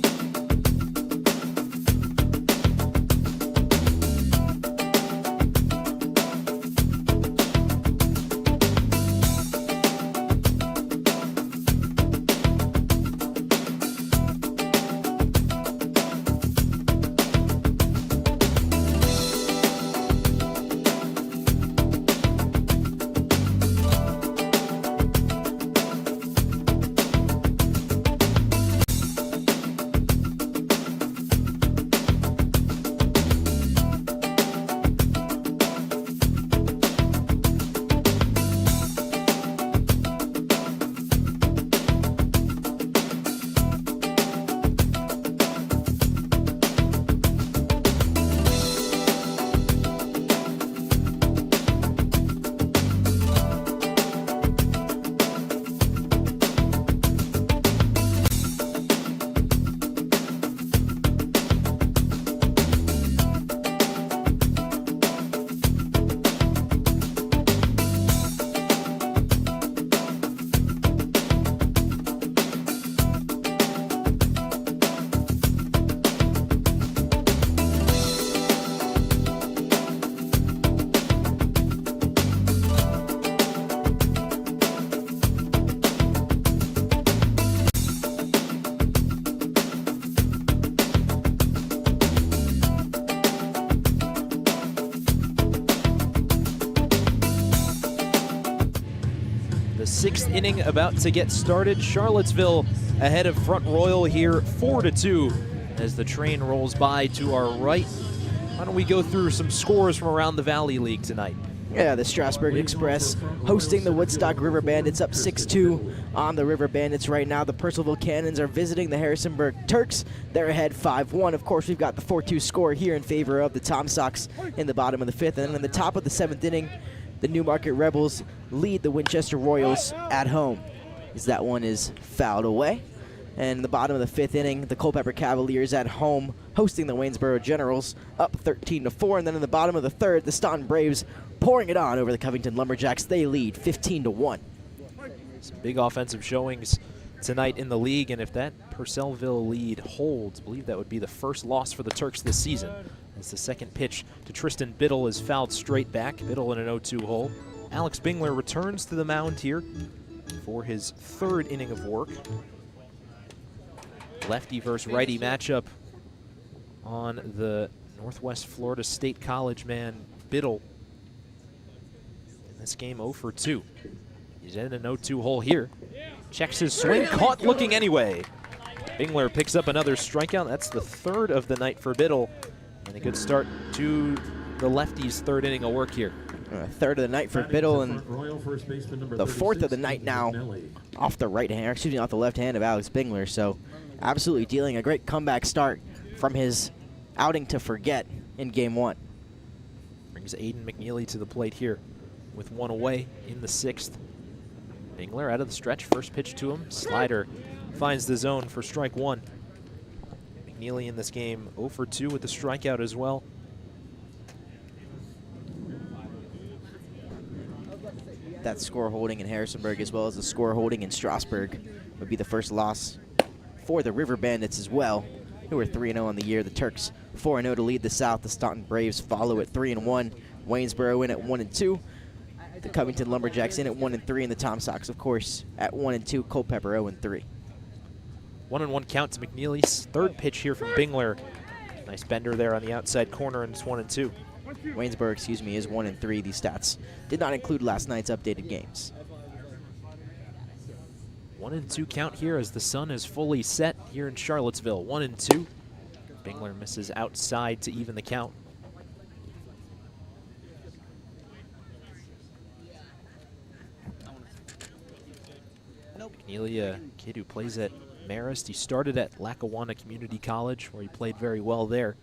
The 6th inning about to get started. Charlottesville ahead of Front Royal here, 4-2, as the train rolls by to our right. Why don't we go through some scores from around the Valley League tonight? Yeah, the Strasburg Express hosting the Woodstock River Bandits, up 6-2 on the River Bandits right now. The Purcellville Cannons are visiting the Harrisonburg Turks. They're ahead 5-1. Of course, we've got the 4-2 score here in favor of the Tom Sox in the bottom of the 5th. And then in the top of the 7th inning, the Newmarket Rebels lead the Winchester Royals at home, as that one is fouled away. And in the bottom of the 5th inning, the Culpeper Cavaliers at home hosting the Waynesboro Generals, up 13-4. And then in the bottom of the 3rd, the Staunton Braves pouring it on over the Covington Lumberjacks. They lead 15-1. Some big offensive showings tonight in the league, and if that Purcellville lead holds, I believe that would be the first loss for the Turks this season, as the second pitch to Tristan Biddle is fouled straight back. Biddle in an 0-2 hole. Alex Bingler returns to the mound here for his 3rd inning of work. Lefty versus righty matchup on the Northwest Florida State College man, Biddle. In this game, 0 for 2. He's in an 0-2 hole here. Checks his swing, caught looking anyway. Bingler picks up another strikeout. That's the 3rd of the night for Biddle. And a good start to the lefty's 3rd inning of work here. 3rd of the night for Biddle, and the 4th of the night now off the right hand, excuse me, off the left hand of Alex Bingler. So absolutely dealing a great comeback start from his outing to forget in game 1. Brings Aiden McNeely to the plate here with 1 away in the 6th. Bingler out of the stretch, first pitch to him. Slider finds the zone for strike 1. McNeely in this game 0 for 2 with the strikeout as well. That score holding in Harrisonburg, as well as the score holding in Strasburg, would be the first loss for the River Bandits as well, who are 3-0 on the year. The Turks 4-0 to lead the South. The Staunton Braves follow at 3-1. Waynesboro in at 1-2. The Covington Lumberjacks in at 1-3, and the Tom Sox, of course, at 1-2. Culpeper 0-3. 1-1 count to McNeely's 3rd pitch here from Bingler. Nice bender there on the outside corner, and it's 1-2. Waynesboro, excuse me, is 1-3. These stats did not include last night's updated games. 1-2 count here as the sun is fully set here in Charlottesville. 1-2. Bingler misses outside to even the count. McNeely, a kid who plays at Marist. He started at Lackawanna Community College, where he played very well there.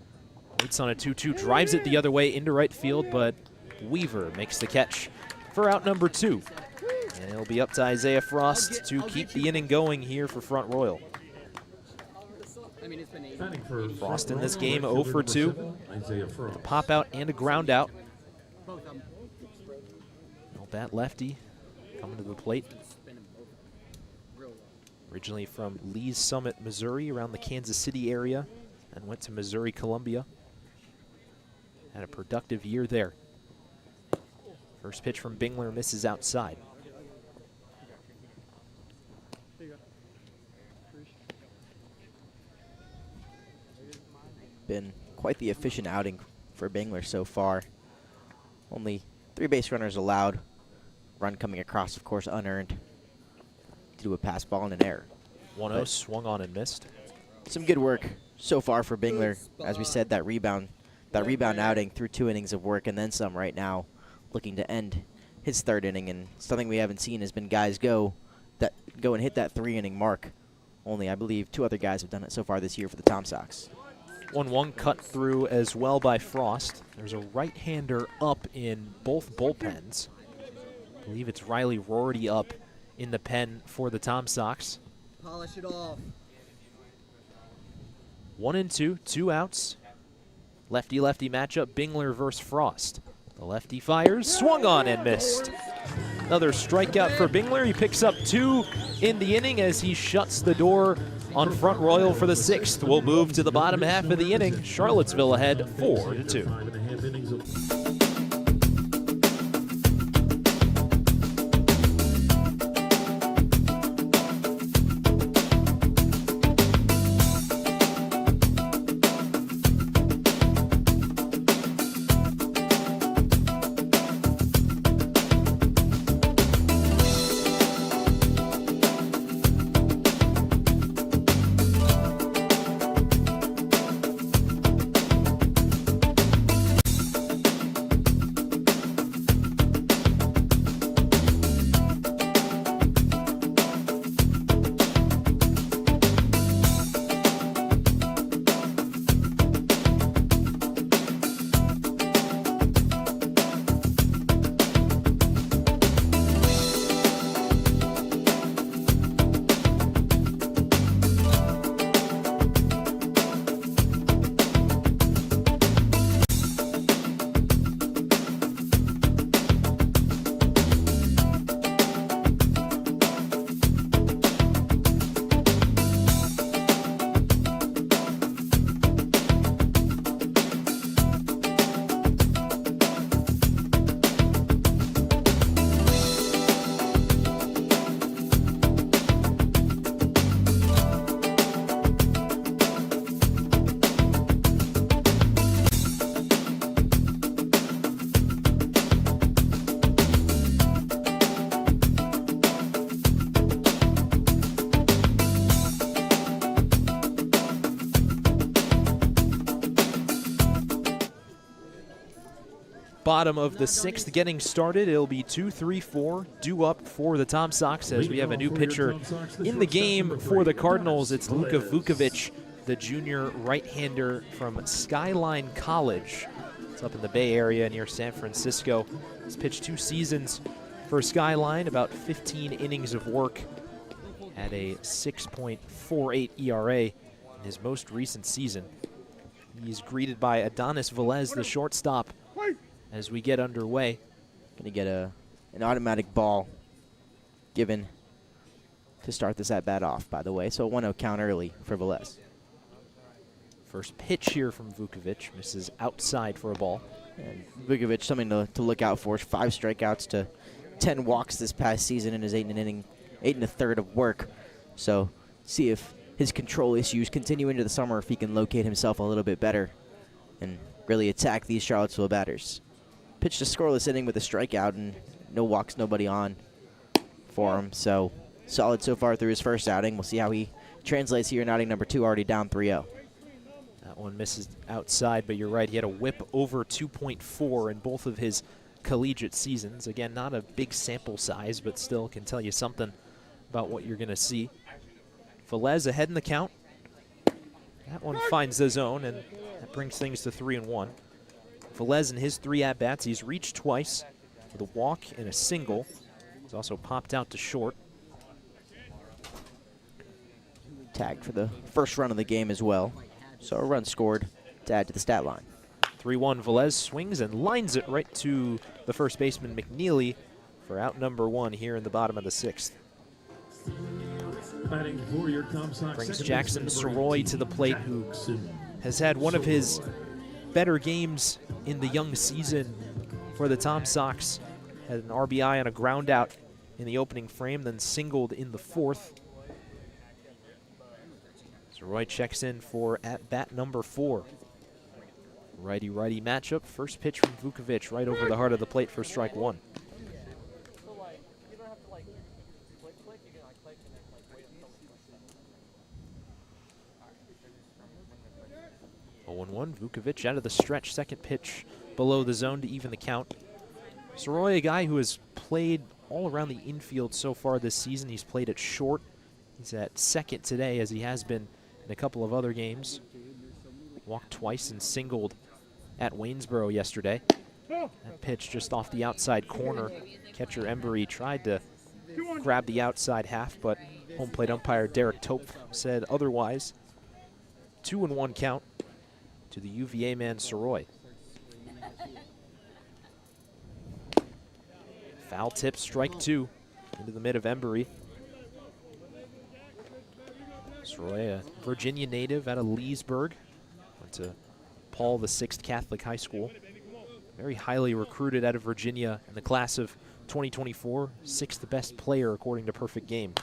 Waits on a 2-2, drives it the other way into right field, but Weaver makes the catch for out number 2. And it'll be up to Isaiah Frost to keep the inning going here for Front Royal. Frost in this game 0 for 2. A pop out and a ground out. Well, bat lefty coming to the plate. Originally from Lee's Summit, Missouri, around the Kansas City area, and went to Missouri Columbia. Had a productive year there. First pitch from Bingler misses outside. Been quite the efficient outing for Bingler so far. Only 3 base runners allowed. Run coming across, of course, unearned due to a pass ball and an error. 1-0 swung on and missed. Some good work so far for Bingler. As we said, that rebound outing through 2 innings of work and then some right now, looking to end his 3rd inning. And something we haven't seen has been guys go and hit that 3-inning mark. Only, I believe, 2 other guys have done it so far this year for the Tom Sox. 1-1 cut through as well by Frost. There's a right-hander up in both bullpens. I believe it's Riley Rorty up in the pen for the Tom Sox. Polish it off. 1-2, 2 outs. Lefty-lefty matchup, Bingler versus Frost. The lefty fires, swung on and missed. Another strikeout for Bingler. He picks up 2 in the inning as he shuts the door on Front Royal for the 6th. We'll move to the bottom half of the inning. Charlottesville ahead 4-2. Bottom of the 6th getting started. It'll be 2-3-4 due up for the Tom Sox as we have a new pitcher in the game for the Cardinals. It's Luka Vukovic, the junior right-hander from Skyline College. It's up in the Bay Area near San Francisco. He's pitched 2 seasons for Skyline, about 15 innings of work at a 6.48 ERA in his most recent season. He's greeted by Adonis Velez, the shortstop, as we get underway. Going to get an automatic ball given to start this at-bat off, by the way. So a 1-0 count early for Velez. First pitch here from Vukovic. Misses outside for a ball. And Vukovic, something to look out for. 5 strikeouts to 10 walks this past season in his 8 1/3 of work. So see if his control issues continue into the summer, if he can locate himself a little bit better and really attack these Charlottesville batters. Pitched a scoreless inning with a strikeout and no walks, nobody on for him. So solid so far through his first outing. We'll see how he translates here in outing number 2, already down 3-0. That one misses outside, but you're right. He had a whip over 2.4 in both of his collegiate seasons. Again, not a big sample size, but still can tell you something about what you're going to see. Velez ahead in the count. That one finds the zone, and that brings things to 3-1. Velez in his 3 at-bats, he's reached twice with a walk and a single. He's also popped out to short. Tagged for the first run of the game as well. So a run scored to add to the stat line. 3-1, Velez swings and lines it right to the first baseman McNeely for out number 1 here in the bottom of the 6th. Brings Jackson Soroy to the plate, who has had one of his better games in the young season for the Tom Sox. Had an RBI on a ground out in the opening frame, then singled in the 4th. Soroy checks in for at-bat number 4. Righty-righty matchup. First pitch from Vukovic right over the heart of the plate for strike 1. 0-1, Vukovic out of the stretch. Second pitch below the zone to even the count. Soroy, a guy who has played all around the infield so far this season. He's played at short. He's at second today, as he has been in a couple of other games. Walked twice and singled at Waynesboro yesterday. That pitch just off the outside corner. Catcher Embry tried to grab the outside half, but home plate umpire Derek Tope said otherwise. 2-1 count to the UVA man Soroy. Foul tip, strike 2 into the mid of Embry. Soroy, a Virginia native out of Leesburg. Went to Paul VI Catholic High School. Very highly recruited out of Virginia in the class of 2024. 6th best player according to Perfect Game.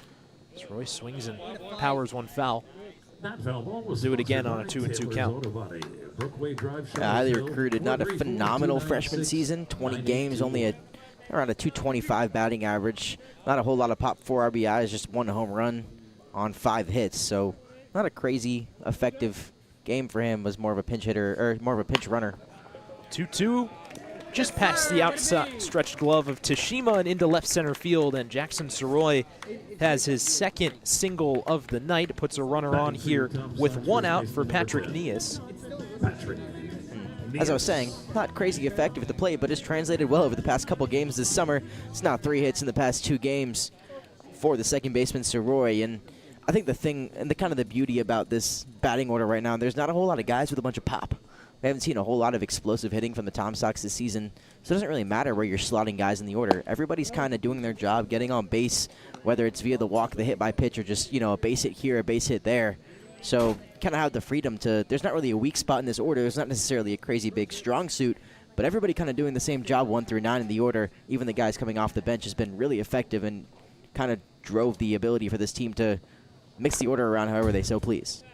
Soroy swings and powers one foul. We'll do it again on a 2-2 count. Highly recruited, not a phenomenal freshman season. 20 games, only around a 225 batting average. Not a whole lot of pop 4 RBIs, just 1 home run on 5 hits. So not a crazy effective game for him. Was more of a pinch hitter, or more of a pinch runner. 2-2, just past the outside stretched glove of Tashima and into left center field, and Jackson Soroy has his second single of the night. It puts a runner on here with 1 out for Patrick Nias. As I was saying, not crazy effective at the plate, but has translated well over the past couple games this summer. It's now 3 hits in the past 2 games for the second baseman Soroy, and I think the thing and the kind of the beauty about this batting order right now, there's not a whole lot of guys with a bunch of pop. We haven't seen a whole lot of explosive hitting from the Tom Sox this season, so it doesn't really matter where you're slotting guys in the order. Everybody's kind of doing their job, getting on base, whether it's via the walk, the hit by pitch, or just, a base hit here, a base hit there. So kind of have the freedom to, there's not really a weak spot in this order. There's not necessarily a crazy big strong suit, but everybody kind of doing the same job 1 through 9 in the order. Even the guys coming off the bench has been really effective and kind of drove the ability for this team to mix the order around however they so please.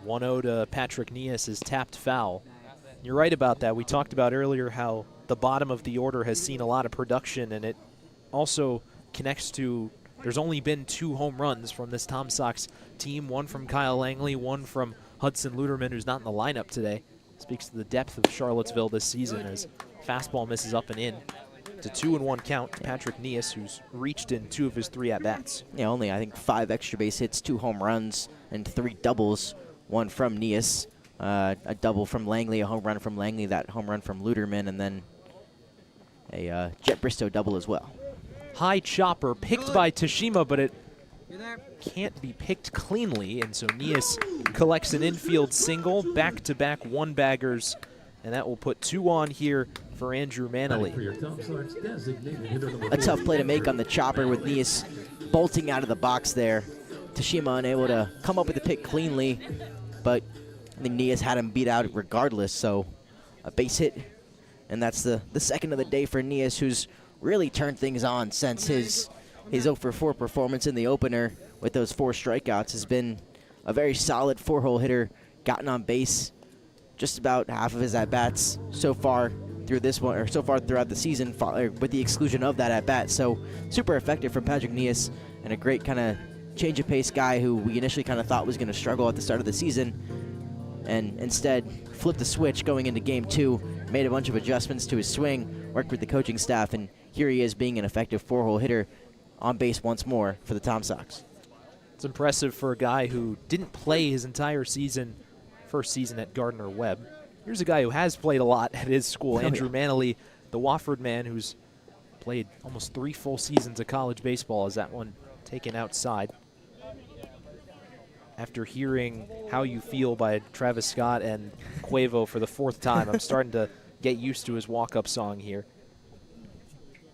1-0 to Patrick Nias is tapped foul. You're right about that. We talked about earlier how the bottom of the order has seen a lot of production, and it also connects to there's only been 2 home runs from this Tom Sox team, 1 from Kyle Langley, 1 from Hudson Luderman, who's not in the lineup today. Speaks to the depth of Charlottesville this season as fastball misses up and in. It's a 2-1 count to Patrick Nias, who's reached in 2 of his 3 at-bats. Yeah, only I think 5 extra base hits, 2 home runs, and 3 doubles. 1 from Nias, a double from Langley, a home run from Langley, that home run from Luderman, and then a Jet Bristow double as well. High chopper picked by Tashima, but it can't be picked cleanly, and so Nias collects an infield single, back-to-back one-baggers, and that will put 2 on here for Andrew Manley. A tough play to make on the chopper with Nias bolting out of the box there. Tashima unable to come up with the pick cleanly, but I think Nias had him beat out regardless, so a base hit, and that's the second of the day for Nias, who's really turned things on since his 0-for-4 performance in the opener with those 4 strikeouts. Has been a very solid 4-hole hitter, gotten on base just about half of his at-bats so far through this one, or so far throughout the season, with the exclusion of that at-bat. So super effective from Patrick Nias, and a great kind of change of pace guy who we initially kind of thought was going to struggle at the start of the season, and instead flipped the switch going into game 2, made a bunch of adjustments to his swing, worked with the coaching staff, and here he is being an effective 4-hole hitter on base once more for the Tom Sox. It's impressive for a guy who didn't play his entire season, first season at Gardner-Webb. Here's a guy who has played a lot at his school, Andrew Manley, the Wofford man who's played almost 3 full seasons of college baseball, as that one taken outside. After hearing How You Feel by Travis Scott and Quavo for the 4th time, I'm starting to get used to his walk-up song here.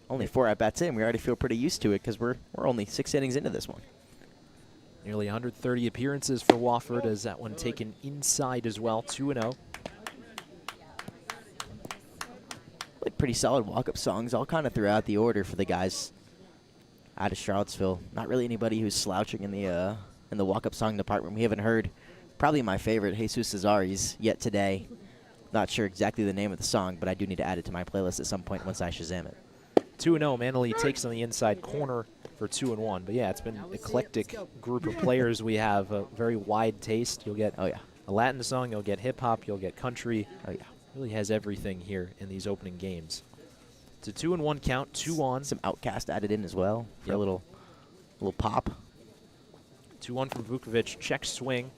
Only 4 at-bats in, we already feel pretty used to it because we're only 6 innings into this one. Nearly 130 appearances for Wofford, as that one taken inside as well, 2-0. Like pretty solid walk-up songs, all kind of throughout the order for the guys out of Charlottesville. Not really anybody who's slouching in the walk-up song department. We haven't heard probably my favorite, Jesus Cesare's, yet today. Not sure exactly the name of the song, but I do need to add it to my playlist at some point once I Shazam it. 2-0, Manley takes on the inside corner for 2-1. But yeah, it's been an eclectic group of players. We have a very wide taste. You'll get a Latin song, you'll get hip-hop, you'll get country. Oh yeah. Really has everything here in these opening games. It's a 2-1 count, 2 on. Some Outcast added in as well for a little pop. 2-1 from Vukovic, check swing.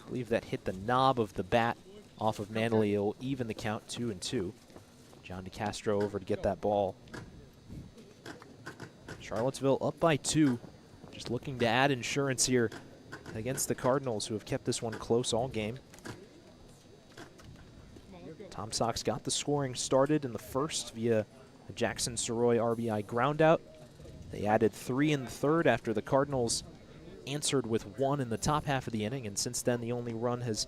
I believe that hit the knob of the bat off of Manley. It'll even the count, 2-2. John DeCastro over to get that ball. Charlottesville up by 2, just looking to add insurance here against the Cardinals, who have kept this one close all game. Tom Sox got the scoring started in the first via a Jackson Soroy RBI groundout. They added 3 in the 3rd after the Cardinals answered with 1 in the top half of the inning, and since then the only run has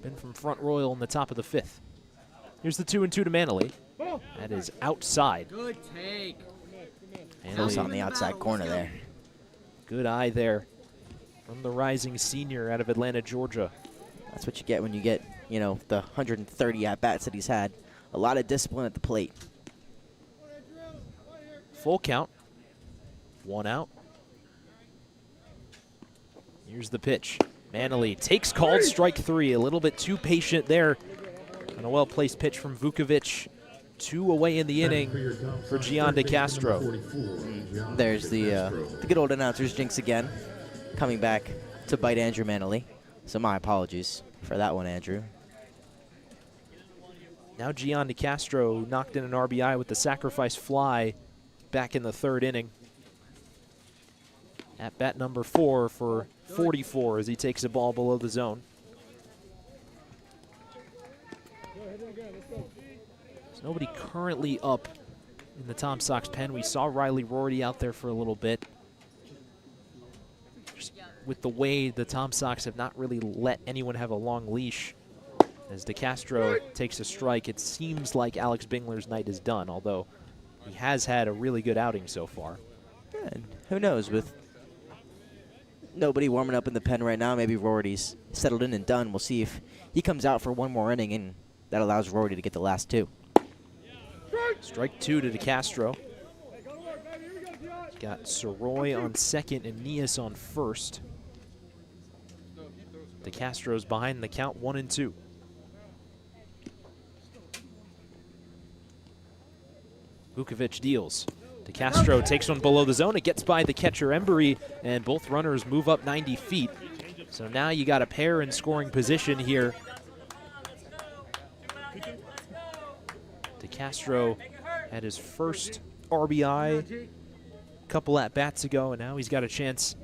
been from Front Royal in the top of the 5th. Here's the 2-2 to Manley. That is outside. Good take. Close on the outside corner there. Good eye there from the rising senior out of Atlanta, Georgia. That's what you get when you get, the 130 at-bats that he's had. A lot of discipline at the plate. Full count. 1 out. Here's the pitch. Manley takes called strike 3. A little bit too patient there. And a well-placed pitch from Vukovic. 2 away in the inning for Gian DeCastro. There's the good old announcer's jinx again, coming back to bite Andrew Manley. So my apologies for that one, Andrew. Now Gian DeCastro knocked in an RBI with the sacrifice fly back in the 3rd inning. At bat number 4 for 44 as he takes a ball below the zone. There's nobody currently up in the Tom Sox pen. We saw Riley Rorty out there for a little bit. Just with the way the Tom Sox have not really let anyone have a long leash, as DeCastro takes a strike, it seems like Alex Bingler's night is done, although he has had a really good outing so far. Yeah, and who knows, with nobody warming up in the pen right now, maybe Rorty's settled in and done. We'll see if he comes out for 1 more inning, and that allows Rorty to get the last 2. Strike 2 to DeCastro. Got Soroy on 2nd and Nias on 1st. DeCastro's behind the count, 1-2. Vukovic deals. DeCastro takes one below the zone. It gets by the catcher, Embry, and both runners move up 90 feet. So now you got a pair in scoring position here. DeCastro had his first RBI a couple at-bats ago, and now he's got a chance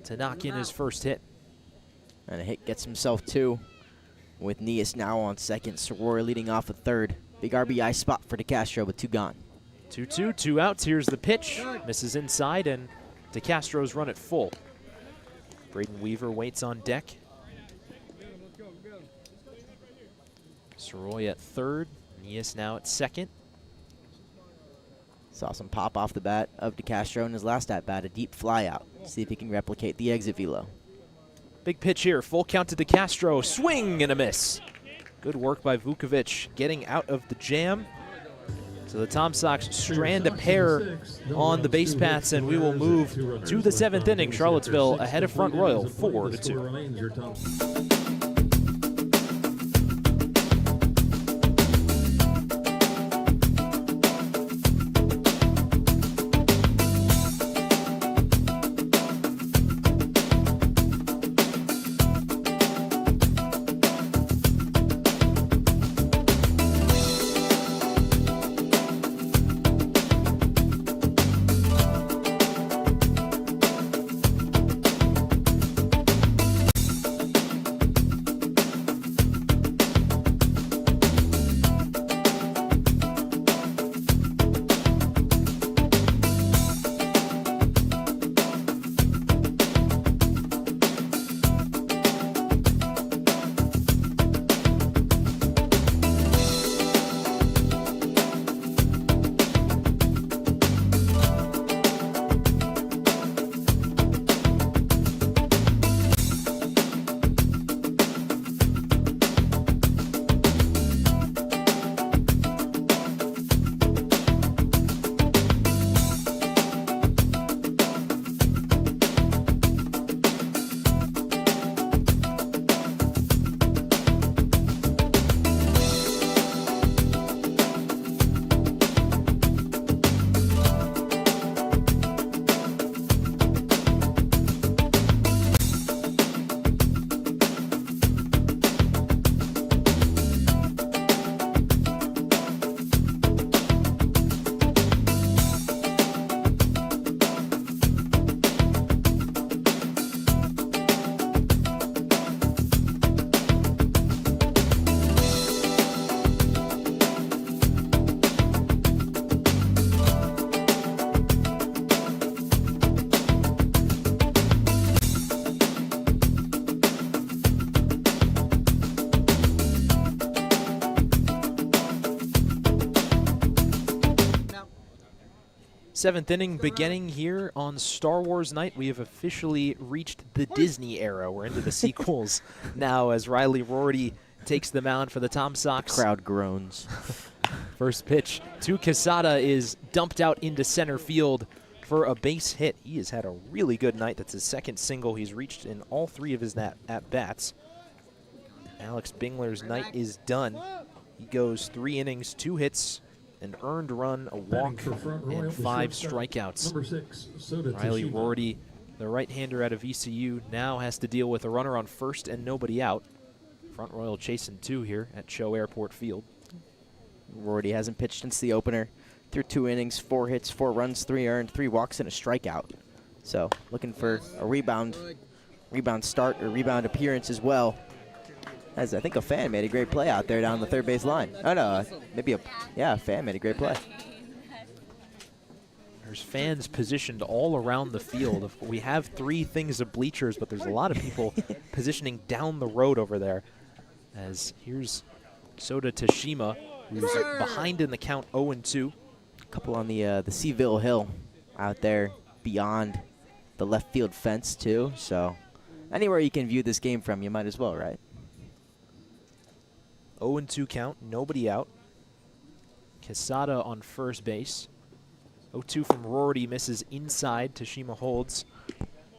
to knock in his first hit. And a hit gets himself two, with Nias now on second, Soror leading off a third. Big RBI spot for DeCastro with two gone. 2-2, 2 outs. Here's the pitch. Misses inside, and DeCastro's run it full. Braden Weaver waits on deck. Soroy at third. Nias now at second. Saw some pop off the bat of DeCastro in his last at-bat, a deep fly out. See if he can replicate the exit velo. Big pitch here, full count to DeCastro. Swing and a miss. Good work by Vukovic getting out of the jam. So the Tom Sox strand a pair on the base paths, and we will move to the seventh inning. Charlottesville ahead of Front Royal 4-2. Seventh inning beginning here on Star Wars night. We have officially reached the Disney era. We're into the sequels now as Riley Rorty takes the mound for the Tom Sox. The crowd groans. First pitch to Quesada is dumped out into center field for a base hit. He has had a really good night. That's his second single he's reached in all three of his at-bats. Alex Bingler's night is done. He goes 3 innings, 2 hits, an earned run, a walk, and 5 strikeouts. Riley Rorty, the right-hander out of ECU, now has to deal with a runner on first and nobody out. Front Royal chasing 2 here at CHO Airport Field. Rorty hasn't pitched since the opener. Through 2 innings, 4 hits, 4 runs, 3 earned, 3 walks, and a strikeout. So looking for a rebound start or rebound appearance as well. As I think a fan made a great play out there down the third base line. Oh no, maybe a fan made a great play. There's fans positioned all around the field. We have 3 things of bleachers, but there's a lot of people positioning down the road over there. As here's Soda Tashima, who's behind in the count 0-2. A couple on the Seville Hill out there beyond the left field fence too. So anywhere you can view this game from, you might as well, right? 0-2 count, nobody out. Quesada on first base. 0-2 from Rorty, misses inside. Tashima holds.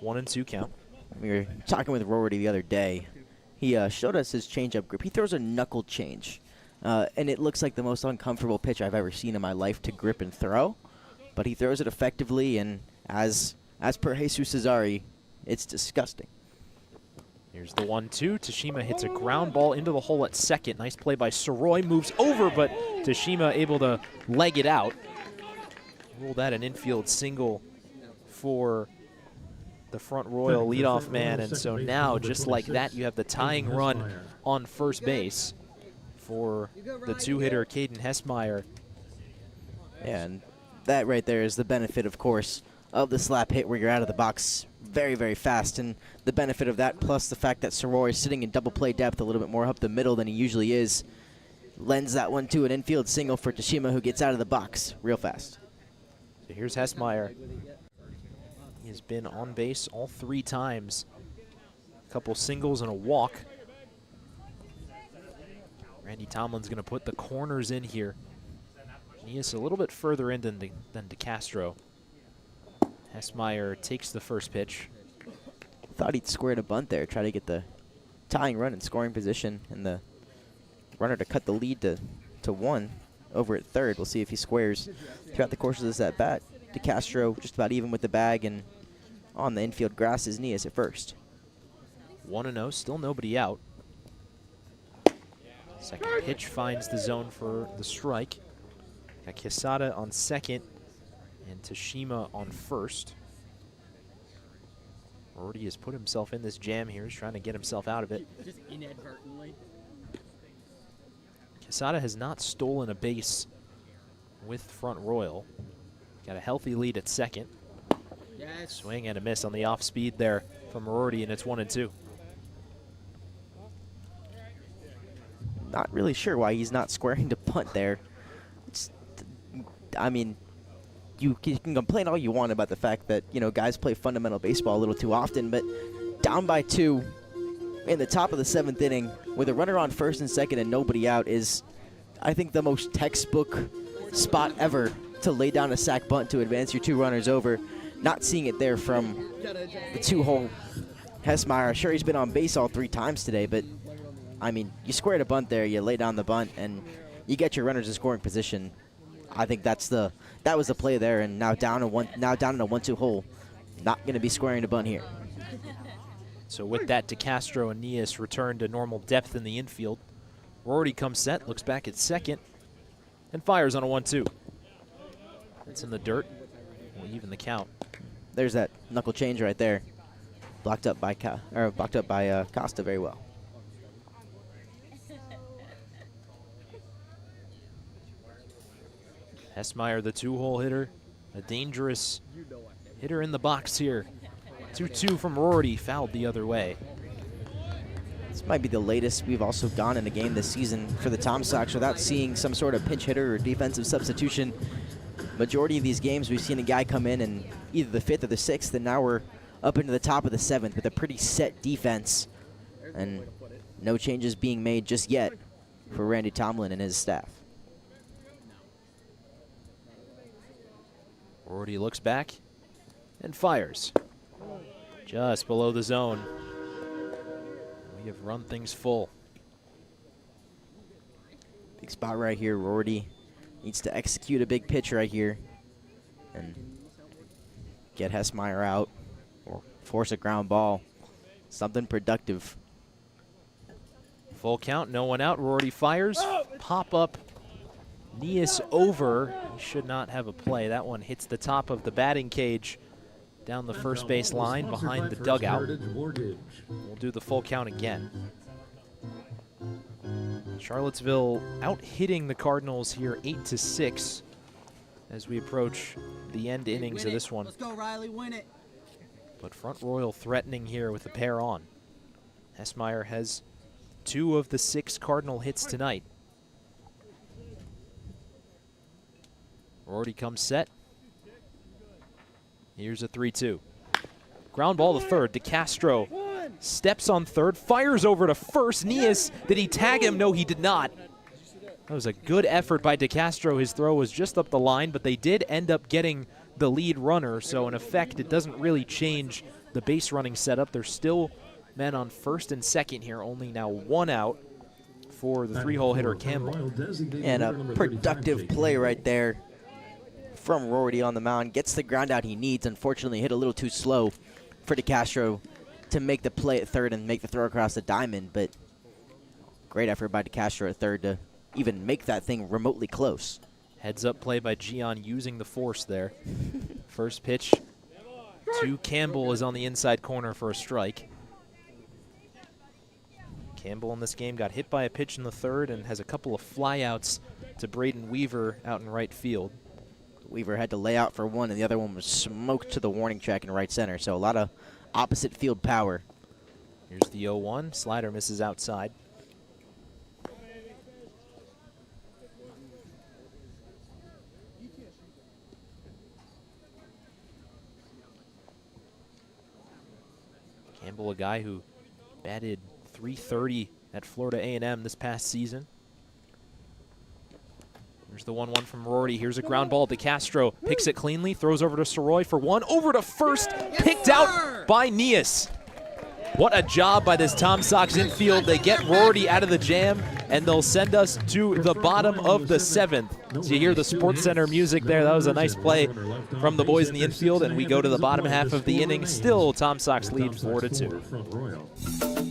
1-2 count. We were talking with Rorty the other day. He showed us his changeup grip. He throws a knuckle change. and it looks like the most uncomfortable pitch I've ever seen in my life to grip and throw. But he throws it effectively, and as per Jesus Cesari, it's disgusting. Here's the 1-2. Tashima hits a ground ball into the hole at second. Nice play by Soroy. Moves over, but Tashima able to leg it out. Rule that an infield single for the Front Royal leadoff man. And so now, just like that, you have the tying run on first base for the two-hitter Caden Hessmeyer. And that right there is the benefit, of course, of the slap hit where you're out of the box very, very fast. And the benefit of that, plus the fact that Soroy is sitting in double play depth a little bit more up the middle than he usually is, lends that one to an infield single for Tashima, who gets out of the box real fast. So here's Hessmeyer. He has been on base all 3 times. A couple singles and a walk. Randy Tomlin's going to put the corners in here. He is a little bit further in than DeCastro. Hessmeyer takes the first pitch. Thought he'd squared a bunt there, try to get the tying run in scoring position, and the runner to cut the lead to 1 over at third. We'll see if he squares throughout the course of this at bat. DeCastro just about even with the bag, and on the infield grass is Nias at first. 1-0, still nobody out. Second pitch finds the zone for the strike. Got Quesada on second and Tashima on first. Rorty has put himself in this jam here. He's trying to get himself out of it. Just inadvertently. Quesada has not stolen a base with Front Royal. Got a healthy lead at second. Yes. Swing and a miss on the off speed there from Rorty, and it's 1-2. Not really sure why he's not squaring to punt there. I mean, you can complain all you want about the fact that, you know, guys play fundamental baseball a little too often, but down by 2 in the top of the 7th inning with a runner on first and second and nobody out is, I think, the most textbook spot ever to lay down a sack bunt to advance your 2 runners over. Not seeing it there from the 2-hole Hessmeyer. Sure, he's been on base all 3 times today, but I mean, you squared a bunt there, you lay down the bunt, and you get your runners in scoring position. I think that was the play there, and now down in a 1-2 hole. Not going to be squaring a bunt here. So with that, DeCastro and Nias return to normal depth in the infield. Rorty comes set, looks back at second, and fires on a 1-2. It's in the dirt. We'll even the count. There's that knuckle change right there, blocked up by Costa very well. Hessmeyer, the 2-hole hitter, a dangerous hitter in the box here. 2-2 from Rorty, fouled the other way. This might be the latest we've also gone in a game this season for the Tom Sox without seeing some sort of pinch hitter or defensive substitution. Majority of these games we've seen a guy come in either the 5th or the 6th, and now we're up into the top of the 7th with a pretty set defense. And no changes being made just yet for Randy Tomlin and his staff. Rorty looks back and fires. Just below the zone. We have run things full. Big spot right here. Rorty needs to execute a big pitch right here and get Hessmeyer out or force a ground ball. Something productive. Full count, no one out. Rorty fires. Pop up. Nias over. He should not have a play. That one hits the top of the batting cage down the first base line behind the dugout. We'll do the full count again. Charlottesville out hitting the Cardinals here 8-6 as we approach the end innings of this one. Let's go, Riley, win it. But Front Royal threatening here with a pair on. Hessmeyer has 2 of the 6 Cardinal hits tonight. Rorty comes set. Here's a 3-2. Ground ball to third. DeCastro steps on third, fires over to first. Nias, did he tag him? No, he did not. That was a good effort by DeCastro. His throw was just up the line, but they did end up getting the lead runner. So in effect, it doesn't really change the base running setup. There's still men on first and second here, only now 1 out for the 3-hole hitter Campbell. And a productive play right there from Rory on the mound. Gets the ground out he needs. Unfortunately, hit a little too slow for DeCastro to make the play at third and make the throw across the diamond. But great effort by DeCastro at third to even make that thing remotely close. Heads up play by Gian using the force there. First pitch to Campbell is on the inside corner for a strike. Campbell in this game got hit by a pitch in the third and has a couple of flyouts to Braden Weaver out in right field. Weaver had to lay out for one, and the other one was smoked to the warning track in right center. So a lot of opposite field power. Here's the 0-1. Slider misses outside. Campbell, a guy who batted .330 at Florida A&M this past season. There's the 1-1 from Rory. Here's a ground ball. DeCastro picks it cleanly, throws over to Soroy for one. Over to first, picked out by Nias. What a job by this Tom Sox infield. They get Rory out of the jam, and they'll send us to the bottom of the 7th. So you hear the Sports Center music there. That was a nice play from the boys in the infield, and we go to the bottom half of the inning. Still Tom Sox lead 4-2.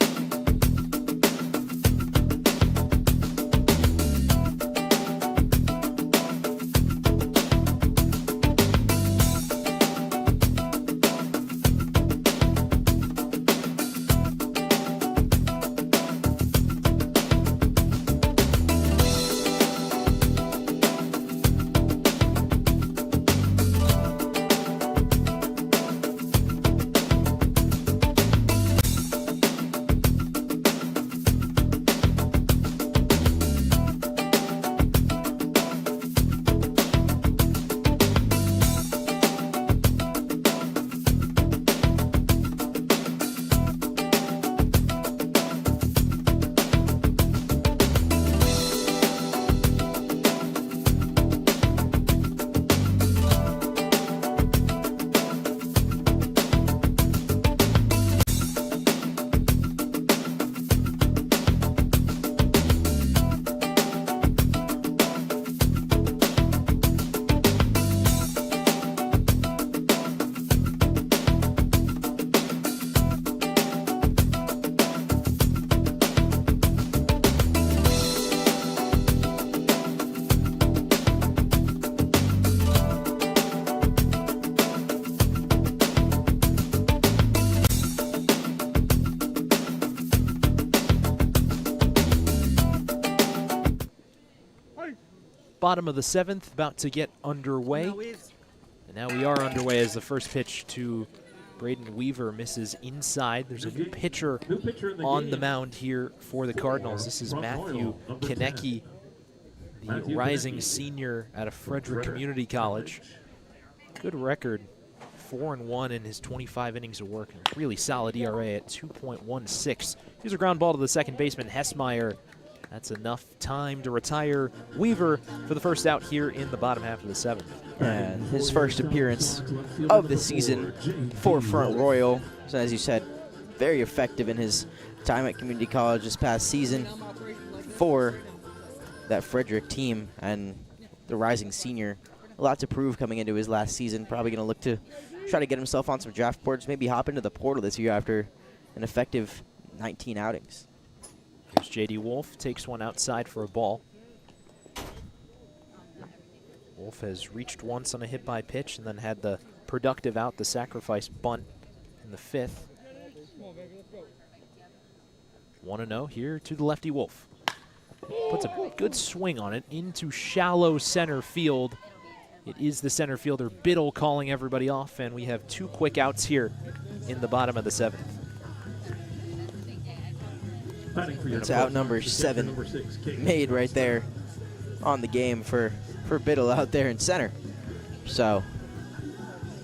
Bottom of the 7th, about to get underway. And now we are underway as the first pitch to Braden Weaver misses inside. There's a new pitcher on the mound here for the Cardinals. This is Matthew Konecki, the rising senior out of Frederick Community College. Good record, 4-1 in his 25 innings of work. And really solid ERA at 2.16. Here's a ground ball to the second baseman, Hessmeyer. That's enough time to retire Weaver for the first out here in the bottom half of the 7th. And his first appearance of the season for Front Royal. So as you said, very effective in his time at community college this past season for that Frederick team and the rising senior. A lot to prove coming into his last season. Probably going to look to try to get himself on some draft boards, maybe hop into the portal this year after an effective 19 outings. Here's J.D. Wolf, takes one outside for a ball. Wolf has reached once on a hit by pitch and then had the productive out, the sacrifice bunt in the 5th. 1-0 here to the lefty Wolf. Puts a good swing on it into shallow center field. It is the center fielder Biddle calling everybody off, and we have 2 quick outs here in the bottom of the 7th. It's out number 7 made right there on the game for Biddle out there in center. So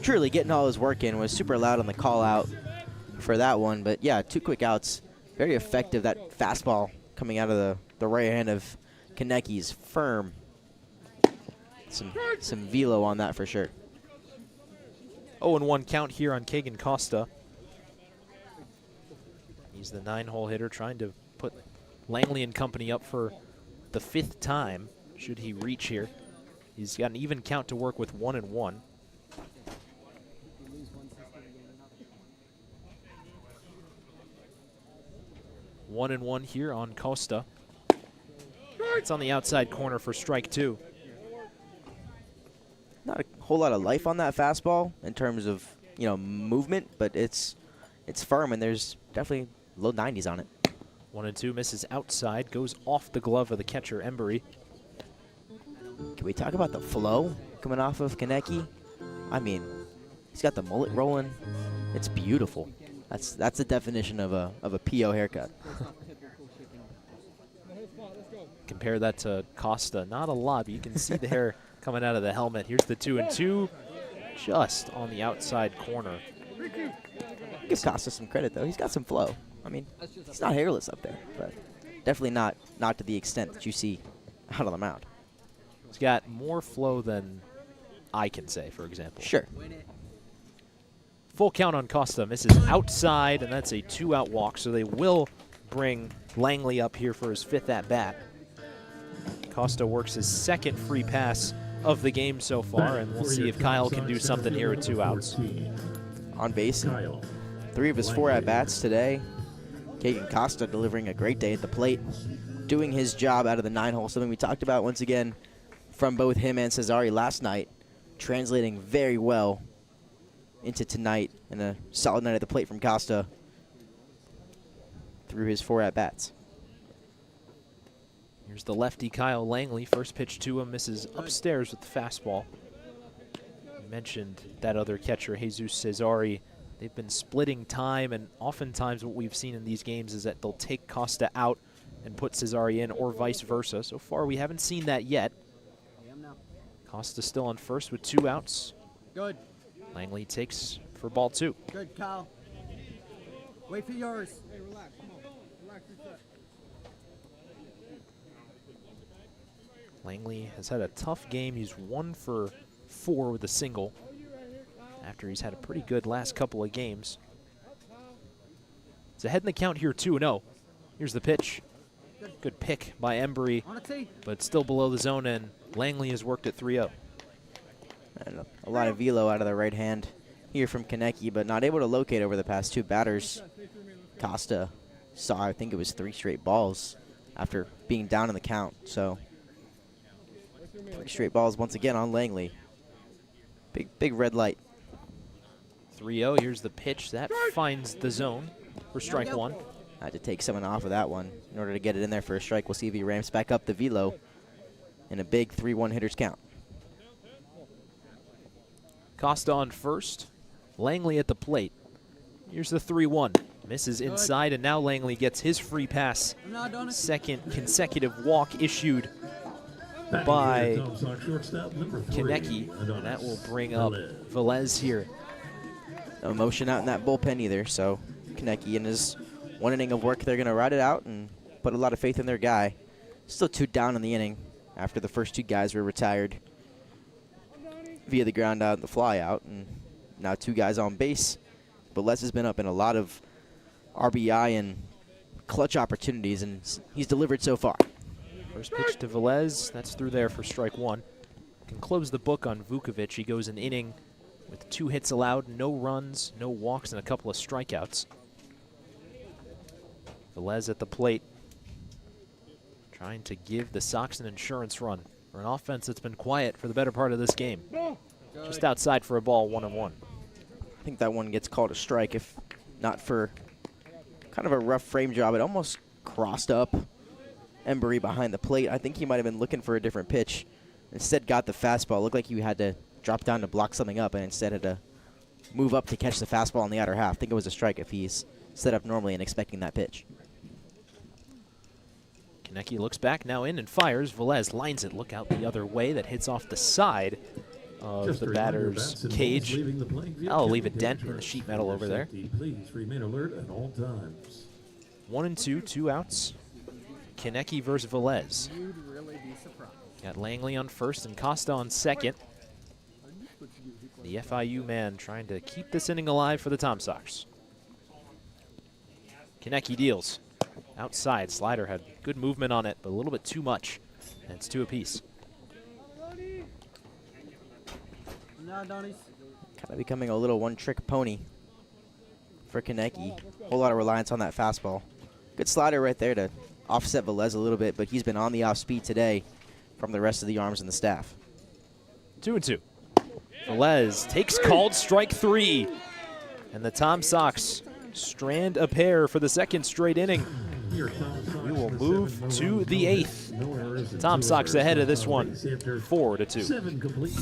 truly getting all his work in. Was super loud on the call out for that one. But yeah, 2 quick outs. Very effective. That fastball coming out of the right hand of Konecki's firm. Some velo on that for sure. 0-1 count here on Kagan Costa. He's the 9-hole hitter trying to put Langley and company up for the 5th time, should he reach here. He's got an even count to work with, 1-1. One and one here on Costa. It's on the outside corner for strike 2. Not a whole lot of life on that fastball in terms of, movement, but it's firm, and there's definitely low 90s on it. 1-2, misses outside, goes off the glove of the catcher, Embry. Can we talk about the flow coming off of Konecki? I mean, he's got the mullet rolling. It's beautiful. That's the definition of a PO haircut. Compare that to Costa. Not a lot, but you can see the hair coming out of the helmet. Here's the 2-2, just on the outside corner. Give Costa some credit, though. He's got some flow. I mean, he's not hairless up there, but definitely not to the extent that you see out on the mound. He's got more flow than I can say, for example. Sure. Full count on Costa, misses outside, and that's a 2-out walk, so they will bring Langley up here for his 5th at-bat. Costa works his 2nd free pass of the game so far, and we'll see if Kyle can do something here with 2 outs. On base, 3 of his 4 at-bats today. Kagan Costa delivering a great day at the plate, doing his job out of the 9-hole, something we talked about once again from both him and Cesare last night, translating very well into tonight, and a solid night at the plate from Costa through his 4 at-bats. Here's the lefty Kyle Langley. First pitch to him, misses upstairs with the fastball. You mentioned that other catcher, Jesus Cesare. They've been splitting time, and oftentimes what we've seen in these games is that they'll take Costa out and put Cesare in, or vice versa. So far, we haven't seen that yet. Costa still on first with 2 outs. Good. Langley takes for ball 2. Good, Kyle. Wait for yours. Hey, relax. Come on. Relax, reset. Langley has had a tough game. He's 1 for 4 with a single after he's had a pretty good last couple of games. It's ahead in the count here, 2-0. Here's the pitch. Good pick by Embry, but still below the zone, and Langley has worked at 3-0. And a lot of velo out of the right hand here from Konecki, but not able to locate over the past 2 batters. Costa saw, I think it was 3 straight balls after being down in the count. So 3 straight balls once again on Langley. Big red light. 3-0, here's the pitch. That finds the zone for strike 1. Had to take someone off of that one in order to get it in there for a strike. We'll see if he ramps back up the velo in a big 3-1 hitters count. Costa on first. Langley at the plate. Here's the 3-1. Misses inside, and now Langley gets his free pass. 2nd consecutive walk issued by Konecki, and that will bring up Velez here. No motion out in that bullpen either, so Konecki in his 1 inning of work, they're going to ride it out and put a lot of faith in their guy. Still 2 down in the inning after the first 2 guys were retired via the ground out and the fly out, and now 2 guys on base. But Les has been up in a lot of RBI and clutch opportunities, and he's delivered so far. First pitch to Velez, that's through there for strike 1. Can close the book on Vukovic. He goes an inning with 2 hits allowed, no runs, no walks, and a couple of strikeouts. Velez at the plate, trying to give the Sox an insurance run for an offense that's been quiet for the better part of this game. Just outside for a ball, 1-1. I think that one gets called a strike, if not for kind of a rough frame job. It almost crossed up Embry behind the plate. I think he might have been looking for a different pitch. Instead got the fastball. Looked like he had to drop down to block something up, and instead had to move up to catch the fastball in the outer half. I think it was a strike if he's set up normally and expecting that pitch. Konecki looks back, now in and fires. Velez lines it, look out the other way. That hits off the side of the batter's cage. I'll leave a dent in the sheet metal over there. Please remain alert at all times. 1-2, 2 outs. Konecki versus Velez. You'd really be surprised. Got Langley on first and Costa on second. The FIU man trying to keep this inning alive for the Tom Sox. Konecki deals. outside. Slider had good movement on it, but a little bit too much. And it's 2 apiece. Kind of becoming a little one-trick pony for Konecki. Whole lot of reliance on that fastball. Good slider right there to offset Velez a little bit, but he's been on the off-speed today from the rest of the arms and the staff. 2-2. Velez takes called strike 3. And the Tom Sox strand a pair for the 2nd straight inning. We will move to the 8th. Tom Sox ahead of this one, 4-2. 7 complete.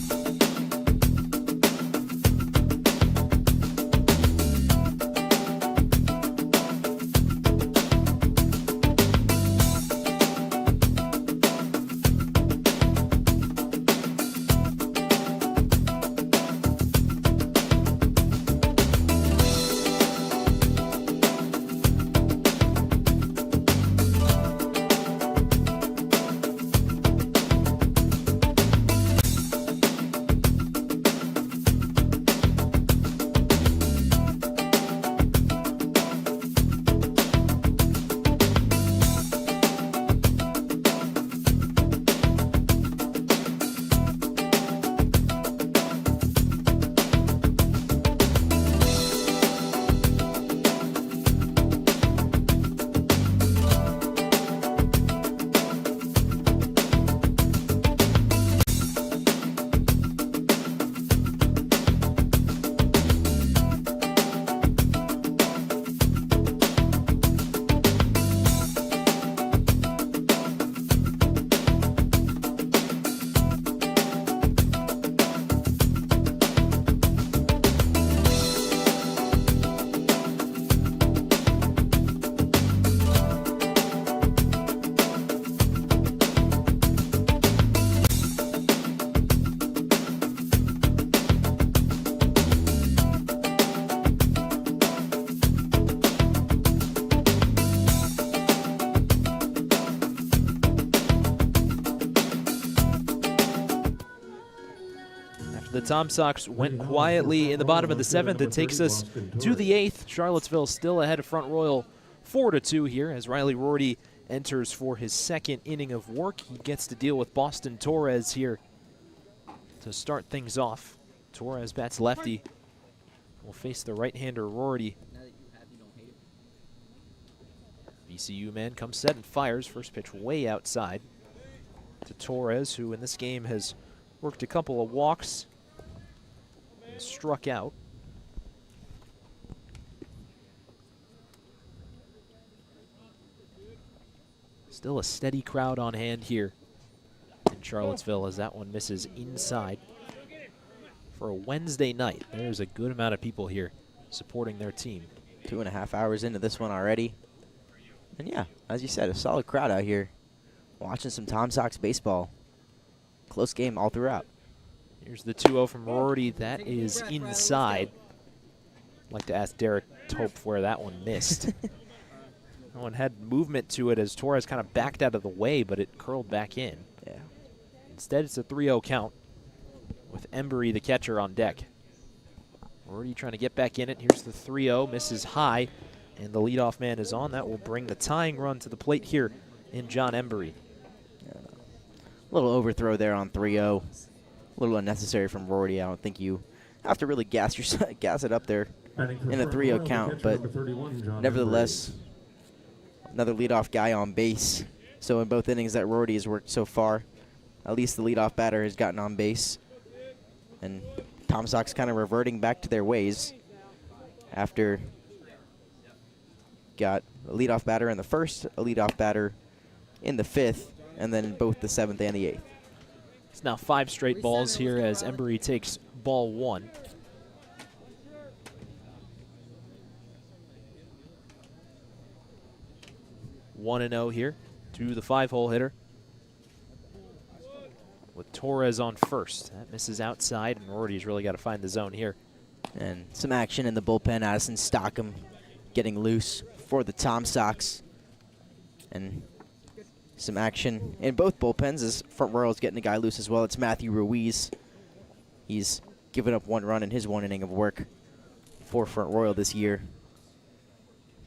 The Tom Sox went quietly in the bottom of the 7th. It takes us to the 8th. Charlottesville still ahead of Front Royal 4-2 here as Riley Rorty enters for his 2nd inning of work. He gets to deal with Boston Torres here to start things off. Torres bats lefty. Will face the right-hander Rorty. VCU man comes set and fires. First pitch way outside to Torres, who in this game has worked a couple of walks. Struck out. Still a steady crowd on hand here in Charlottesville as that one misses inside. For a Wednesday night, there's a good amount of people here supporting their team. 2.5 hours into this one already. And yeah, as you said, a solid crowd out here watching some Tom Sox baseball. Close game all throughout. Here's the 2-0 from Rorty. That is inside. I'd like to ask Derek Tope where that one missed. That one had movement to it as Torres kind of backed out of the way, but it curled back in. Yeah. Instead, it's a 3-0 count with Embry, the catcher, on deck. Rorty trying to get back in it. Here's the 3-0, misses high, and the leadoff man is on. That will bring the tying run to the plate here in John Embry. A little overthrow there on 3-0. A little unnecessary from Rorty. I don't think you have to really gas it up there in a 3-0 count, but nevertheless, another leadoff guy on base. So in both innings that Rorty has worked so far, at least the leadoff batter has gotten on base. And Tom Sox kind of reverting back to their ways after got a leadoff batter in the 1st, a leadoff batter in the 5th, and then in both the 7th and the 8th. It's now 5 straight balls here as Embry takes ball 1. One and 0 here to the 5-hole hitter with Torres on first. That misses outside, and Rorty's really got to find the zone here. And some action in the bullpen. Addison Stockham getting loose for the Tom Sox. And some action in both bullpens as Front Royal's getting a guy loose as well. It's Matthew Ruiz. He's given up 1 run in his 1 inning of work for Front Royal this year.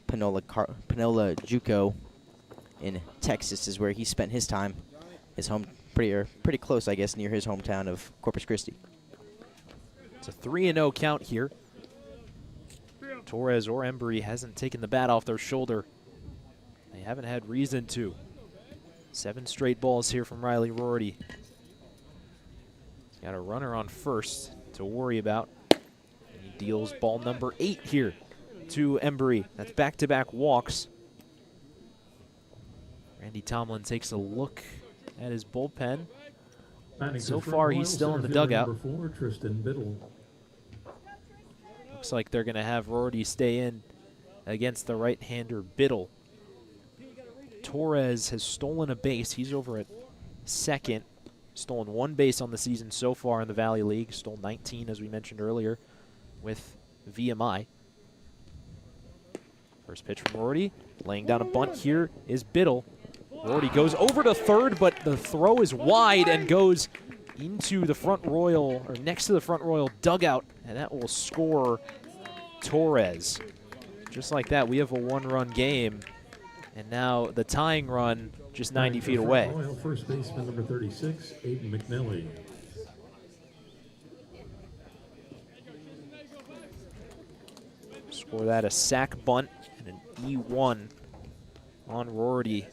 Panola Juco in Texas is where he spent his time. His home, pretty close, I guess, near his hometown of Corpus Christi. It's a 3-0 count here. Torres or Embry hasn't taken the bat off their shoulder. They haven't had reason to. 7 straight balls here from Riley Rorty. He's got a runner on first to worry about. And he deals ball number 8 here to Embry. That's back-to-back walks. Randy Tomlin takes a look at his bullpen. So far, he's still in the dugout. Looks like they're going to have Rorty stay in against the right-hander Biddle. Torres has stolen a base. He's over at second. Stolen 1 base on the season so far in the Valley League. Stole 19, as we mentioned earlier, with VMI. First pitch from Rorty. Laying down a bunt here is Biddle. Rorty goes over to third, but the throw is wide and goes into the front royal, or next to the front royal dugout, and that will score Torres. Just like that, we have a 1-run game, and now the tying run just 90 feet away. First baseman number 36, Aiden McNelly. Score that a sac bunt and an E1 on Rorty.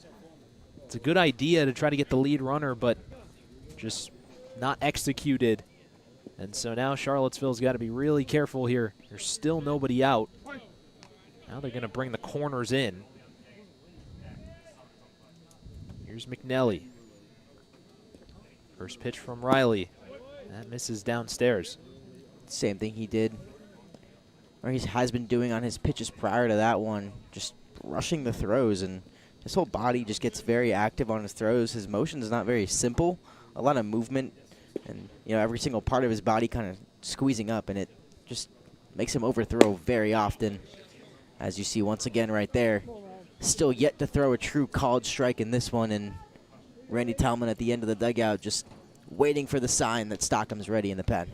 It's a good idea to try to get the lead runner, but just not executed. And so now Charlottesville's got to be really careful here. There's still nobody out. Now they're going to bring the corners in. Here's McNelly. First pitch from Riley. That misses downstairs. Same thing he did, or he has been doing on his pitches prior to that one, just rushing the throws, and his whole body just gets very active on his throws. His motion is not very simple, a lot of movement, and every single part of his body kind of squeezing up, and it just makes him overthrow very often. As you see once again right there, still yet to throw a true called strike in this one, and Randy Tomlin at the end of the dugout just waiting for the sign that Stockham's ready in the pen.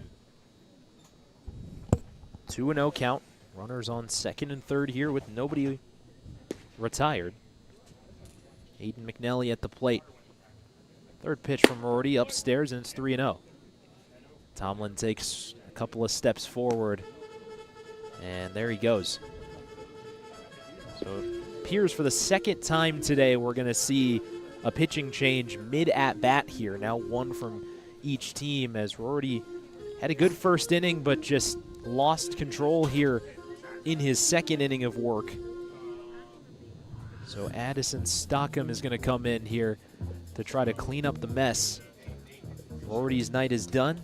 2-0 count. Runners on second and third here with nobody retired. Aiden McNelly at the plate. Third pitch from Rorty upstairs, and it's 3-0. Tomlin takes a couple of steps forward, and there he goes. So it appears for the second time today we're going to see a pitching change mid-at-bat here. Now 1 from each team, as Rorty had a good first inning, but just lost control here in his second inning of work. So Addison Stockham is going to come in here to try to clean up the mess. Rorty's night is done.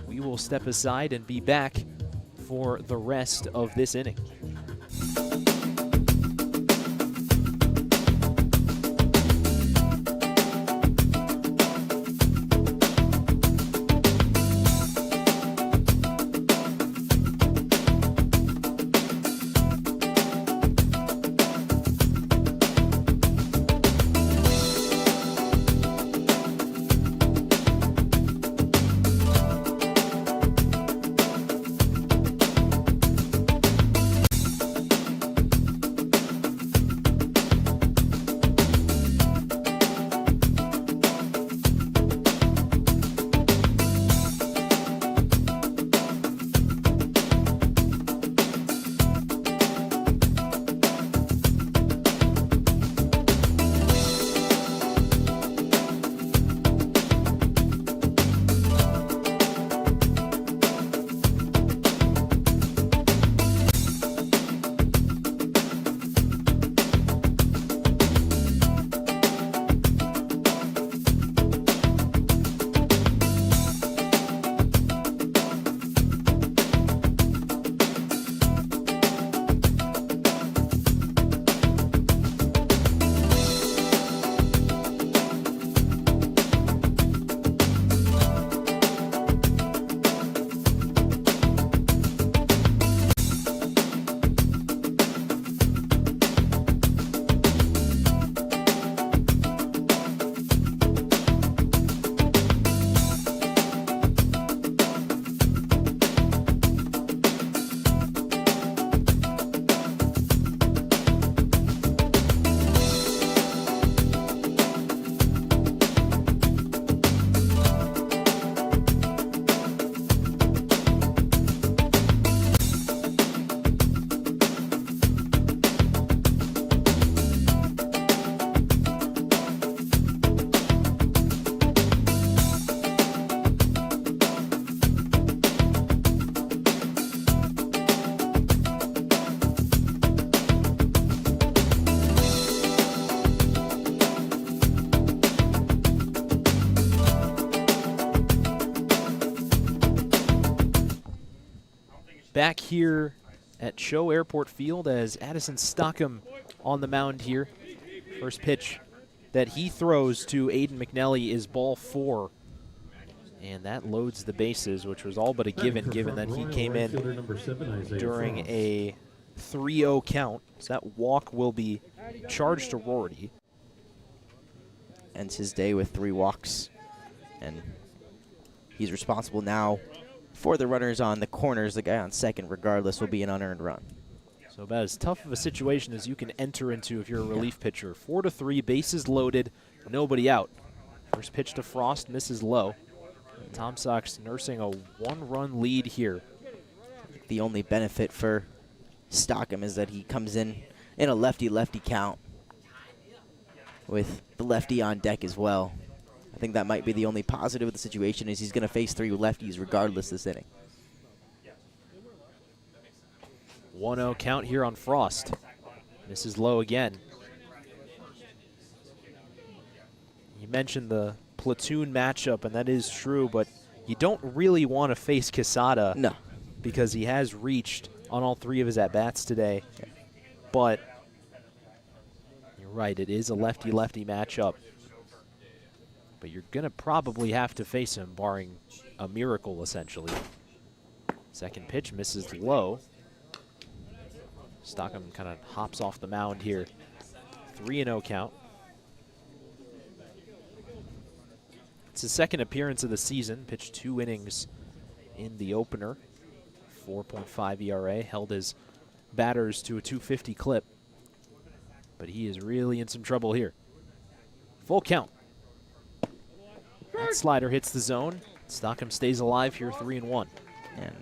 We will step aside and be back for the rest of this inning. back here at CHO Airport Field as Addison Stockham on the mound here. First pitch that he throws to Aiden McNelly is ball 4. And that loads the bases, which was all but a given that he came in during a 3-0 count. So that walk will be charged to Rorty. Ends his day with 3 walks. And he's responsible now for the runners on the corners. The guy on second, regardless, will be an unearned run. So about as tough of a situation as you can enter into if you're a relief pitcher. 4-3, bases loaded, nobody out. First pitch to Frost, misses low. Tom Sox nursing a 1-run lead here. The only benefit for Stockham is that he comes in a lefty-lefty count with the lefty on deck as well. I think that might be the only positive of the situation is he's going to face 3 lefties regardless this inning. 1-0 count here on Frost. Misses low again. You mentioned the platoon matchup, and that is true, but you don't really want to face Quesada. No. Because he has reached on all 3 of his at-bats today. Yeah. But you're right, it is a lefty-lefty matchup. But you're going to probably have to face him, barring a miracle, essentially. Second pitch misses low. Stockham kind of hops off the mound here. 3-0 count. It's his second appearance of the season. Pitched 2 innings in the opener. 4.5 ERA. Held his batters to a 250 clip. But he is really in some trouble here. Full count. That slider hits the zone. Stockham stays alive here, 3-1. And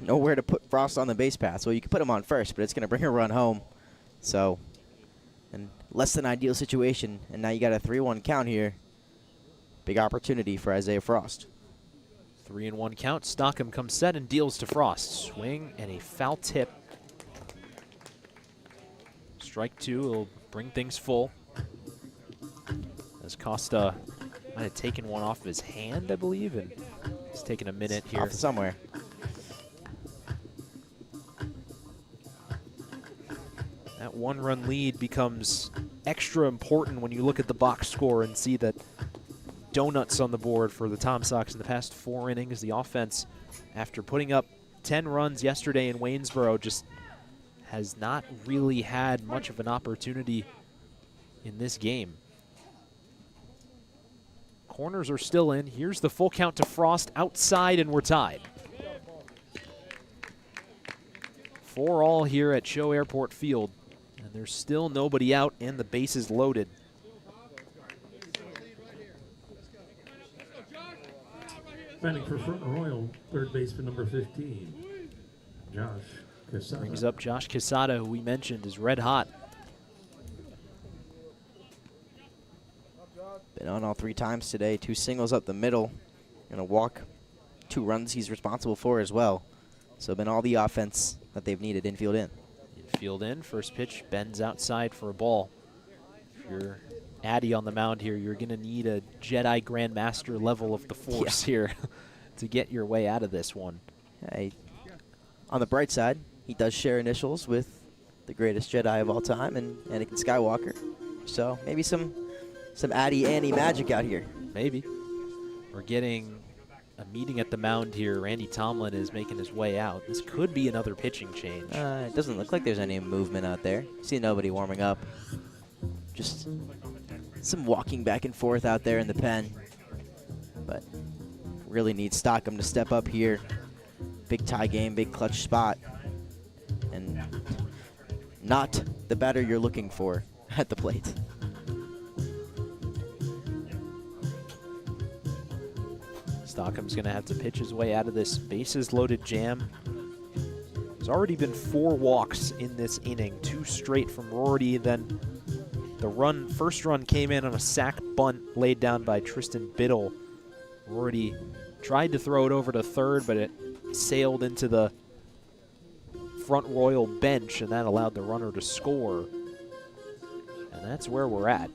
nowhere to put Frost on the base path. So you can put him on first, but it's going to bring a run home. So, and less than ideal situation. And now you got a 3-1 count here. Big opportunity for Isaiah Frost. 3-1 count. Stockham comes set and deals to Frost. Swing and a foul tip. Strike 2 will bring things full. As Costa might have taken one off of his hand, I believe, and it's taken a minute here. Off somewhere. That 1-run lead becomes extra important when you look at the box score and see that donuts on the board for the Tom Sox in the past 4 innings. The offense, after putting up 10 runs yesterday in Waynesboro, just has not really had much of an opportunity in this game. Corners are still in. Here's the full count to Frost outside, and we're tied. 4-all here at CHO Airport Field, and there's still nobody out and the bases loaded. Batting for Front Royal, third baseman number 15, Josh Quesada. Brings up Josh Quesada, who we mentioned is red hot. Been on all 3 times today. 2 singles up the middle. And a walk. 2 runs he's responsible for as well. So been all the offense that they've needed infield in. Infield in. First pitch bends outside for a ball. If you're Addy on the mound here, you're going to need a Jedi Grandmaster level of the Force here to get your way out of this one. Hey, on the bright side, he does share initials with the greatest Jedi of all time, and Anakin Skywalker. So maybe some Addy Annie magic out here. Maybe. We're getting a meeting at the mound here. Randy Tomlin is making his way out. This could be another pitching change. It doesn't look like there's any movement out there. See nobody warming up. Just some walking back and forth out there in the pen. But really needs Stockham to step up here. Big tie game, big clutch spot. And not the batter you're looking for at the plate. Stockham's going to have to pitch his way out of this bases-loaded jam. There's already been 4 walks in this inning, 2 straight from Rorty. Then the first run came in on a sac bunt laid down by Tristan Biddle. Rorty tried to throw it over to third, but it sailed into the Front Royal bench, and that allowed the runner to score. And that's where we're at,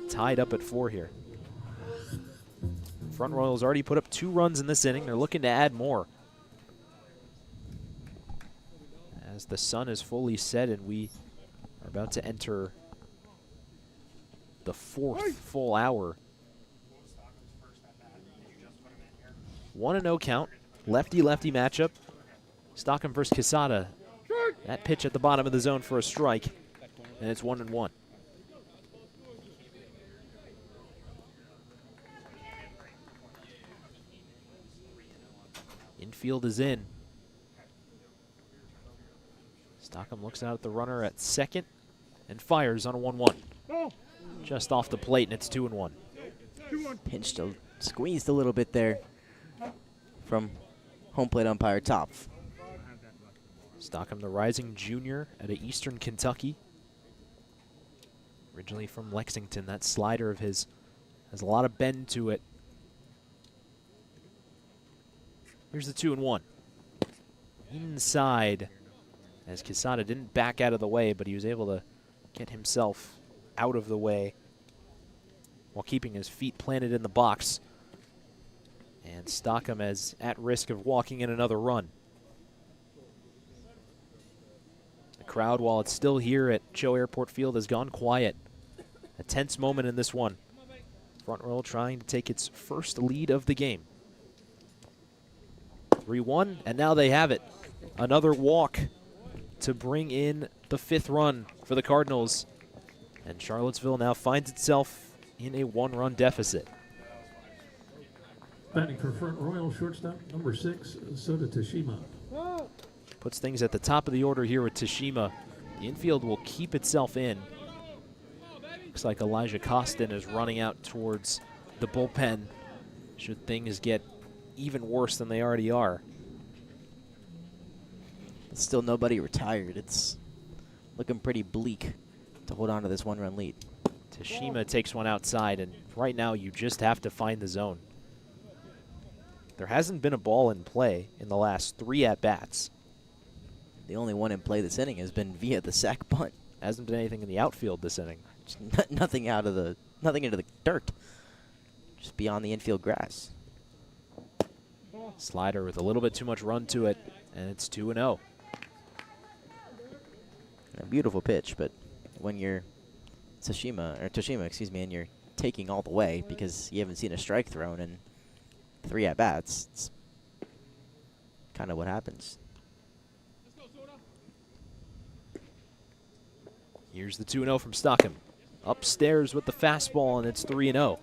tied up at 4 here. Front Royals already put up 2 runs in this inning. They're looking to add more. as the sun is fully set and we are about to enter the 4th full hour. 1-0 count, lefty-lefty matchup. Stockham versus Quesada. That pitch at the bottom of the zone for a strike, and it's 1-1. Infield is in. Stockham looks out at the runner at second and fires on a 1-1. Just off the plate, and it's 2-1. Pinched, squeezed a little bit there from home plate umpire Topf. Stockham, the rising junior out of Eastern Kentucky. Originally from Lexington. That slider of his has a lot of bend to it. Here's the 2-1. Inside, as Quesada didn't back out of the way, but he was able to get himself out of the way while keeping his feet planted in the box. And Stockham is at risk of walking in another run. The crowd, while it's still here at CHO Airport Field, has gone quiet. A tense moment in this one. Front Royal trying to take its first lead of the game. 3-1, and now they have it. Another walk to bring in the 5th run for the Cardinals. And Charlottesville now finds itself in a 1-run deficit. Batting for Front Royal, shortstop number 6, Soda Tashima. Puts things at the top of the order here with Tashima. The infield will keep itself in. Looks like Elijah Costin is running out towards the bullpen should things get even worse than they already are. Still nobody retired. It's looking pretty bleak to hold on to this 1-run lead. Tashima takes one outside, and right now you just have to find the zone. There hasn't been a ball in play in the last 3 at-bats. The only one in play this inning has been via the sac bunt. Hasn't been anything in the outfield this inning. Just nothing into the dirt. Just beyond the infield grass. Slider with a little bit too much run to it, and it's 2-0. A beautiful pitch, but when you're Tashima, excuse me, and you're taking all the way because you haven't seen a strike thrown in 3 at-bats, it's kind of what happens. Here's the 2-0 from Stockham. Upstairs with the fastball, and it's 3-0.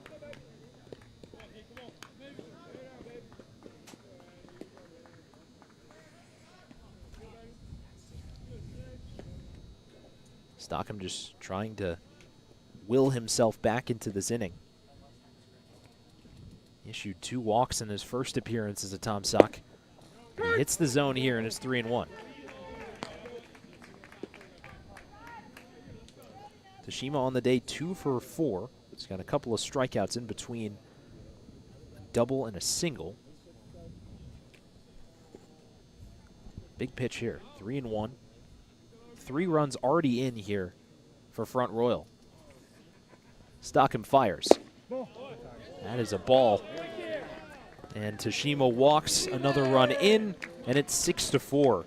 Stockham just trying to will himself back into this inning. He issued 2 walks in his first appearance as a Tom Sock. He hits the zone here, and it's 3-1. Tashima on the day 2 for 4. He's got a couple of strikeouts in between a double and a single. Big pitch here, 3-1. 3 runs already in here for Front Royal. Stockham fires. That is a ball. And Tashima walks, another run in, and it's 6-4.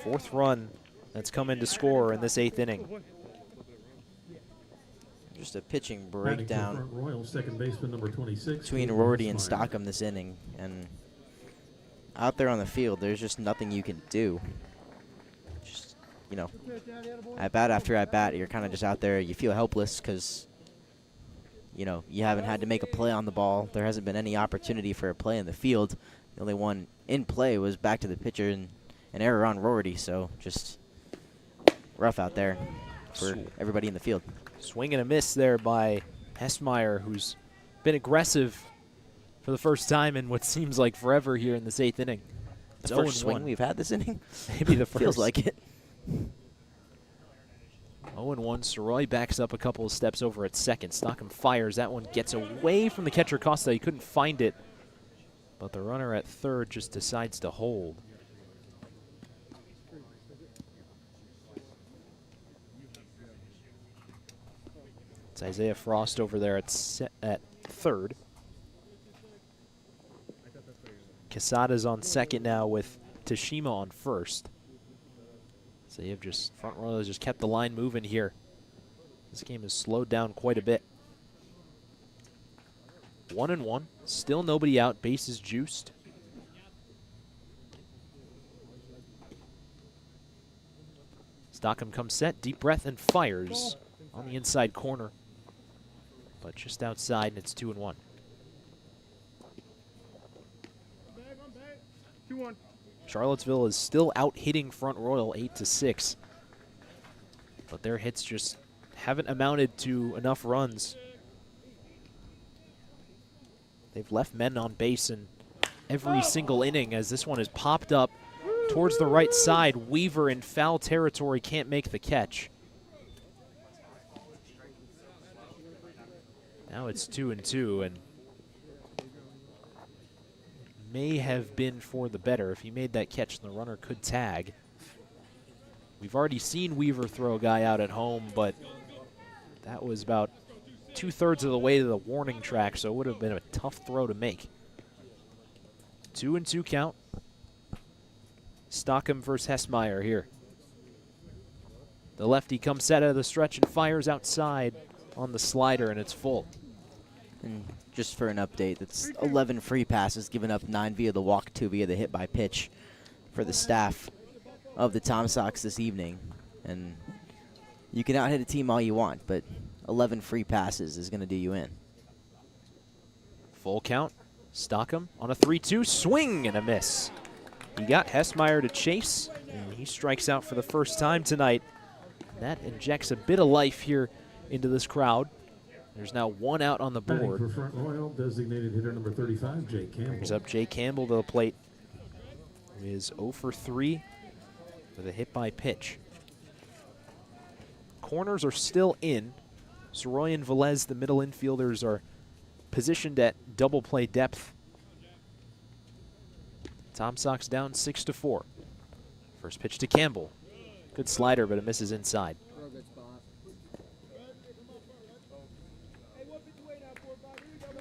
4th run that's come in to score in this 8th inning. Just a pitching breakdown Front Royal, second baseman number 26, between Rorty and Stockham this inning. And out there on the field, there's just nothing you can do. Just, you know, at-bat after at-bat, you're kind of just out there. You feel helpless because, you know, you haven't had to make a play on the ball. There hasn't been any opportunity for a play in the field. The only one in play was back to the pitcher and an error on Rorty. So just rough out there for everybody in the field. Swing and a miss there by Hessmeyer, who's been aggressive for the first time in what seems like forever here in this 8th inning. It's The first swing we've had this inning? Maybe the first. Feels like it. 0-1. Soroy backs up a couple of steps over at second. Stockham fires. That one gets away from the catcher Costa. He couldn't find it, but the runner at third just decides to hold. It's Isaiah Frost over there at third. Quesada's on second now with Tashima on first. So you've just, Front Royal has just kept the line moving here. This game has slowed down quite a bit. 1-1, still nobody out, bases juiced. Stockham comes set, deep breath, and fires on the inside corner. But just outside, and it's 2-1. 2-1. Charlottesville is still out hitting Front Royal 8-6. But their hits just haven't amounted to enough runs. They've left men on base in every single inning as this one has popped up towards the right side. Weaver in foul territory can't make the catch. Now it's 2-2, and may have been for the better. If he made that catch, the runner could tag. We've already seen Weaver throw a guy out at home, but that was about 2/3 of the way to the warning track, so it would have been a tough throw to make. 2-2 count. Stockham versus Hessmeyer here. The lefty comes set out of the stretch and fires outside on the slider, and it's full. And just for an update, that's 11 free passes, given up 9 via the walk, 2 via the hit by pitch for the staff of the Tom Sox this evening. And you can out-hit a team all you want, but 11 free passes is going to do you in. Full count. Stockham on a 3-2 swing and a miss. He got Hessmeyer to chase, and he strikes out for the first time tonight. That injects a bit of life here into this crowd. There's now 1 out on the board. For Front Royal, designated hitter number 35, Jay Campbell. Brings up Jay Campbell to the plate, who is 0 for 3 with a hit by pitch. Corners are still in. Soroy and Velez, the middle infielders, are positioned at double play depth. Tom Sox down 6-4. First pitch to Campbell. Good slider, but it misses inside. Real good spot.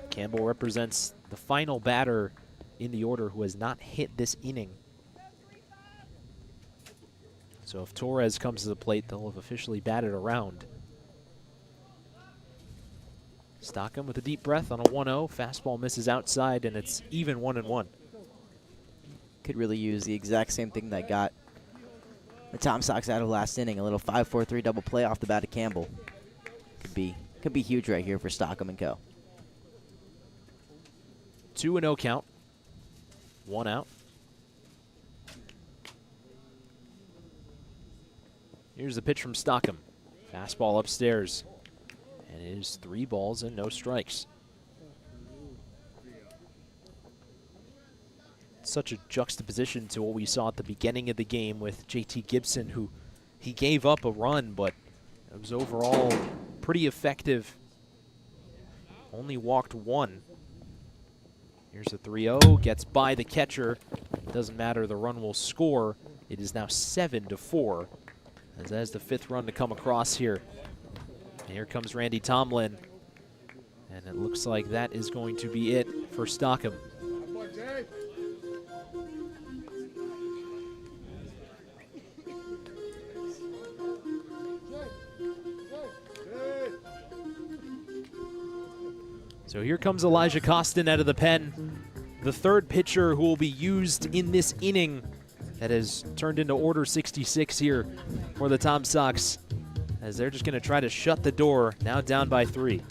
Campbell represents the final batter in the order who has not hit this inning. So if Torres comes to the plate, they'll have officially batted around. Stockham with a deep breath on a 1-0. Fastball misses outside, and it's even 1-1. Could really use the exact same thing that got the Tom Sox out of last inning. A little 5-4-3 double play off the bat of Campbell. Could be huge right here for Stockham and co. 2-0 count. 1 out. Here's the pitch from Stockham. Fastball upstairs. And it is 3 balls and no strikes. Such a juxtaposition to what we saw at the beginning of the game with JT Gibson, who he gave up a run, but it was overall pretty effective. Only walked 1. Here's a 3-0, gets by the catcher. Doesn't matter, the run will score. It is now 7-4. As that's the 5th run to come across here. And here comes Randy Tomlin. And it looks like that is going to be it for Stockham. So here comes Elijah Costin out of the pen, the 3rd pitcher who will be used in this inning that has turned into Order 66 here for the Tom Sox, as they're just going to try to shut the door, now down by 3.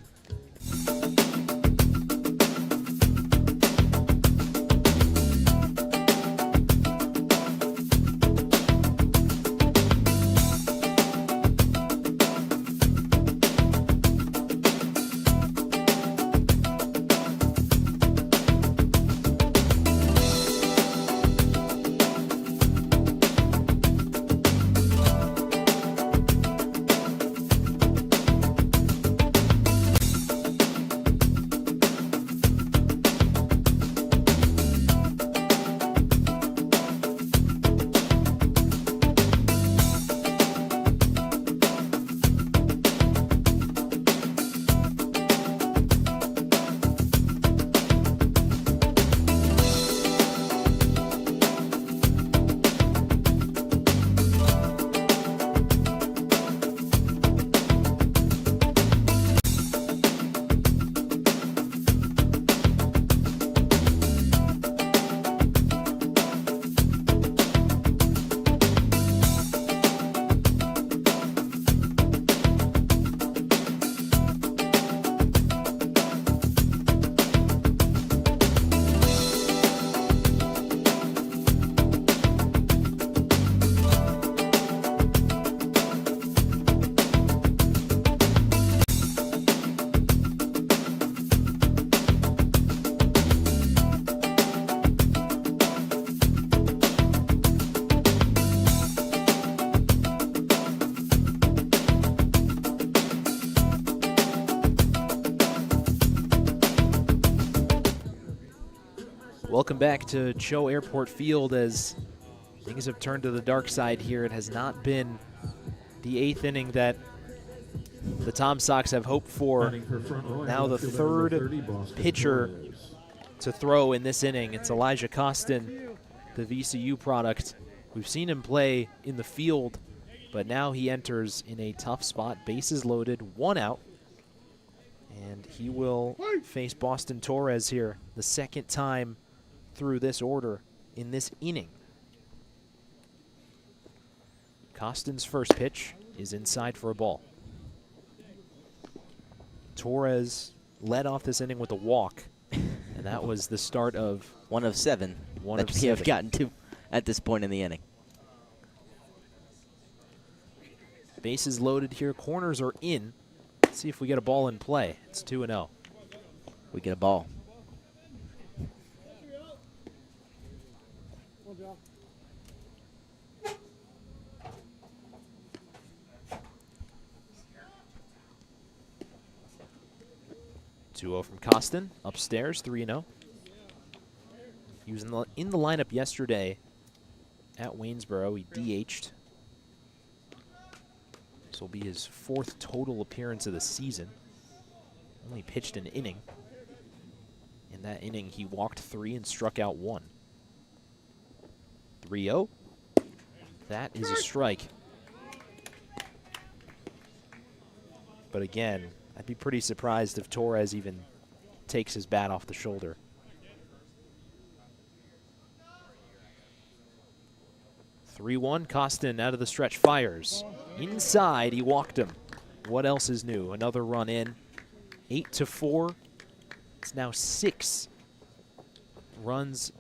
back to CHO Airport Field as things have turned to the dark side here. It has not been the 8th inning that the Tom Sox have hoped for. Now the third pitcher to throw in this inning. It's Elijah Costin, the VCU product. We've seen him play in the field, but now he enters in a tough spot. Bases loaded, 1 out. And he will face Boston Torres here, the second time through this order in this inning. Costin's first pitch is inside for a ball. Torres led off this inning with a walk, and that was the start of 1 of 7 that we have gotten to at this point in the inning. Bases loaded here, corners are in. Let's see if we get a ball in play. It's 2-0. We get a ball. From Costin, upstairs, 3-0. He was in the lineup yesterday at Waynesboro. He DH'd. This will be his 4th total appearance of the season. Only pitched an inning. In that inning, he walked 3 and struck out 1. 3-0. That is a strike. But again, I'd be pretty surprised if Torres even takes his bat off the shoulder. (3-1), Costin out of the stretch, fires. Inside, he walked him. What else is new? Another run in. 8-4. It's now 6 runs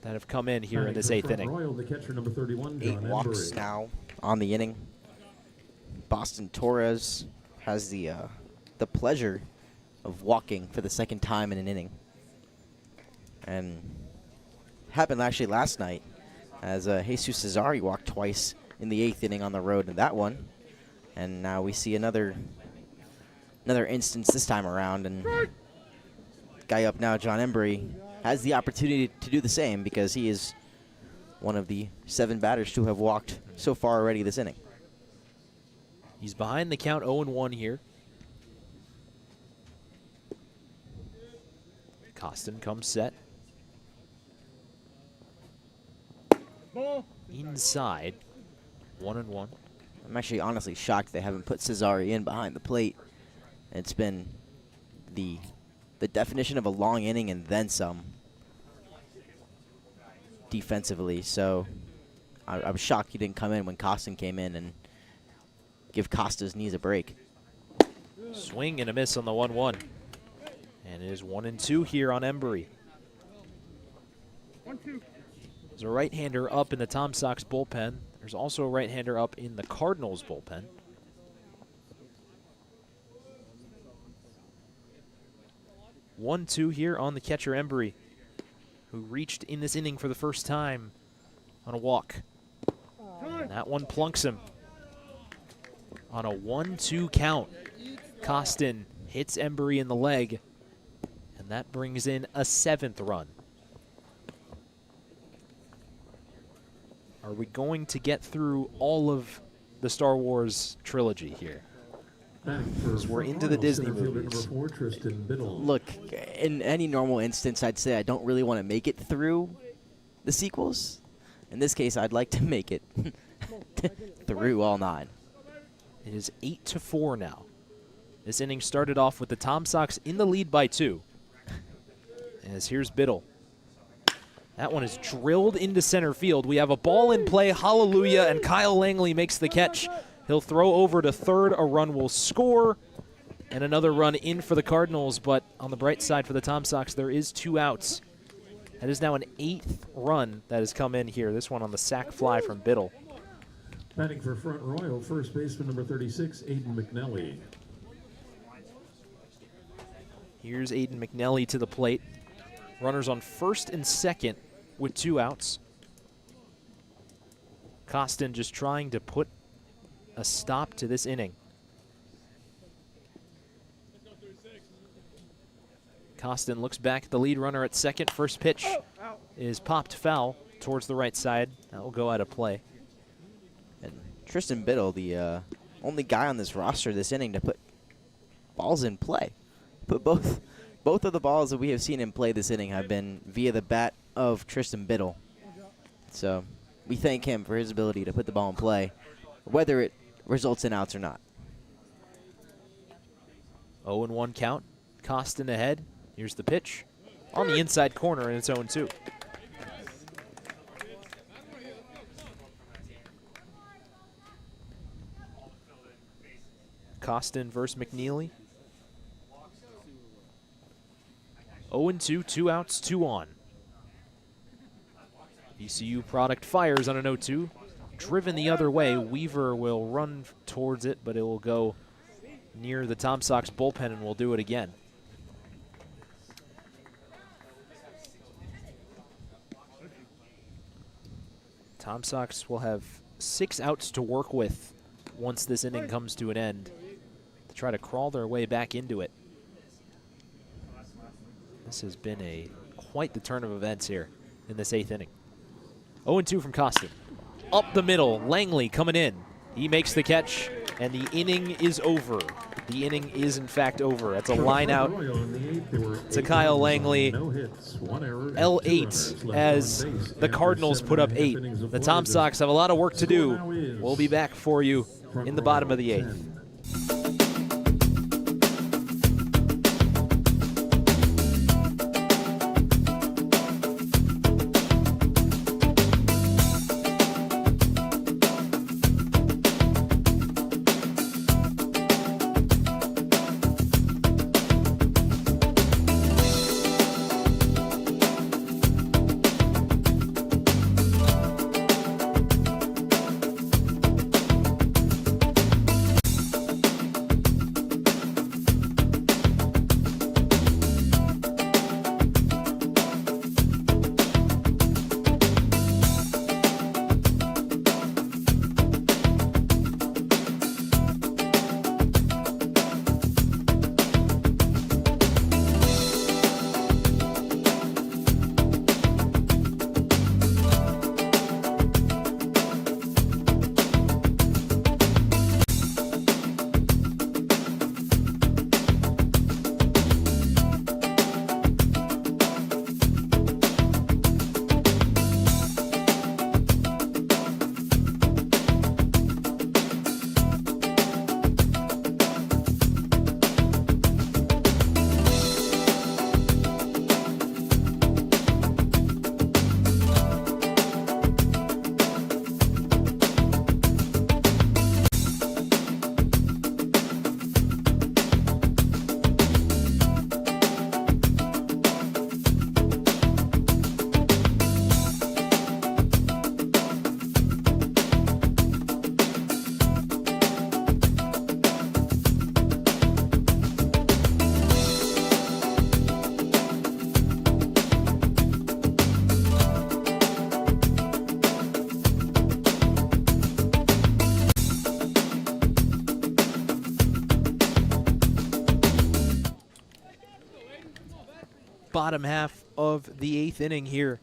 that have come in here in this 8th inning. Royal, the catcher, number 31, 8 walks now on the inning. Boston Torres has the pleasure of walking for the 2nd time in an inning. And happened actually last night as Jesus Cesari walked twice in the 8th inning on the road in that one. And now we see another instance this time around. And guy up now, John Embry, has the opportunity to do the same because he is one of the 7 batters to have walked so far already this inning. He's behind the count 0-1 here. Costin comes set. Inside, 1-1. I'm actually honestly shocked they haven't put Cesari in behind the plate. It's been the definition of a long inning and then some defensively. So I was shocked he didn't come in when Costin came in and give Costa's knees a break. Swing and a miss on the 1-1. And it is 1-2 here on Embry. There's a right-hander up in the Tom Sox bullpen. There's also a right-hander up in the Cardinals bullpen. (1-2) here on the catcher Embry, who reached in this inning for the first time on a walk. And that one plunks him. On a 1-2 count, Costin hits Embry in the leg, and that brings in a 7th run. Are we going to get through all of the Star Wars trilogy here? Because we're into the Disney movies. Look, in any normal instance, I'd say I don't really want to make it through the sequels. In this case, I'd like to make it through all 9. It is 8-4 now. This inning started off with the Tom Sox in the lead by 2. As here's Biddle. That one is drilled into center field. We have a ball in play, hallelujah, and Kyle Langley makes the catch. He'll throw over to third, a run will score, and another run in for the Cardinals, but on the bright side for the Tom Sox, there is 2 outs. That is now an 8th run that has come in here, this one on the sac fly from Biddle. Batting for Front Royal, first baseman number 36, Aiden McNelly. Here's Aiden McNelly to the plate. Runners on first and second with 2 outs. Costin just trying to put a stop to this inning. Costin looks back at the lead runner at second. First pitch is popped foul towards the right side. That will go out of play. And Tristan Biddle, the only guy on this roster this inning to put balls in play. Put both of the balls that we have seen him play this inning have been via the bat of Tristan Biddle. So we thank him for his ability to put the ball in play, whether it results in outs or not. 0-1 count. Costin ahead. Here's the pitch. On the inside corner, and it's 0-2. Costin versus McNeely. 0-2, 2 outs, 2 on. VCU product fires on an 0-2. Driven the other way. Weaver will run towards it, but it will go near the Tom Sox bullpen and will do it again. Tom Sox will have 6 outs to work with once this inning comes to an end to try to crawl their way back into it. This has been quite the turn of events here in this 8th inning. 0-2 from Costin. Up the middle, Langley coming in. He makes the catch, and the inning is over. The inning is, in fact, over. That's a line out to Kyle Langley. L8 as the Cardinals put up 8. The Tom Sox have a lot of work to do. We'll be back for you in the bottom of the 8th. Bottom half of the 8th inning here.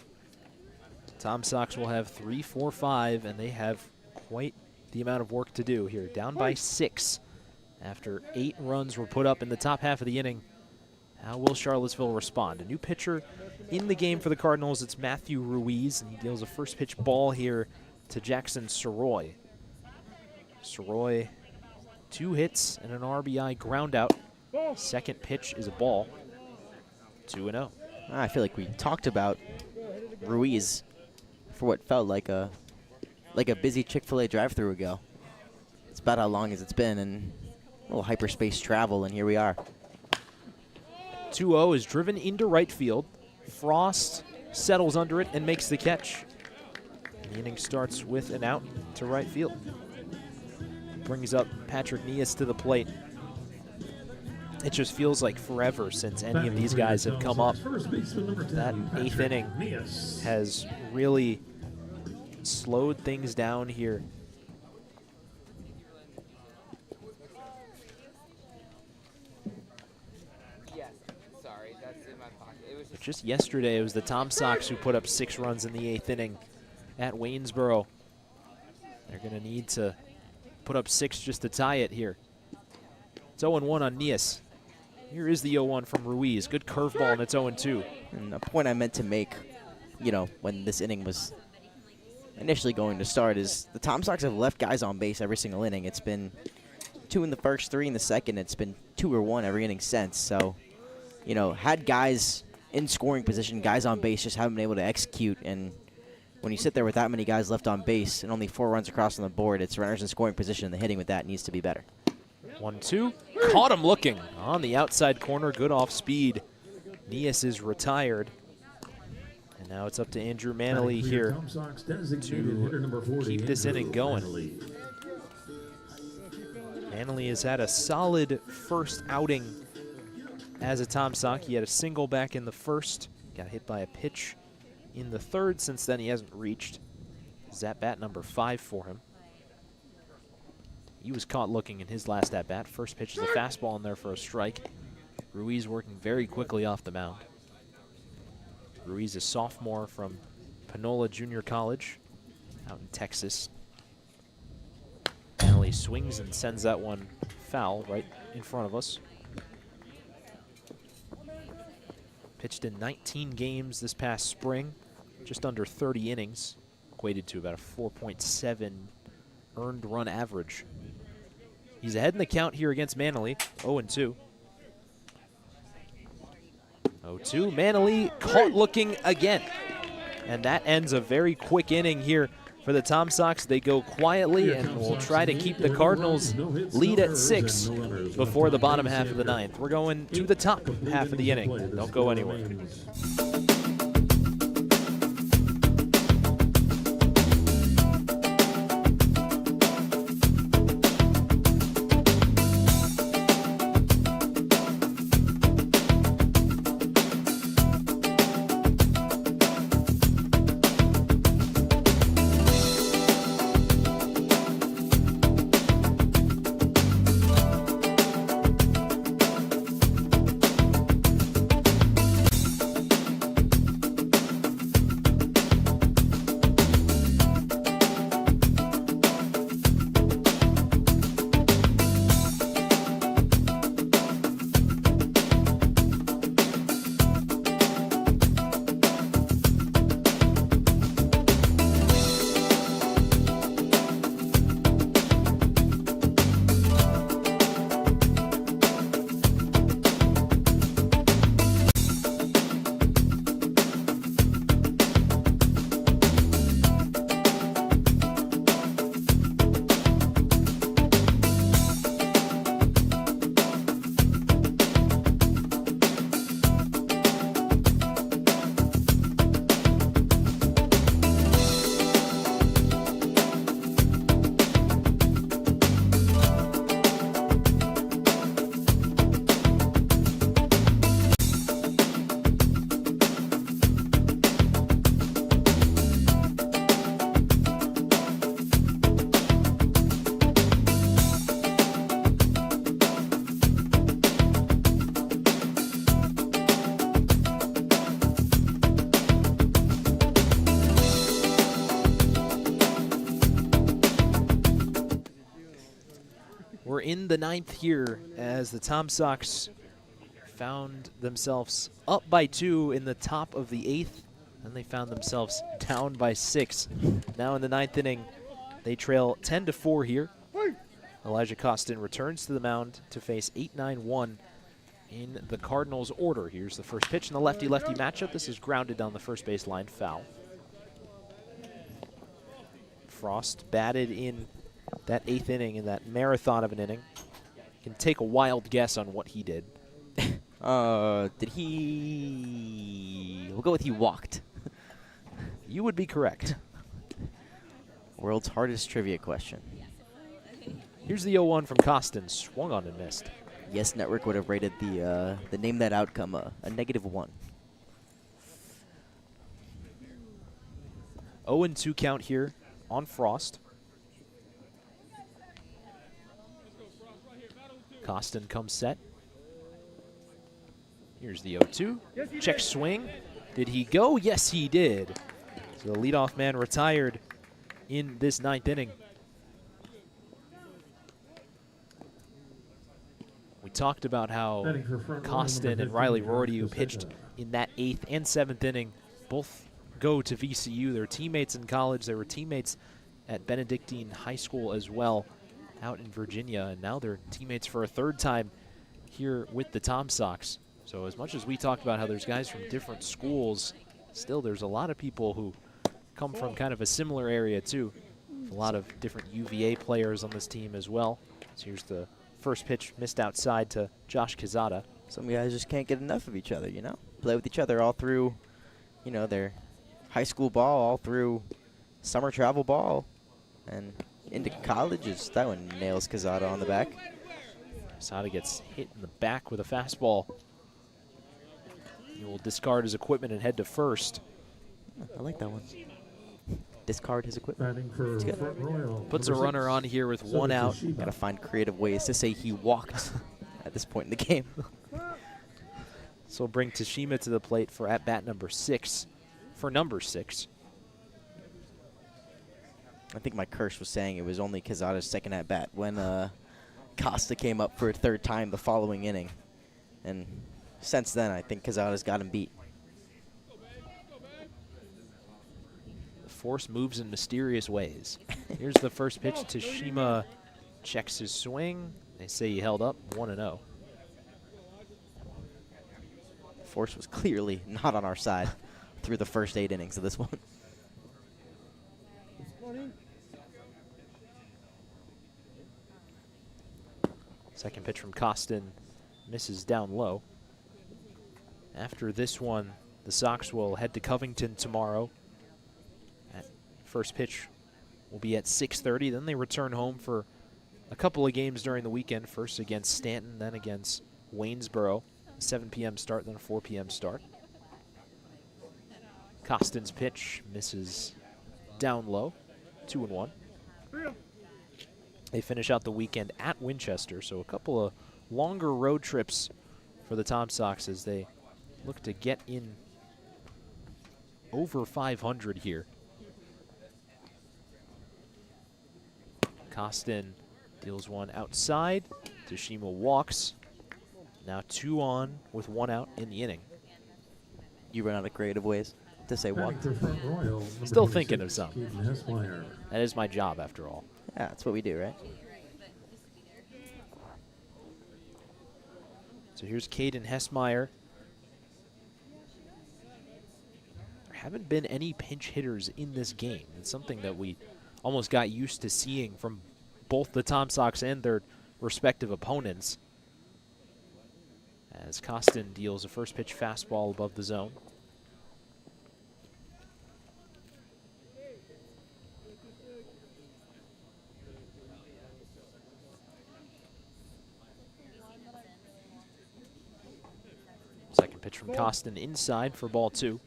Tom Sox will have 3, 4, 5, and they have quite the amount of work to do here. Down by 6 after 8 runs were put up in the top half of the inning. How will Charlottesville respond? A new pitcher in the game for the Cardinals. It's Matthew Ruiz, and he deals a first pitch ball here to Jackson Soroy. Soroy, 2 hits and an RBI ground out. Second pitch is a ball. 2-0. I feel like we talked about Ruiz for what felt like a busy Chick-fil-A drive-thru ago. It's about how long as it's been, and a little hyperspace travel, and here we are. 2-0 is driven into right field. Frost settles under it and makes the catch. The inning starts with an out to right field. Brings up Patrick Nias to the plate. It just feels like forever since any of these guys have come up. That 8th inning has really slowed things down here. Yes, sorry, that's just yesterday, it was the Tom Sox who put up 6 runs in the 8th inning at Waynesboro. They're going to need to put up 6 just to tie it here. It's 0-1 on Nias. Here is the 0-1 from Ruiz. Good curveball, and it's 0-2. And a point I meant to make, you know, when this inning was initially going to start is the Tom Sox have left guys on base every single inning. It's been 2 in the first, 3 in the second. It's been 2 or 1 every inning since. So, you know, had guys in scoring position, guys on base, just haven't been able to execute. And when you sit there with that many guys left on base and only 4 runs across on the board, it's runners in scoring position. The hitting with that needs to be better. 1-2. Caught him looking on the outside corner. Good off speed. Nias is retired. And now it's up to Andrew Manley here to keep this inning going. Manley has had a solid first outing as a Tom Sock. He had a single back in the first. Got hit by a pitch in the third. Since then, he hasn't reached. Is at bat number 5 for him. He was caught looking in his last at bat. First pitch is a fastball in there for a strike. Ruiz working very quickly off the mound. Ruiz, a sophomore from Panola Junior College out in Texas. Manley swings and sends that one foul right in front of us. Pitched in 19 games this past spring, just under 30 innings, equated to about a 4.7 earned run average. He's ahead in the count here against Manley, 0-2. 0-2, Manley caught looking again. And that ends a very quick inning here for the Tom Sox. They go quietly and will try to keep the Cardinals lead at 6 before the bottom half of the 9th. We're going to the top half of the inning. Don't go anywhere. We're in the 9th here as the Tom Sox found themselves up by 2 in the top of the 8th. Then they found themselves down by 6. Now in the 9th inning, they trail 10-4 here. Elijah Costin returns to the mound to face 8-9-1 in the Cardinals' order. Here's the first pitch in the lefty-lefty matchup. This is grounded down the first base line, foul. Frost batted in that 8th inning, in that marathon of an inning. Can take a wild guess on what he did. Did he... We'll go with he walked. You would be correct. World's hardest trivia question. Here's the 0-1 from Costin. Swung on and missed. Yes Network would have rated the name that outcome a -1. 0-2 count here on Frost. Costin comes set. Here's the 0-2. Check swing. Did he go? Yes, he did. So the leadoff man retired in this 9th inning. We talked about how Costin and Riley Rorty, who pitched in that 8th and 7th inning, both go to VCU. They're teammates in college. They were teammates at Benedictine High School as well out in Virginia, and now they're teammates for a 3rd time here with the Tom Sox. So as much as we talked about how there's guys from different schools, still there's a lot of people who come from kind of a similar area too. A lot of different UVA players on this team as well. So here's the first pitch missed outside to Josh Quezada. Some guys just can't get enough of each other, you know? Play with each other all through, you know, their high school ball, all through summer travel ball, and into colleges. That one nails Quezada on the back. Quezada gets hit in the back with a fastball. He will discard his equipment and head to first. I like that one. Discard his equipment. Batting for Front Royal. Puts a runner on here with 1 out. Gotta find creative ways to say he walked at this point in the game. So we'll bring Tashima to the plate for at-bat number 6. For number 6. I think my curse was saying it was only Quezada's second at-bat when Costa came up for a 3rd time the following inning. And since then, I think Quezada's got him beat. The force moves in mysterious ways. Here's the first pitch. Tashima checks his swing. They say he held up 1-0. Force was clearly not on our side through the first 8 innings of this one. Second pitch from Costin misses down low. After this one, the Sox will head to Covington tomorrow. First pitch will be at 6:30. Then they return home for a couple of games during the weekend. First against Stanton, then against Waynesboro. 7 p.m. start, then a 4 p.m. start. Costin's pitch misses down low, 2-1. They finish out the weekend at Winchester, so a couple of longer road trips for the Tom Sox as they look to get in over 500 here. Costin deals one outside. Tashima walks. Now 2 on with 1 out in the inning. You run out of creative ways to say walk. Still thinking of some. That is my job, after all. Yeah, that's what we do, right? So here's Caden Hessmeyer. There haven't been any pinch hitters in this game. It's something that we almost got used to seeing from both the Tom Sox and their respective opponents. As Costin deals a first pitch fastball above the zone. Second pitch from Costin inside for ball 2.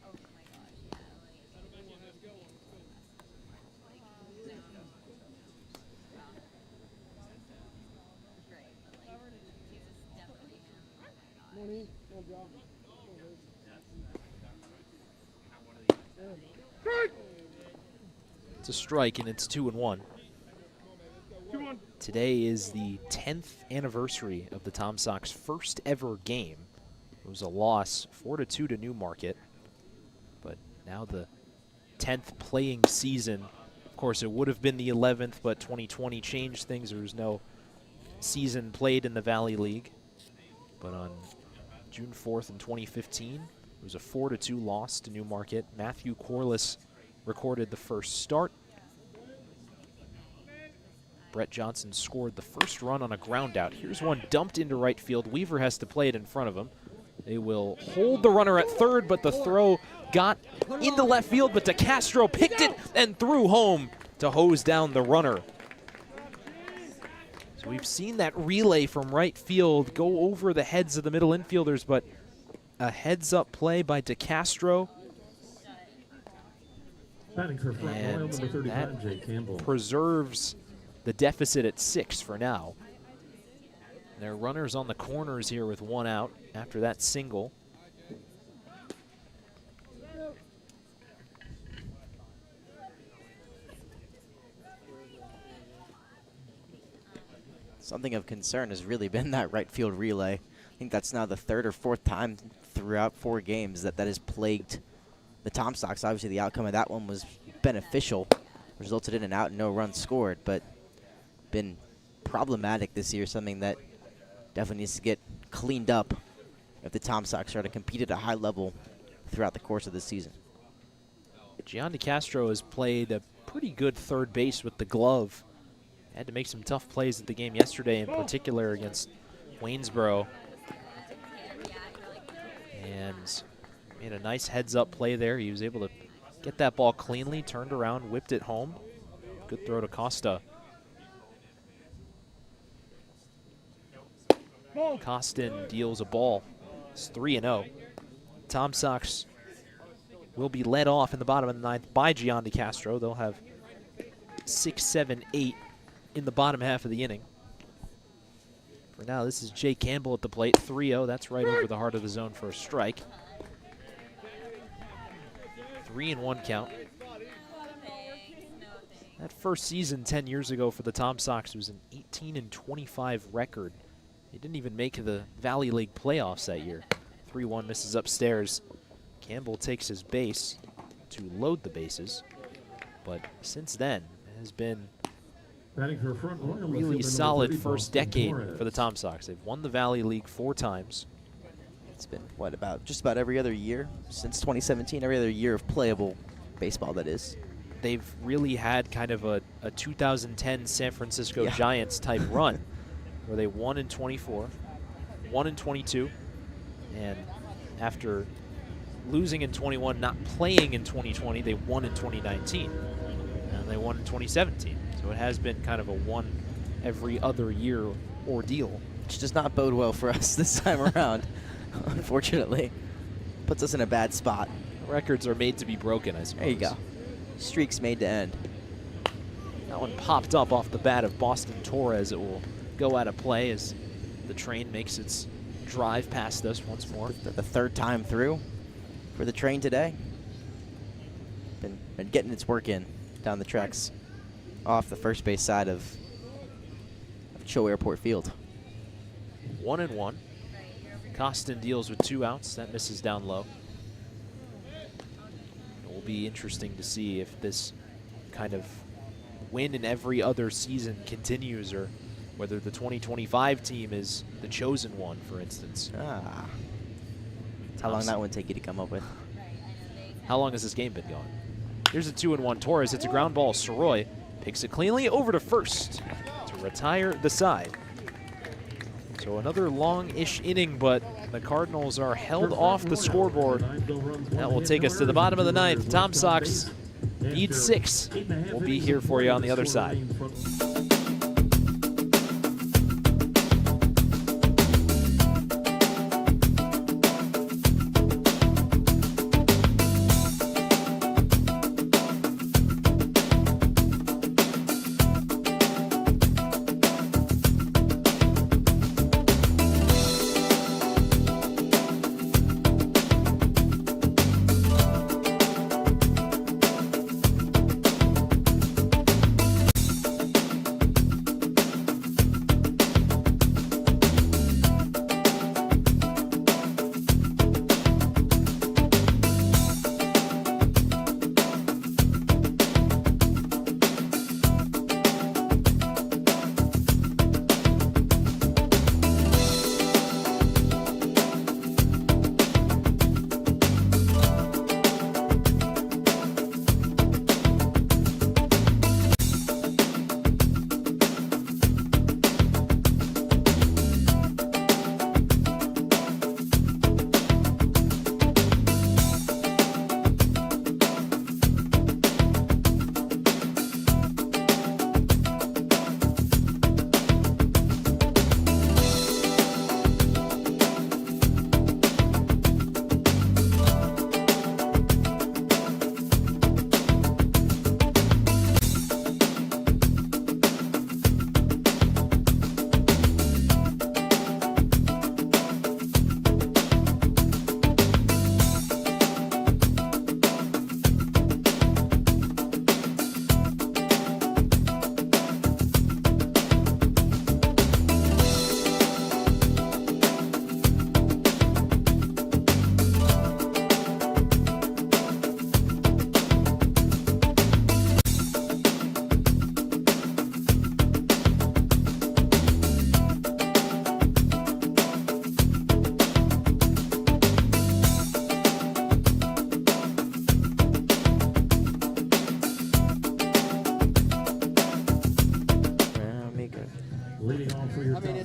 It's a strike, and it's 2-1. Today is the 10th anniversary of the Tom Sox' first ever game. It was a loss, 4-2 to Newmarket. But now the 10th playing season. Of course, it would have been the 11th, but 2020 changed things. There was no season played in the Valley League. But on June 4th in 2015, it was a 4-2 loss to Newmarket. Matthew Corliss recorded the first start. Brett Johnson scored the first run on a ground out. Here's one dumped into right field. Weaver has to play it in front of him. They will hold the runner at third, but the throw got into left field, but DeCastro picked it and threw home to hose down the runner. So we've seen that relay from right field go over the heads of the middle infielders, but a heads-up play by DeCastro. And that preserves the deficit at 6 for now. There are runners on the corners here with 1 out after that single. Something of concern has really been that right field relay. I think that's now the third or fourth time throughout 4 games that has plagued the Tom Sox. Obviously, the outcome of that one was beneficial, resulted in an out and no runs scored, but been problematic this year, something that definitely needs to get cleaned up if the Tom Sox are to compete at a high level throughout the course of the season. Gian DeCastro has played a pretty good third base with the glove. Had to make some tough plays at the game yesterday, in particular against Waynesboro. And made a nice heads-up play there. He was able to get that ball cleanly, turned around, whipped it home. Good throw to Costa. Costin deals a ball. It's 3-0. Tom Sox will be led off in the bottom of the 9th by Gian DeCastro. They'll have 6, 7, 8 in the bottom half of the inning. For now, this is Jay Campbell at the plate. 3-0. That's right over the heart of the zone for a strike. 3-1 count. That first season 10 years ago for the Tom Sox was an 18-25 record. They didn't even make the Valley League playoffs that year. 3-1 misses upstairs. Campbell takes his base to load the bases. But since then, it has been a really solid first decade for the Tom Sox. They've won the Valley League 4 times. It's been, what, just about every other year since 2017, every other year of playable baseball, that is. They've really had kind of a 2010 San Francisco Giants type run where they won in 24, won in 22, and after losing in 21, not playing in 2020, they won in 2019, and they won in 2017. So it has been kind of a one every other year ordeal. Which does not bode well for us this time around, unfortunately. Puts us in a bad spot. Records are made to be broken, I suppose. There you go. Streaks made to end. That one popped up off the bat of Boston Torres. It will go out of play as the train makes its drive past us once more. The third time through for the train today. Been getting its work in down the tracks off the first base side of CHO Airport Field. 1-1. Costin deals with 2 outs. That misses down low. It will be interesting to see if this kind of win in every other season continues, or whether the 2025 team is the chosen one, for instance. How long that one take you to come up with? How long has this game been going? Here's a 2-1 Torres. It's a ground ball. Soroy picks it cleanly over to first to retire the side. So another long-ish inning, but the Cardinals are held off the scoreboard. That will take us to the bottom of the 9th. Tom Sox need 6. We'll be here for you on the other side.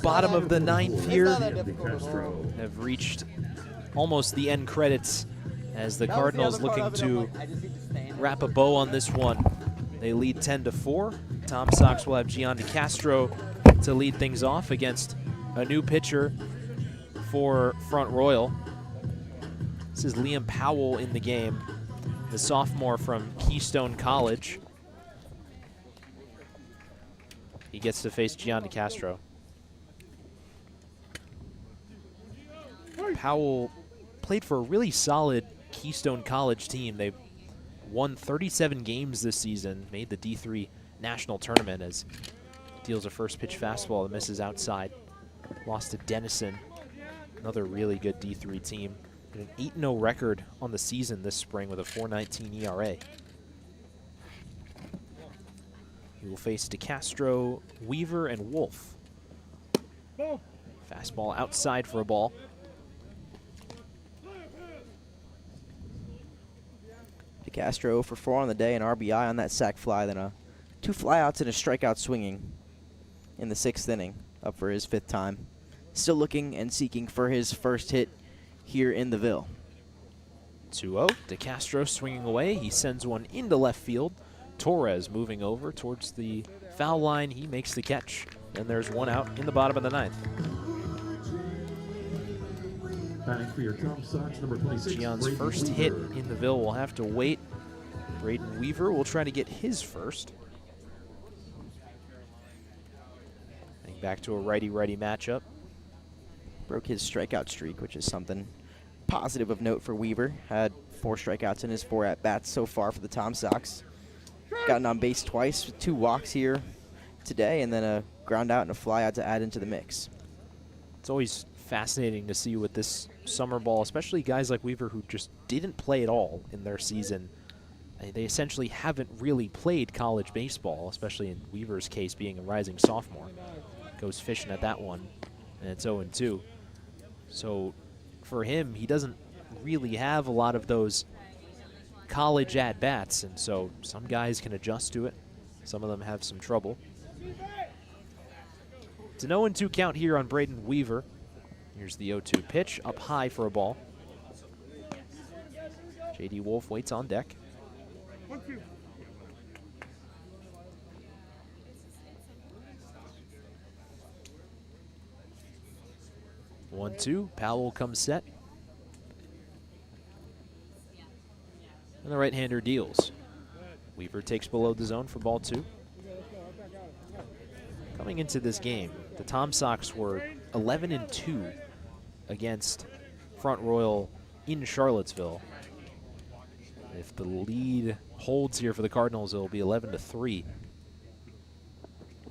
bottom of the ninth here. Castro. Have reached almost the end credits as the Cardinals looking to wrap a bow on this one. They lead 10-4. Tom Sox will have Gian DeCastro to lead things off against a new pitcher for Front Royal. This is Liam Powell in the game, the sophomore from Keystone College. He gets to face Gian DeCastro. Powell played for a really solid Keystone College team. They won 37 games this season, made the D3 national tournament as deals a first pitch fastball that misses outside. Lost to Denison, another really good D3 team. An 8-0 record on the season this spring with a 4.19 ERA. He will face DeCastro, Weaver, and Wolf. Fastball outside for a ball. DeCastro for 4 on the day, an RBI on that sac fly, then 2 flyouts and a strikeout swinging in the 6th inning, up for his 5th time. Still looking and seeking for his first hit here in the Ville. 2-0, DeCastro swinging away. He sends one into left field. Torres moving over towards the foul line. He makes the catch, and there's one out in the bottom of the 9th. Batting for your Tom Sox, number 26. Gian's Braden first Weaver. hit in the Ville will have to wait. Braden Weaver will try to get his first. Heading back to a righty-righty matchup. Broke his strikeout streak, which is something positive of note for Weaver. Had 4 strikeouts in his 4 at-bats so far for the Tom Sox. Gotten on base twice with 2 walks here today, and then a ground out and a fly out to add into the mix. It's always fascinating to see with this summer ball, especially guys like Weaver who just didn't play at all in their season. They essentially haven't really played college baseball, especially in Weaver's case being a rising sophomore. Goes fishing at that one, and it's 0-2. So for him, he doesn't really have a lot of those college at-bats, and so some guys can adjust to it. Some of them have some trouble. It's an 0-2 count here on Braden Weaver. Here's the 0-2 pitch, up high for a ball. J.D. Wolf waits on deck. 1-2, Powell comes set. And the right-hander deals. Weaver takes below the zone for ball 2. Coming into this game, the Tom Sox were 11-2 against Front Royal in Charlottesville. If the lead holds here for the Cardinals, it'll be 11-3.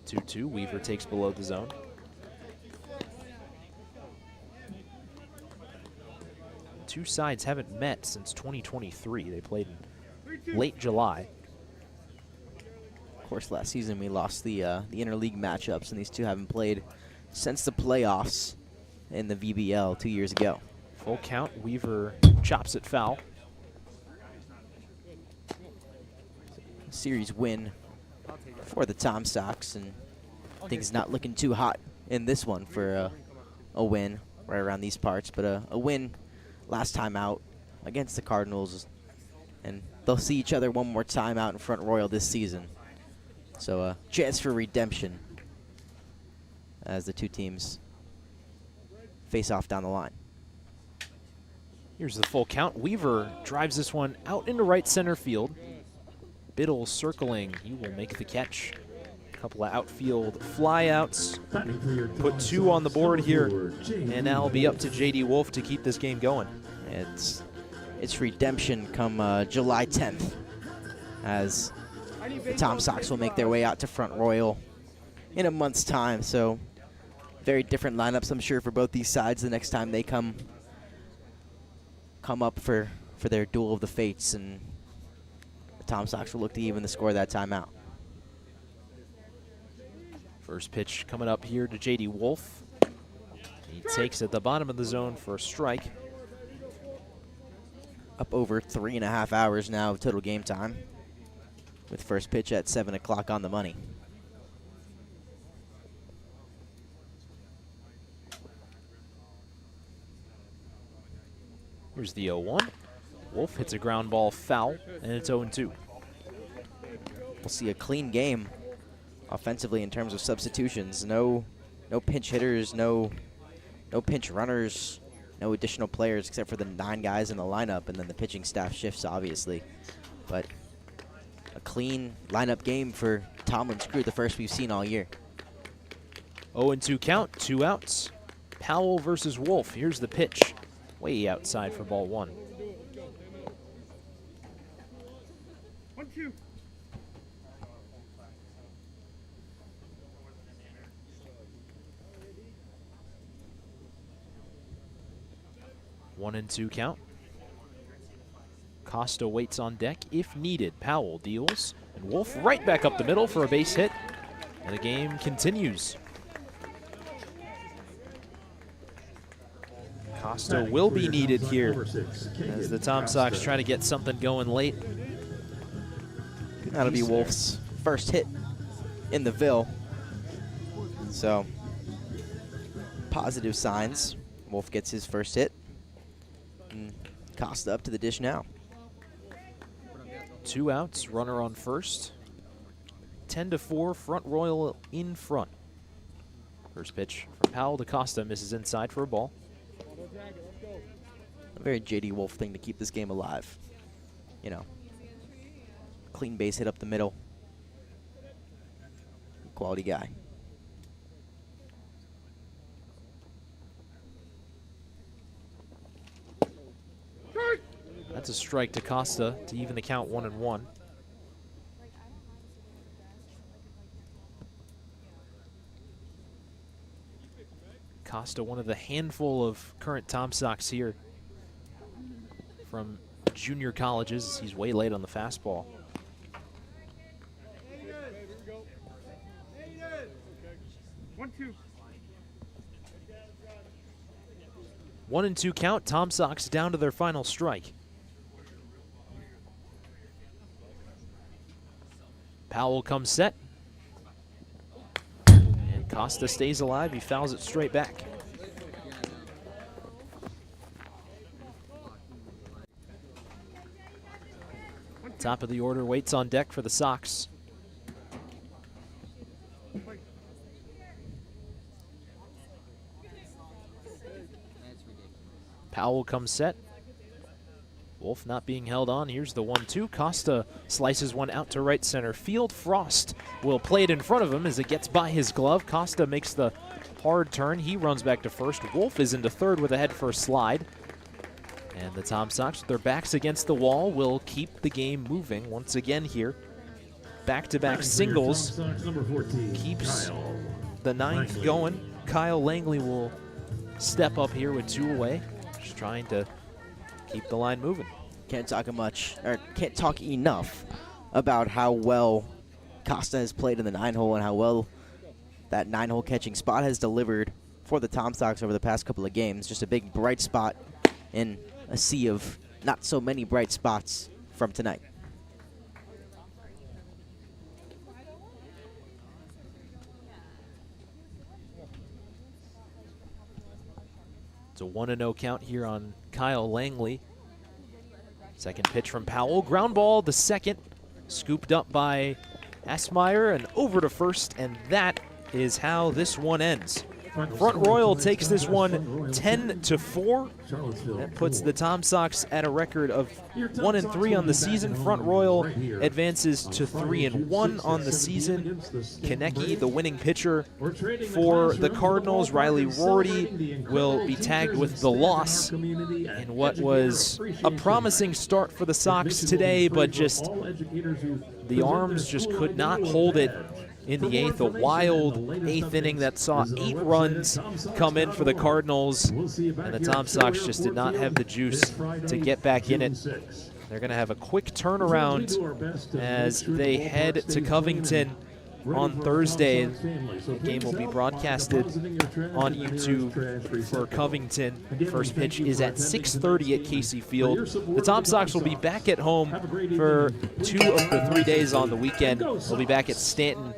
2-2, Weaver takes below the zone. Two sides haven't met since 2023. They played in late July. Of course, last season we lost the interleague matchups, and these two haven't played since the playoffs in the VBL 2 years ago. Full count, Weaver chops it foul. Series win for the Tom Sox, and things not looking too hot in this one for a win right around these parts, but a win last time out against the Cardinals, and they'll see each other one more time out in Front Royal this season. So a chance for redemption as the two teams face off down the line. Here's the full count. Weaver drives this one out into right center field. Biddle circling. He will make the catch. A couple of outfield flyouts. Put 2 on the board here. And now it'll be up to J.D. Wolf to keep this game going. It's redemption come July 10th, as the Tom Sox will make their way out to Front Royal in a month's time. So very different lineups, I'm sure, for both these sides the next time they come up for their duel of the fates, and the Tom Sox will look to even the score that time out. First pitch coming up here to J.D. Wolf. He takes at the bottom of the zone for a strike. Up over 3.5 hours now of total game time, with first pitch at 7 o'clock on the money. Here's the 0-1. Wolf hits a ground ball foul, and it's 0-2. We'll see a clean game offensively in terms of substitutions. No pinch hitters, no pinch runners, no additional players except for the 9 guys in the lineup, and then the pitching staff shifts, obviously. But a clean lineup game for Tomlin's crew, the first we've seen all year. 0-2 count, 2 outs. Powell versus Wolf. Here's the pitch. Way outside for ball 1. 1-2. 1-2 count. Costa waits on deck if needed. Powell deals, and Wolf right back up the middle for a base hit, and the game continues. Costa will be needed here as the Tom Sox try to get something going late. That'll be Wolf's first hit in the Ville. So, positive signs. Wolf gets his first hit. And Costa up to the dish now. 2 outs, runner on first. 10-4, Front Royal in front. First pitch from Powell to Costa, misses inside for a ball. A very J.D. Wolf thing to keep this game alive. You know, clean base hit up the middle. Quality guy. That's a strike to Costa to even the count 1-1. Costa, one of the handful of current Tom Sox here from junior colleges. He's way late on the fastball. One-two. 1-2 count. Tom Sox down to their final strike. Powell comes set. And Costa stays alive. He fouls it straight back. Top of the order waits on deck for the Sox. Powell comes set. Wolf not being held on. Here's the 1-2. Costa slices one out to right center field. Frost will play it in front of him as it gets by his glove. Costa makes the hard turn. He runs back to first. Wolf is into third with a head first slide. And the Tom Sox, with their backs against the wall, will keep the game moving once again here. Back-to-back singles keeps the ninth going. Kyle Langley will step up here with 2 away. Just trying to keep the line moving. Can't talk enough about how well Costa has played in the 9-hole and how well that 9-hole catching spot has delivered for the Tom Sox over the past couple of games. Just a big bright spot in a sea of not so many bright spots from tonight. It's a 1-0 count here on Kyle Langley. Second pitch from Powell. Ground ball, the second. Scooped up by Asmeyer and over to first, and that is how this one ends. Front Royal takes this one 10-4. That puts the Tom Sox at a record of 1-3 on the season. Front Royal advances to 3-1 on the season. Konecki, the winning pitcher for the Cardinals. Riley Rorty will be tagged with the loss in what was a promising start for the Sox today, but just the arms just could not hold it in the 8th. A wild 8th inning that saw 8 runs come in for the Cardinals, and the Tom Sox just did not have the juice to get back in it. They're going to have a quick turnaround as they head to Covington on Thursday. The game will be broadcasted on YouTube for Covington. First pitch is at 6:30 at Casey Field. The Tom Sox will be back at home for 2 of the 3 days on the weekend. They'll be back at Stanton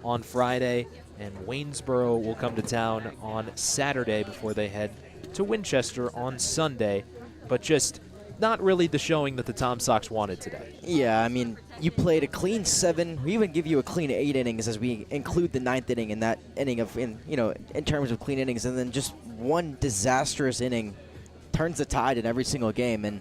on Friday, and Waynesboro will come to town on Saturday before they head to Winchester on Sunday. but just not really the showing that the Tom Sox wanted today. Yeah, I mean, you played a clean 7. We even give you a clean 8 innings as we include the 9th inning in that inning in terms of clean innings, and then just one disastrous inning turns the tide in every single game. And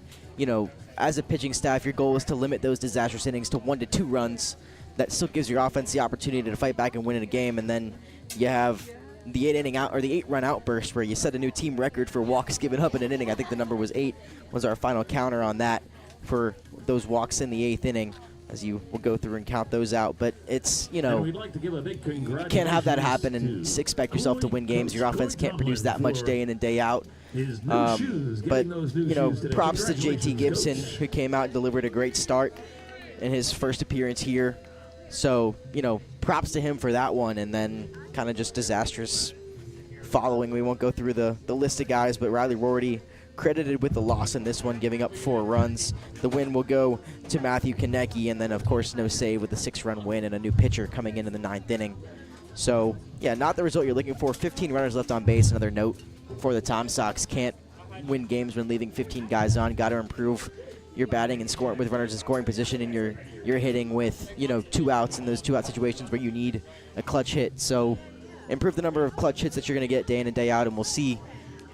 as a pitching staff, your goal is to limit those disastrous innings to 1 to 2 runs. That still gives your offense the opportunity to fight back and win in a game. And then you have the 8-run outburst where you set a new team record for walks given up in an inning. I think the number was 8 was our final counter on that for those walks in the 8th inning, as you will go through and count those out. But it's, you can't have that happen and expect yourself to win games. Your offense can't produce that much day in and day out. But props to JT Gibson, who came out and delivered a great start in his first appearance here. So, props to him for that one, and then kind of just disastrous following. We won't go through the list of guys, but Riley Rorty credited with the loss in this one, giving up 4 runs. The win will go to Matthew Konecki, and then, of course, no save with a 6-run win and a new pitcher coming in the 9th inning. So, yeah, not the result you're looking for. 15 runners left on base, another note for the Tom Sox. Can't win games when leaving 15 guys on. Got to improve your batting and scoring with runners in scoring position, and you're hitting with 2 outs in those 2-out situations where you need a clutch hit. So improve the number of clutch hits that you're going to get day in and day out, and we'll see,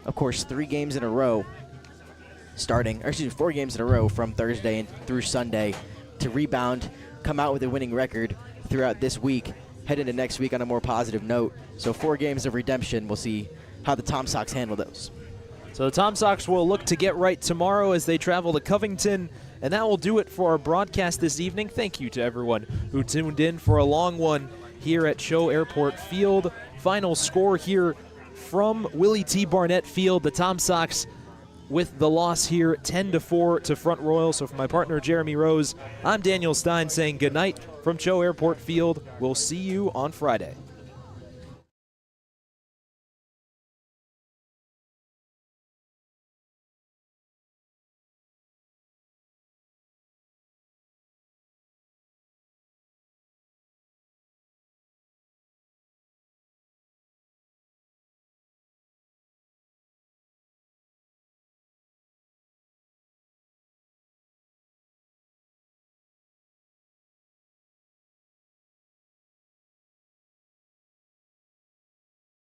of course, 4 games in a row from Thursday and through Sunday to rebound, come out with a winning record throughout this week, head into next week on a more positive note. So 4 games of redemption. We'll see how the Tom Sox handle those. So the Tom Sox will look to get right tomorrow as they travel to Covington. And that will do it for our broadcast this evening. Thank you to everyone who tuned in for a long one here at CHO Airport Field. Final score here from Willie T. Barnett Field. The Tom Sox with the loss here, 10-4 to Front Royal. So for my partner, Jeremy Rose, I'm Daniel Stein saying goodnight from CHO Airport Field. We'll see you on Friday.